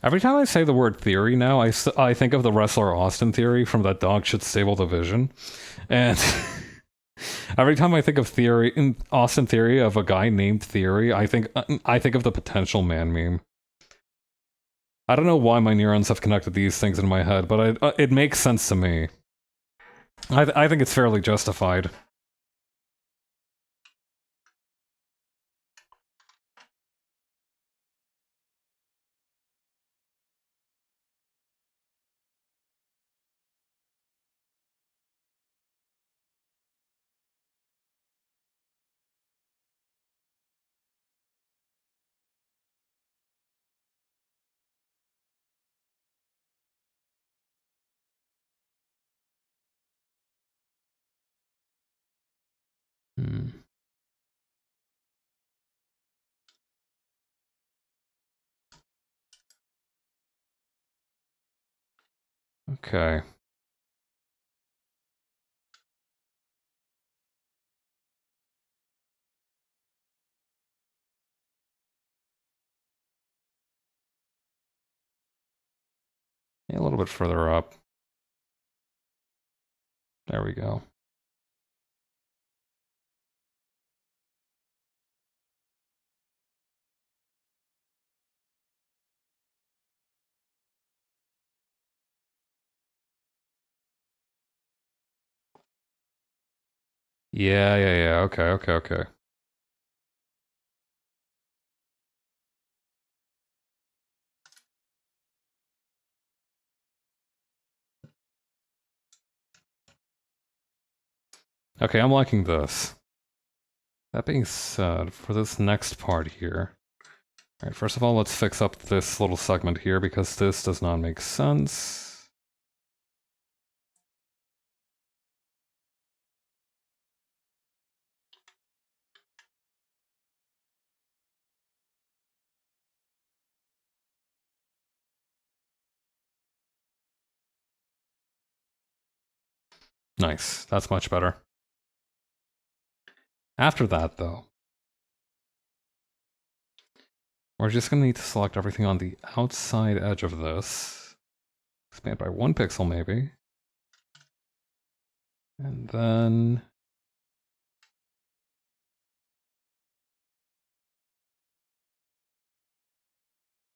S1: Every time I say the word theory now, I think of the wrestler Austin Theory from That Dog Should Stable Division. And every time I think of Austin Theory of a guy named Theory, I think of the Potential Man meme. I don't know why my neurons have connected these things in my head, but it makes sense to me. I think it's fairly justified. Hmm. Okay. A little bit further up. There we go. Yeah. Okay. Okay, I'm liking this. That being said, for this next part here, alright, first of all, let's fix up this little segment here because this does not make sense. Nice, that's much better. After that, though, we're just going to need to select everything on the outside edge of this. Expand by 1 pixel, maybe. And then...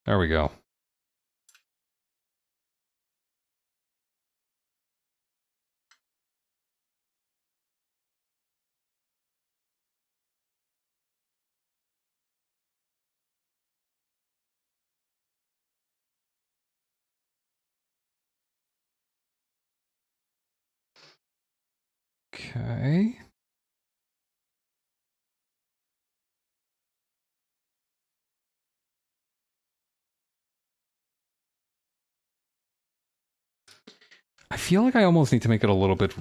S1: there we go. Okay. I feel like I almost need to make it a little bit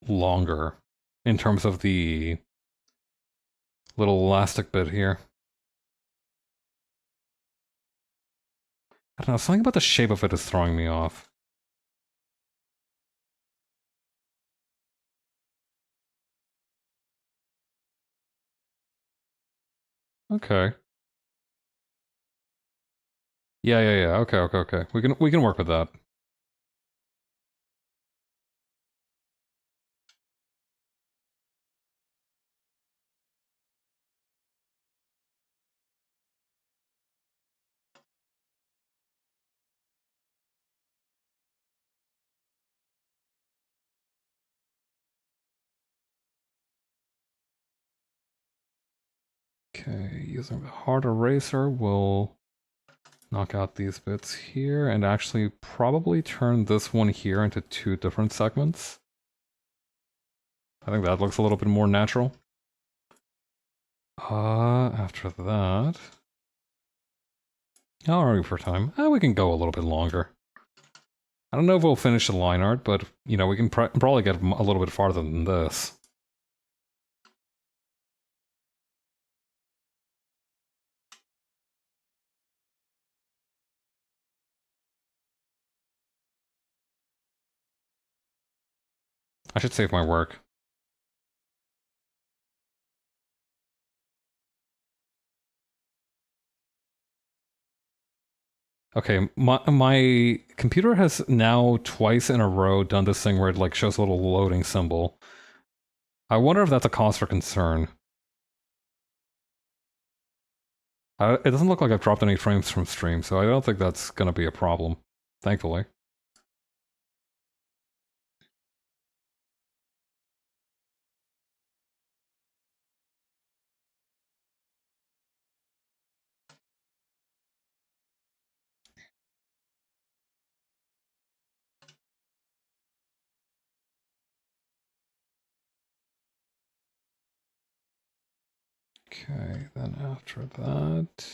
S1: longer in terms of the little elastic bit here. I don't know, something about the shape of it is throwing me off. Okay. Yeah. Okay. We can work with that. Okay, using the hard eraser will knock out these bits here and actually probably turn this one here into 2 different segments. I think that looks a little bit more natural. After that... alright for time. We can go a little bit longer. I don't know if we'll finish the line art, but, you know, we can probably get a little bit farther than this. I should save my work. Okay, my computer has now twice in a row done this thing where it like shows a little loading symbol. I wonder if that's a cause for concern. It doesn't look like I've dropped any frames from stream, so I don't think that's gonna be a problem, thankfully. Okay, then after that...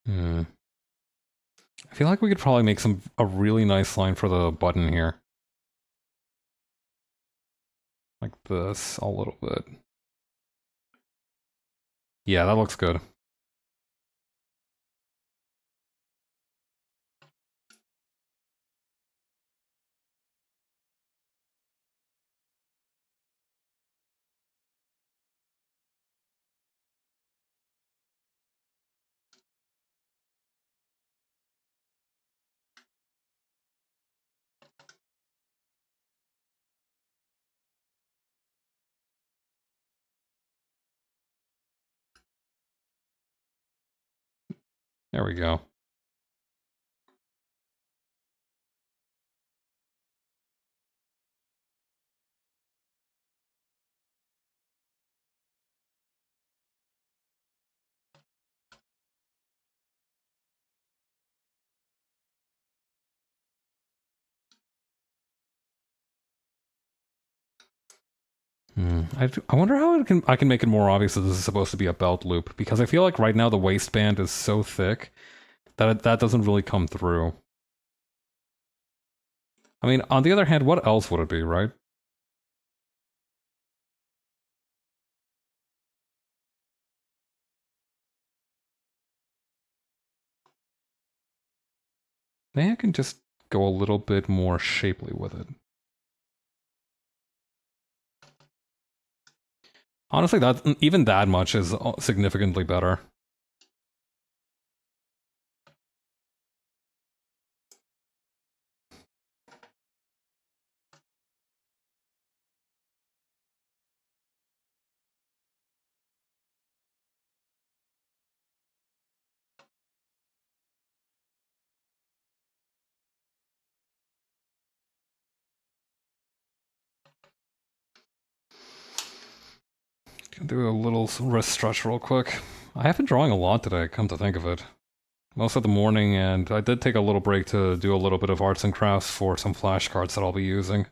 S1: Hmm. I feel like we could probably make a really nice line for the button here. Like this, a little bit. Yeah, that looks good. There we go. I wonder how I can make it more obvious that this is supposed to be a belt loop, because I feel like right now the waistband is so thick that that doesn't really come through. I mean, on the other hand, what else would it be, right? Maybe I can just go a little bit more shapely with it. Honestly, that even that much is significantly better. Can do a little wrist stretch real quick. I have been drawing a lot today, come to think of it. Most of the morning, and I did take a little break to do a little bit of arts and crafts for some flashcards that I'll be using.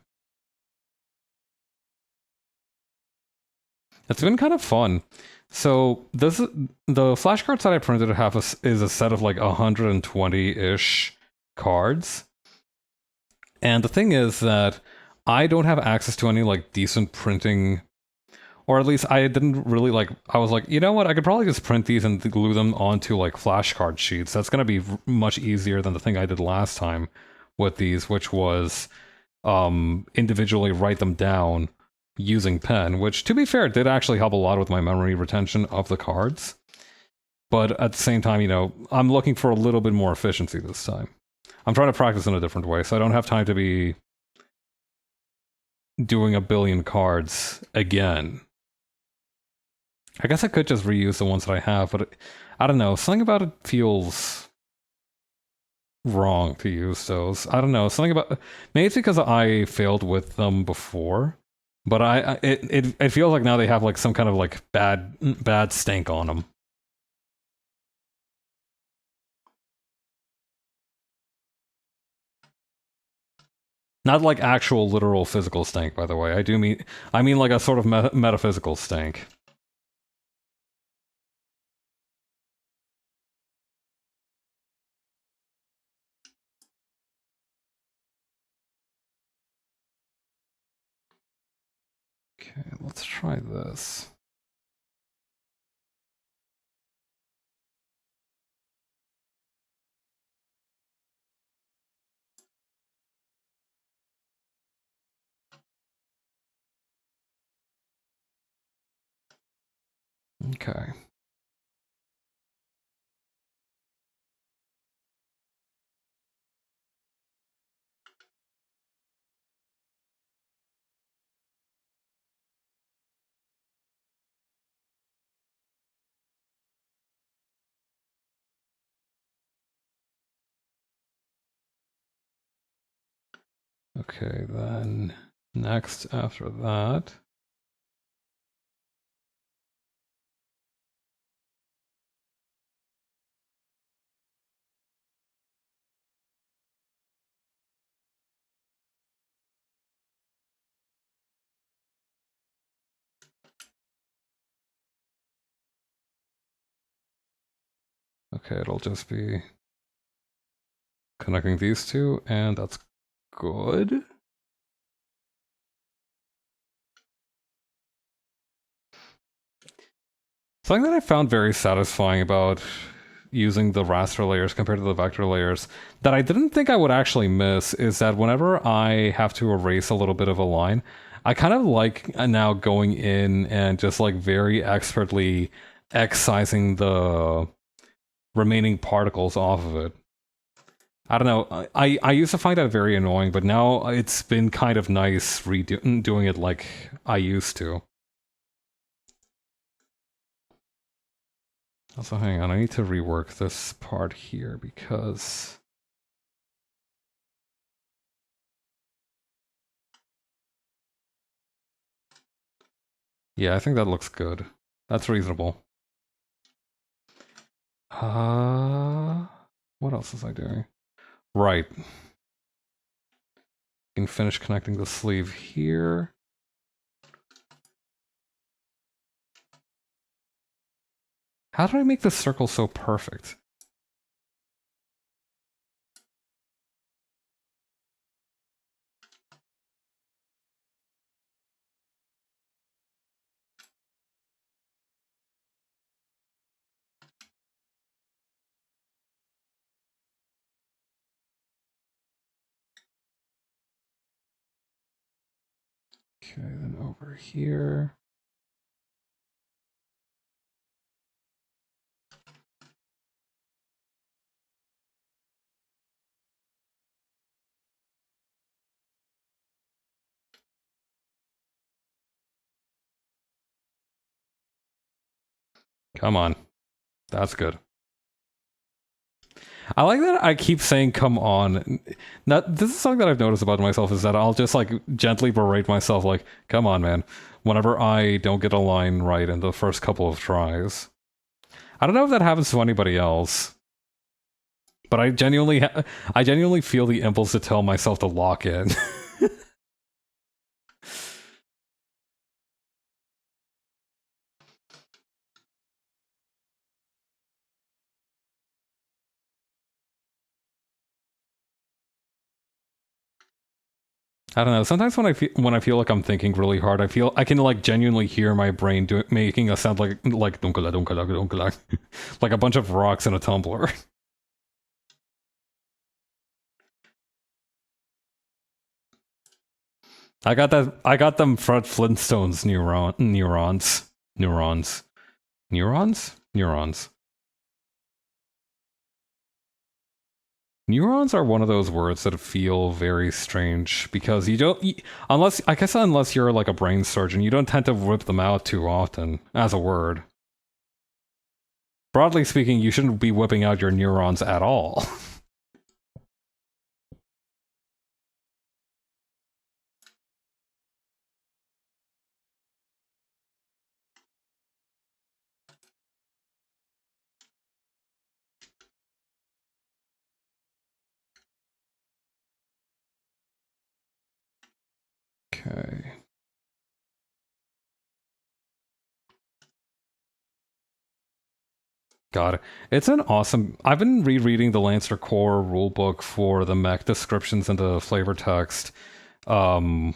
S1: It's been kind of fun. So this the flashcards that I printed have is a set of like 120-ish cards. And the thing is that I don't have access to any like decent printing, or at least I didn't really like. I was like, you know what? I could probably just print these and glue them onto like flashcard sheets. That's going to be much easier than the thing I did last time with these, which was individually write them down using pen, which to be fair did actually help a lot with my memory retention of the cards. But at the same time, you know, I'm looking for a little bit more efficiency this time. I'm trying to practice in a different way, so I don't have time to be doing a billion cards again. I guess I could just reuse the ones that I have, but I don't know. Something about it feels wrong to use those. I don't know. Something about maybe it's because I failed with them before, but it feels like now they have like some kind of like bad stank on them. Not like actual literal physical stank, by the way. I mean like a sort of metaphysical stank. Okay, let's try this. Okay. Okay, then next after that. Okay, it'll just be connecting these two, and that's good. Something that I found very satisfying about using the raster layers compared to the vector layers that I didn't think I would actually miss is that whenever I have to erase a little bit of a line, I kind of like now going in and just like very expertly excising the remaining particles off of it. I don't know. I used to find that very annoying, but now it's been kind of nice doing it like I used to. Also, hang on, I need to rework this part here because... Yeah, I think that looks good. That's reasonable. What else was I doing? Right. You can finish connecting the sleeve here. How did I make this circle so perfect? Okay, then over here. Come on. That's good. I like that I keep saying come on. This is something that I've noticed about myself is that I'll just like gently berate myself like, come on, man, whenever I don't get a line right in the first couple of tries. I don't know if that happens to anybody else, but I genuinely feel the impulse to tell myself to lock in. I don't know. Sometimes when I feel like I'm thinking really hard, I can like genuinely hear my brain making a sound like dunkala dunkala dunkala, like a bunch of rocks in a tumbler. I got that. I got them Fred Flintstone's neurons. Neurons are one of those words that feel very strange because unless you're like a brain surgeon, you don't tend to whip them out too often as a word. Broadly speaking, you shouldn't be whipping out your neurons at all. Okay. God, it's an awesome. I've been rereading the Lancer Core rulebook for the mech descriptions and the flavor text, um,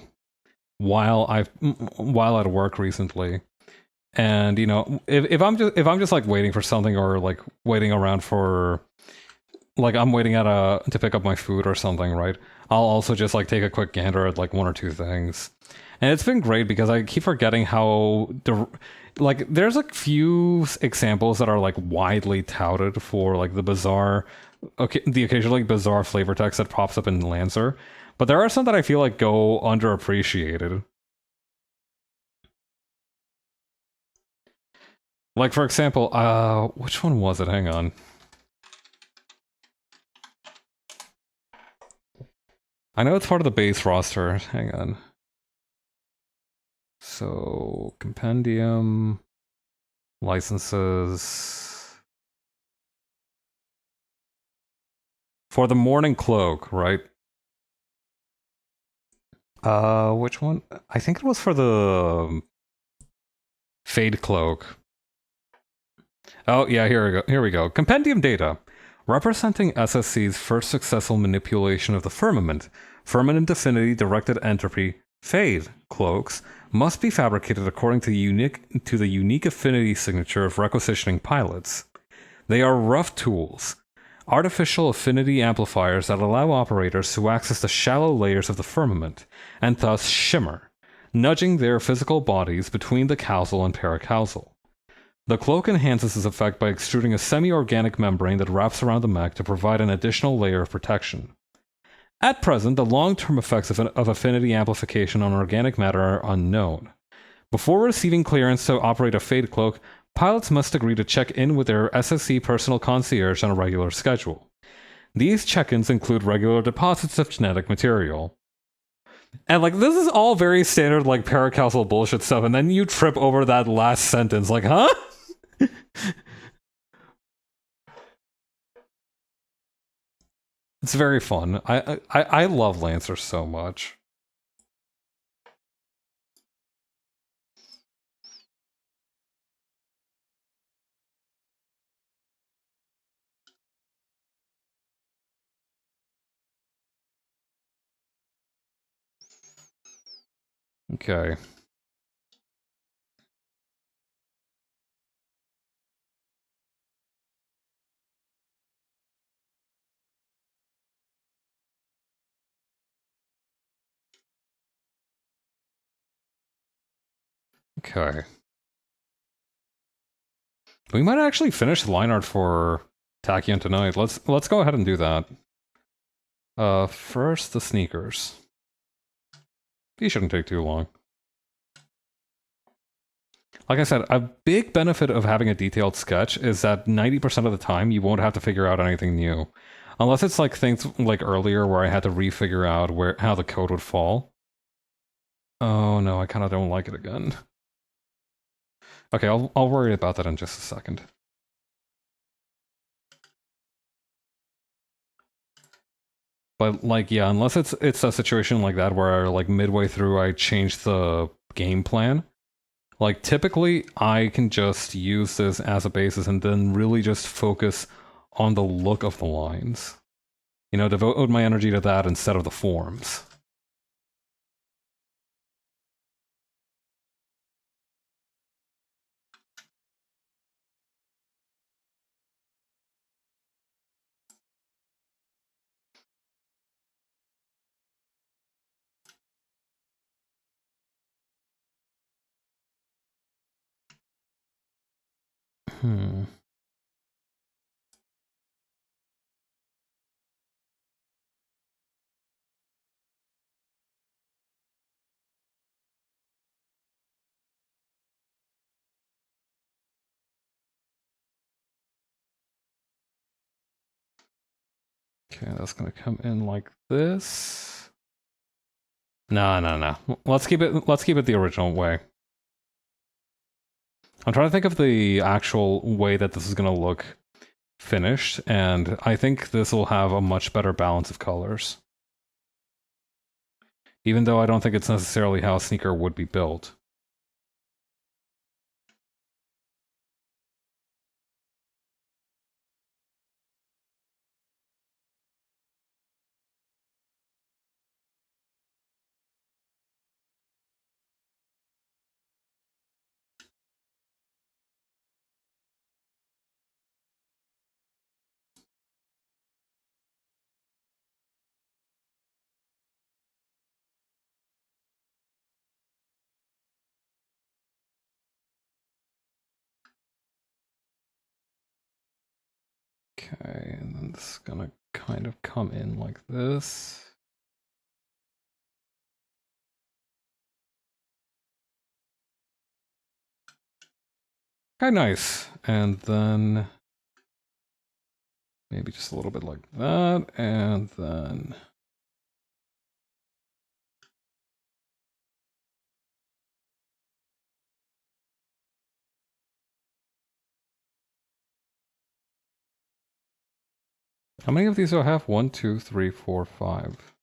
S1: while at work recently, and you know, if I'm just like waiting for something or like waiting around for like I'm waiting at to pick up my food or something, right? I'll also just like take a quick gander at like one or two things. And it's been great because I keep forgetting how like there's a few examples that are like widely touted for like the occasionally bizarre flavor text that pops up in Lancer, but there are some that I feel like go underappreciated. Like for example, which one was it? Hang on. I know it's part of the base roster. Hang on. So, compendium, licenses. For the morning cloak, right? Which one? I think it was for the Fade cloak. Oh, yeah, here we go. Here we go. Compendium data. Representing SSC's first successful manipulation of the firmament, firmament affinity directed entropy, fade, cloaks, must be fabricated according to the unique affinity signature of requisitioning pilots. They are rough tools, artificial affinity amplifiers that allow operators to access the shallow layers of the firmament, and thus shimmer, nudging their physical bodies between the causal and paracausal. The cloak enhances this effect by extruding a semi-organic membrane that wraps around the mech to provide an additional layer of protection. At present, the long-term effects of affinity amplification on organic matter are unknown. Before receiving clearance to operate a fade cloak, pilots must agree to check in with their SSC personal concierge on a regular schedule. These check-ins include regular deposits of genetic material. And like this is all very standard like paracausal bullshit stuff, and then you trip over that last sentence, like, huh? It's very fun. I love Lancer so much. Okay. Okay. We might actually finish the line art for Tachyon tonight. Let's go ahead and do that. First the sneakers. These shouldn't take too long. Like I said, a big benefit of having a detailed sketch is that 90% of the time you won't have to figure out anything new. Unless it's like things like earlier where I had to refigure out how the code would fall. Oh no, I kind of don't like it again. Okay, I'll worry about that in just a second. But like, yeah, unless it's a situation like that where like midway through I change the game plan, like typically I can just use this as a basis and then really just focus on the look of the lines. You know, devote my energy to that instead of the forms. Hmm. Okay, that's gonna come in like this. No. Let's keep it the original way. I'm trying to think of the actual way that this is gonna look finished, and I think this will have a much better balance of colors. Even though I don't think it's necessarily how a sneaker would be built. Okay, and then this is gonna kind of come in like this. Okay, nice. And then maybe just a little bit like that, and then how many of these do I have? 1, 2, 3, 4, 5.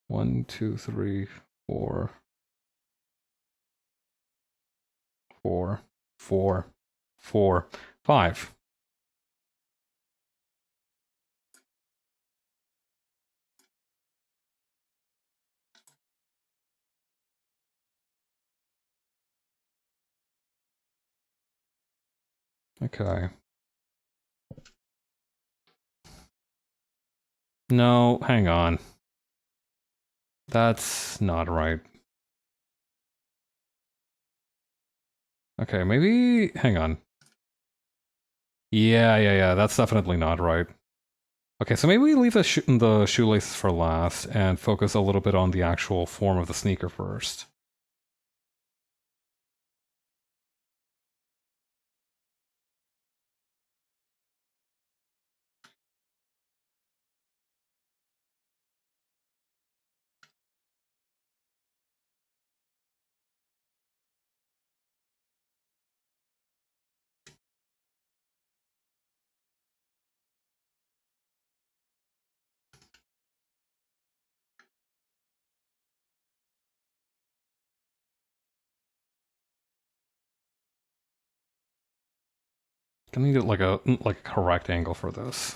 S1: 1, 2, 3, 4. 4. 4. 4. 5. Okay. No, hang on. That's not right. Okay, maybe... Hang on. Yeah, that's definitely not right. Okay, so maybe we leave the shoelaces for last and focus a little bit on the actual form of the sneaker first. Gonna need like a correct angle for this.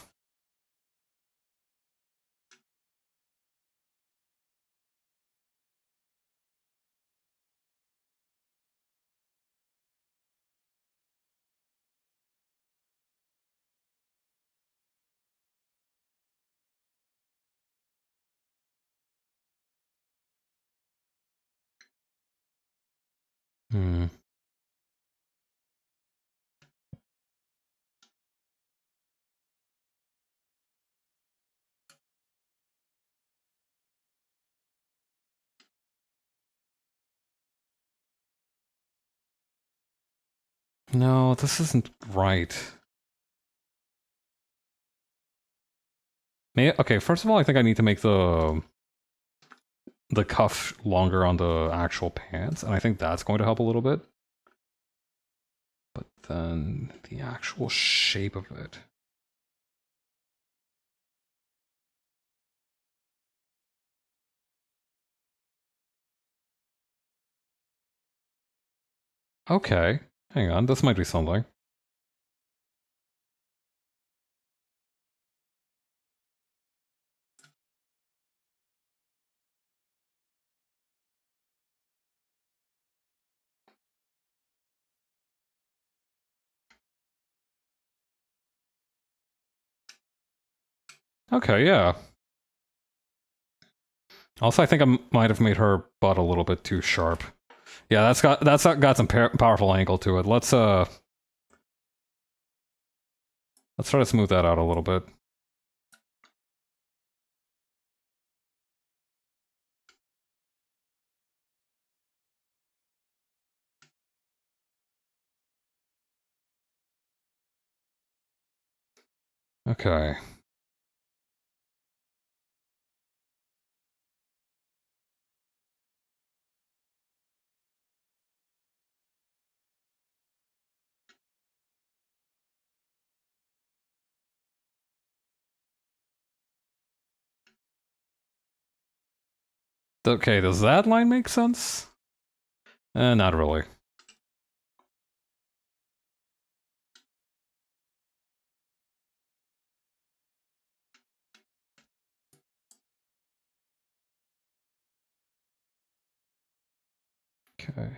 S1: Hmm. No, this isn't right. Okay, first of all, I think I need to make the cuff longer on the actual pants, and I think that's going to help a little bit. But then the actual shape of it. Okay, hang on, this might be something. Okay, yeah. Also, I think I might have made her butt a little bit too sharp. Yeah, that's got some powerful angle to it. Let's try to smooth that out a little bit. Okay. Okay, does that line make sense? Not really. Okay.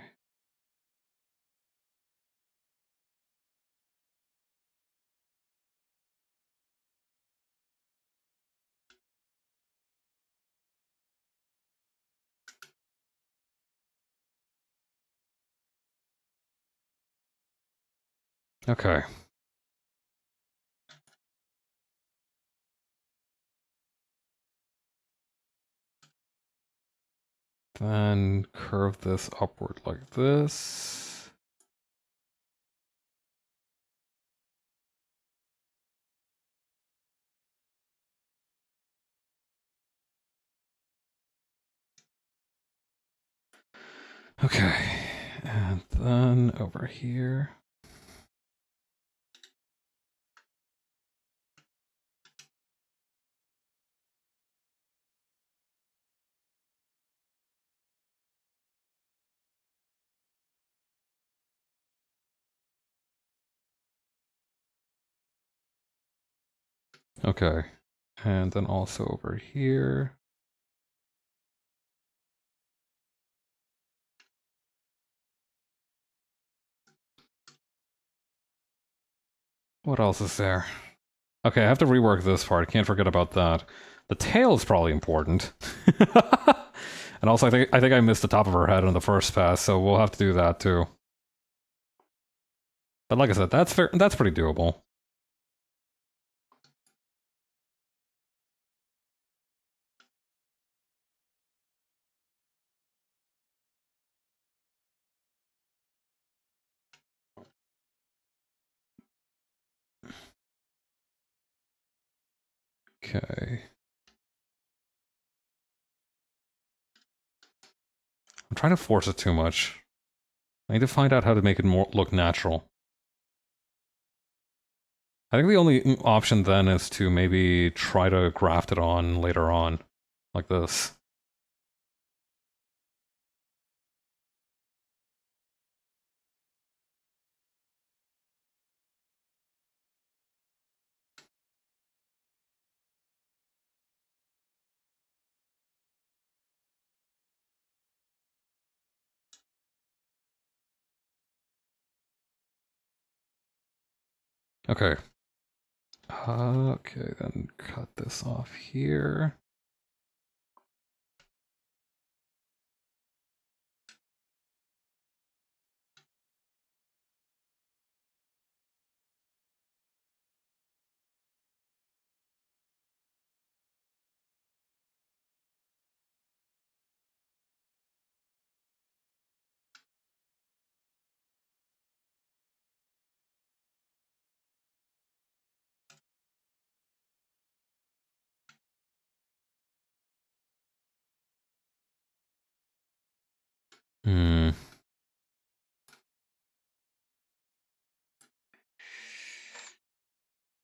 S1: Okay. Then curve this upward like this. Okay. And then over here. Okay. And then also over here. What else is there? Okay, I have to rework this part. Can't forget about that. The tail is probably important. And also, I think I missed the top of her head in the first pass, so we'll have to do that too. But like I said, that's fair. That's pretty doable. Okay. I'm trying to force it too much. I need to find out how to make it more look natural. I think the only option then is to maybe try to graft it on later on, like this. Okay. Okay, then cut this off here. Hmm.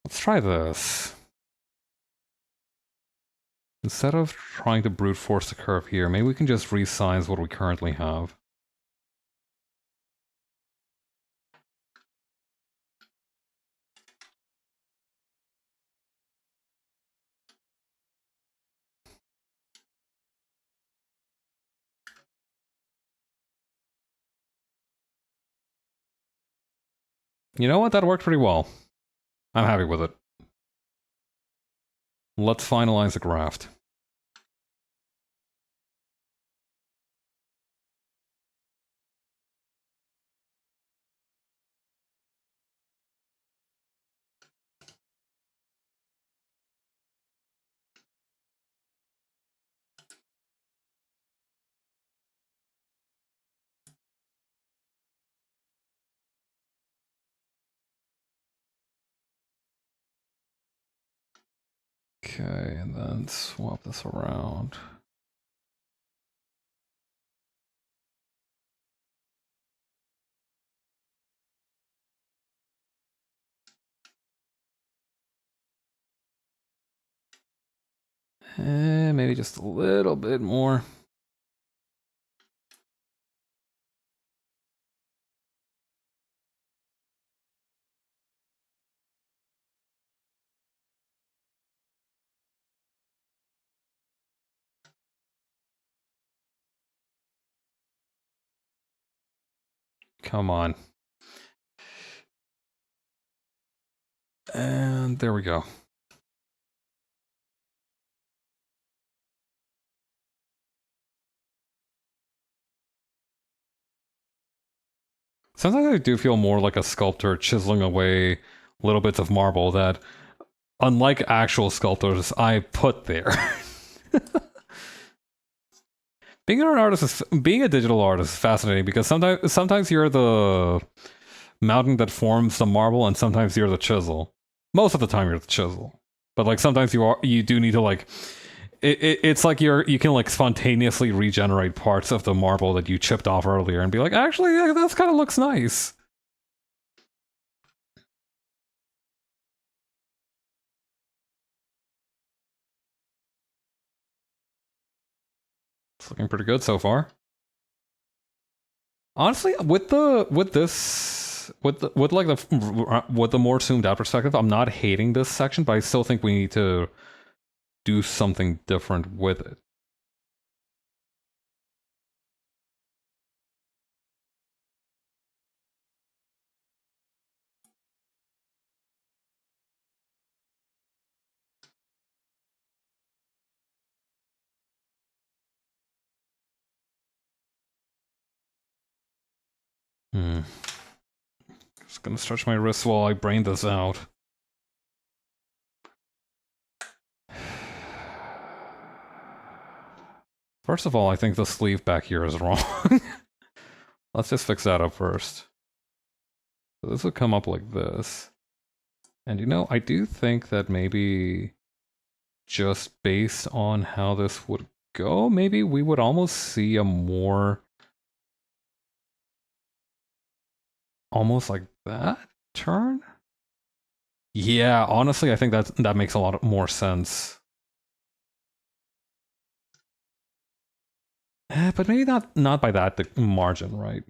S1: Let's try this. Instead of trying to brute force the curve here, maybe we can just resize what we currently have. You know what? That worked pretty well. I'm happy with it. Let's finalize the graft. Okay, and then swap this around. Maybe just a little bit more. Come on. And there we go. Sometimes I do feel more like a sculptor chiseling away little bits of marble that, unlike actual sculptors, I put there. Being a digital artist is fascinating because sometimes you're the mountain that forms the marble, and sometimes you're the chisel. Most of the time, you're the chisel, but like sometimes you do need to like. It's like you can like spontaneously regenerate parts of the marble that you chipped off earlier and be like, actually, yeah, that kind of looks nice. It's looking pretty good so far. Honestly, with this with the more zoomed out perspective, I'm not hating this section, but I still think we need to do something different with it. Just gonna stretch my wrists while I brain this out. First of all, I think the sleeve back here is wrong. Let's just fix that up first. So this would come up like this. And you know, I do think that maybe just based on how this would go, maybe we would almost see a more... almost like that turn? Yeah, honestly, I think that makes a lot more sense. But maybe not by that margin, right?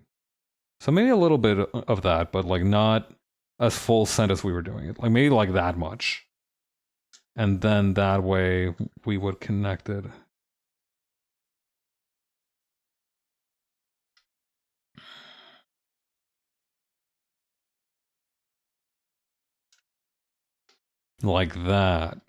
S1: So maybe a little bit of that, but like not as full send as we were doing it. Like maybe like that much. And then that way we would connect it. Like that.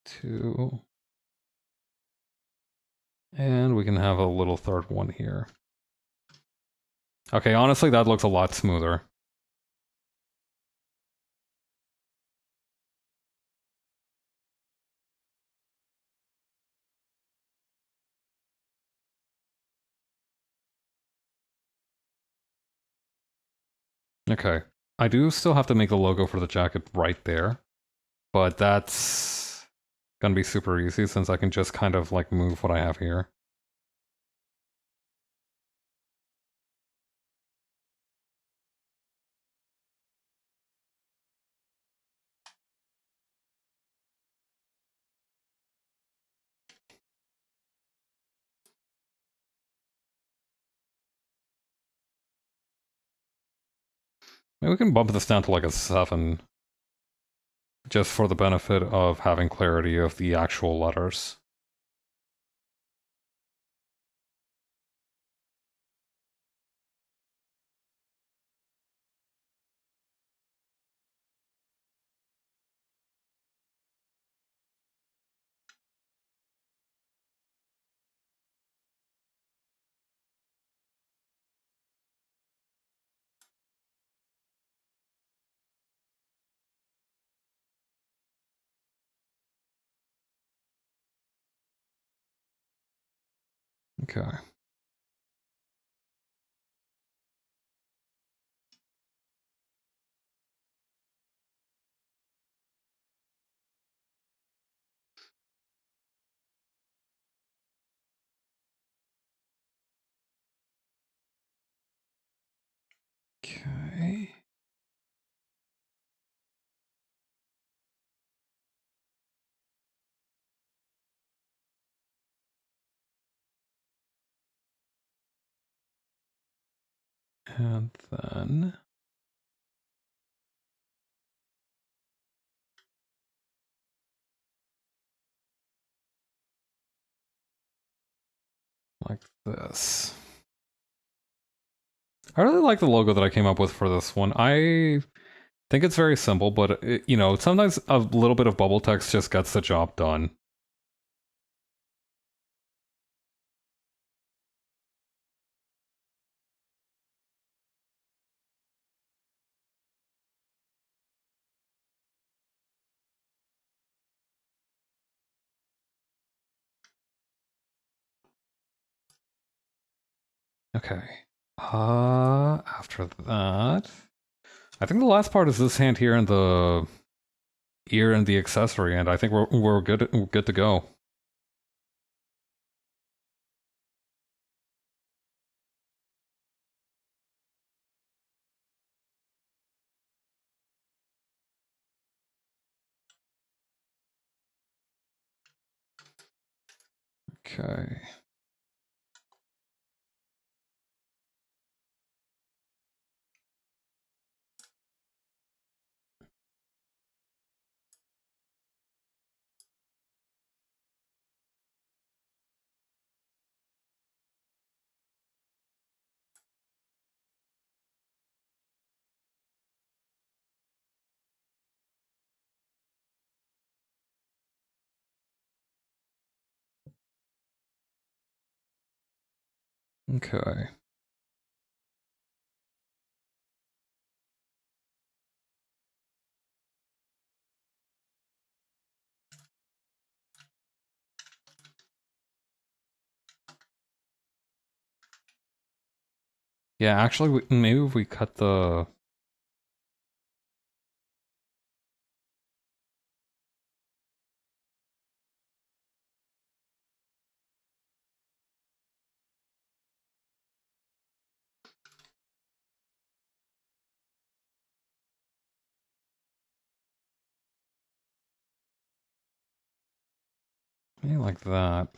S1: Two. And we can have a little third one here. Okay, honestly, that looks a lot smoother. Okay. I do still have to make the logo for the jacket right there, but that's gonna be super easy since I can just kind of like move what I have here. Maybe we can bump this down to like a 7, just for the benefit of having clarity of the actual letters. Okay. Okay. And then... like this. I really like the logo that I came up with for this one. I think it's very simple, but you know, sometimes a little bit of bubble text just gets the job done. Okay. After that, I think the last part is this hand here and the ear and the accessory, and I think we're good to go. Okay. Okay. Yeah, actually, maybe if we cut the... Maybe like that.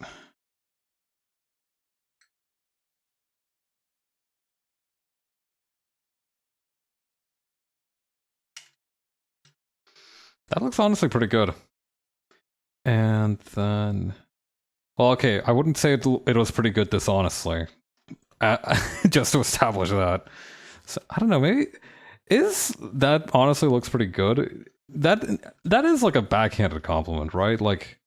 S1: That looks honestly pretty good. And then... Well, okay, I wouldn't say it was pretty good dishonestly. Just to establish that. So, I don't know, maybe... Is that honestly looks pretty good? That is like a backhanded compliment, right? Like,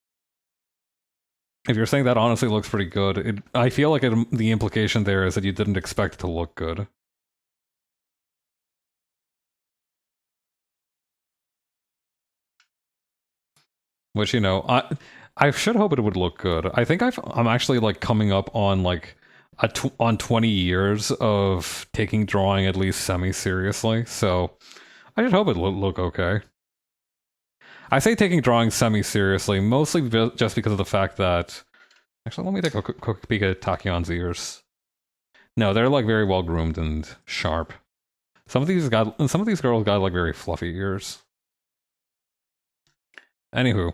S1: if you're saying that honestly looks pretty good, I feel like the implication there is that you didn't expect it to look good. Which, I should hope it would look good. I think I'm actually like coming up on like on 20 years of taking drawing at least semi-seriously, so I should hope it look okay. I say taking drawing semi-seriously, mostly just because of the fact that... Actually, let me take a quick peek at Takion's ears. No, they're like very well groomed and sharp. Some of these girls got like very fluffy ears. Anywho,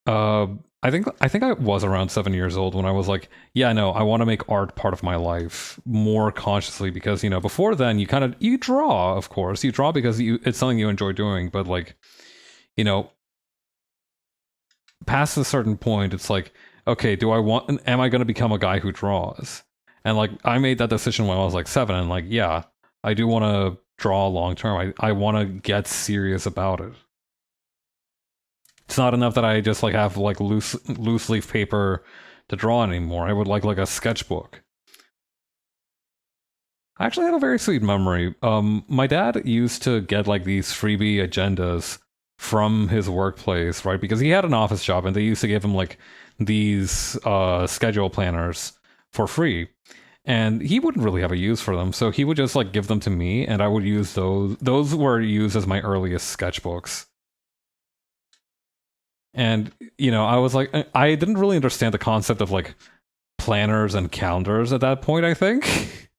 S1: uh, I think I was around 7 years old when I was like, yeah, no, I want to make art part of my life more consciously because before then you draw, of course, you draw because it's something you enjoy doing, but like, you know, past a certain point, it's like, okay, am I going to become a guy who draws? And like, I made that decision when I was like 7, and like, yeah, I do want to draw long term. I want to get serious about it. It's not enough that I just like have like loose leaf paper to draw anymore. I would like a sketchbook. I actually have a very sweet memory. My dad used to get like these freebie agendas from his workplace, right? Because he had an office job and they used to give him like these schedule planners for free. And he wouldn't really have a use for them, so he would just like give them to me and I would use those. Those were used as my earliest sketchbooks. And, I was like, I didn't really understand the concept of like planners and calendars at that point, I think.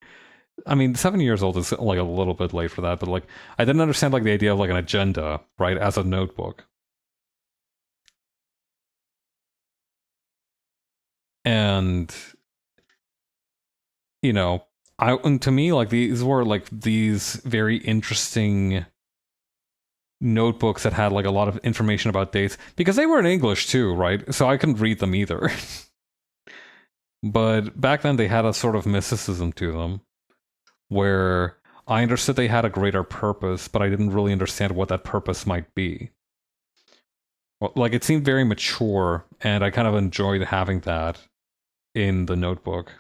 S1: I mean, 7 years old is like a little bit late for that, but like, I didn't understand like the idea of like an agenda, right, as a notebook. And, and to me, like, these were like these very interesting notebooks that had like a lot of information about dates because they were in English too, right? So I couldn't read them either. But back then they had a sort of mysticism to them where I understood they had a greater purpose, but I didn't really understand what that purpose might be. Well, like it seemed very mature, and I kind of enjoyed having that in the notebook.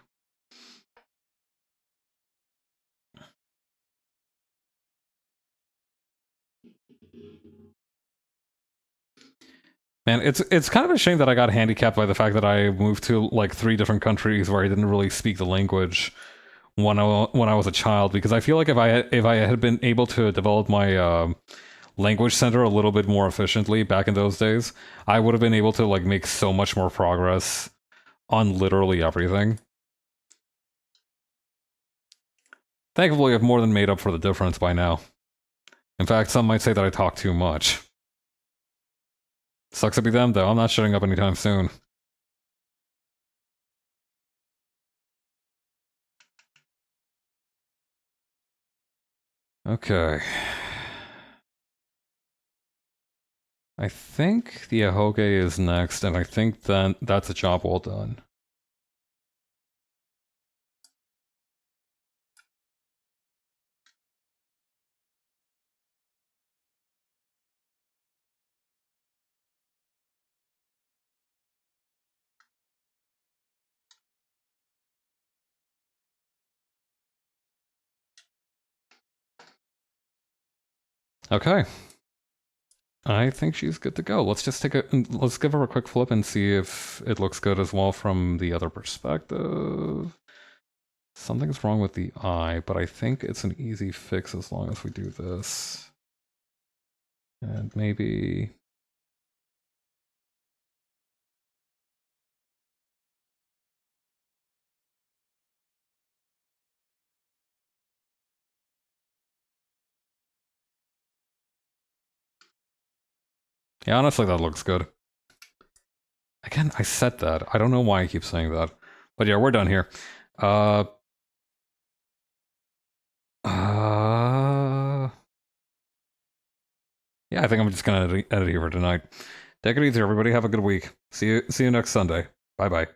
S1: Man, it's kind of a shame that I got handicapped by the fact that I moved to like 3 different countries where I didn't really speak the language when I was a child. Because I feel like if I had been able to develop my language center a little bit more efficiently back in those days, I would have been able to like make so much more progress on literally everything. Thankfully, I've more than made up for the difference by now. In fact, some might say that I talk too much. Sucks to be them, though. I'm not shutting up anytime soon. Okay. I think the Ahoge is next, and I think then that's a job well done. Okay. I think she's good to go. Let's just let's give her a quick flip and see if it looks good as well from the other perspective. Something's wrong with the eye, but I think it's an easy fix as long as we do this. And maybe... Yeah, honestly, that looks good. Again, I said that. I don't know why I keep saying that. But yeah, we're done here. Uh... Uh... Yeah, I think I'm just gonna edit here for tonight. Take it easy, everybody. Have a good week. See you next Sunday. Bye bye.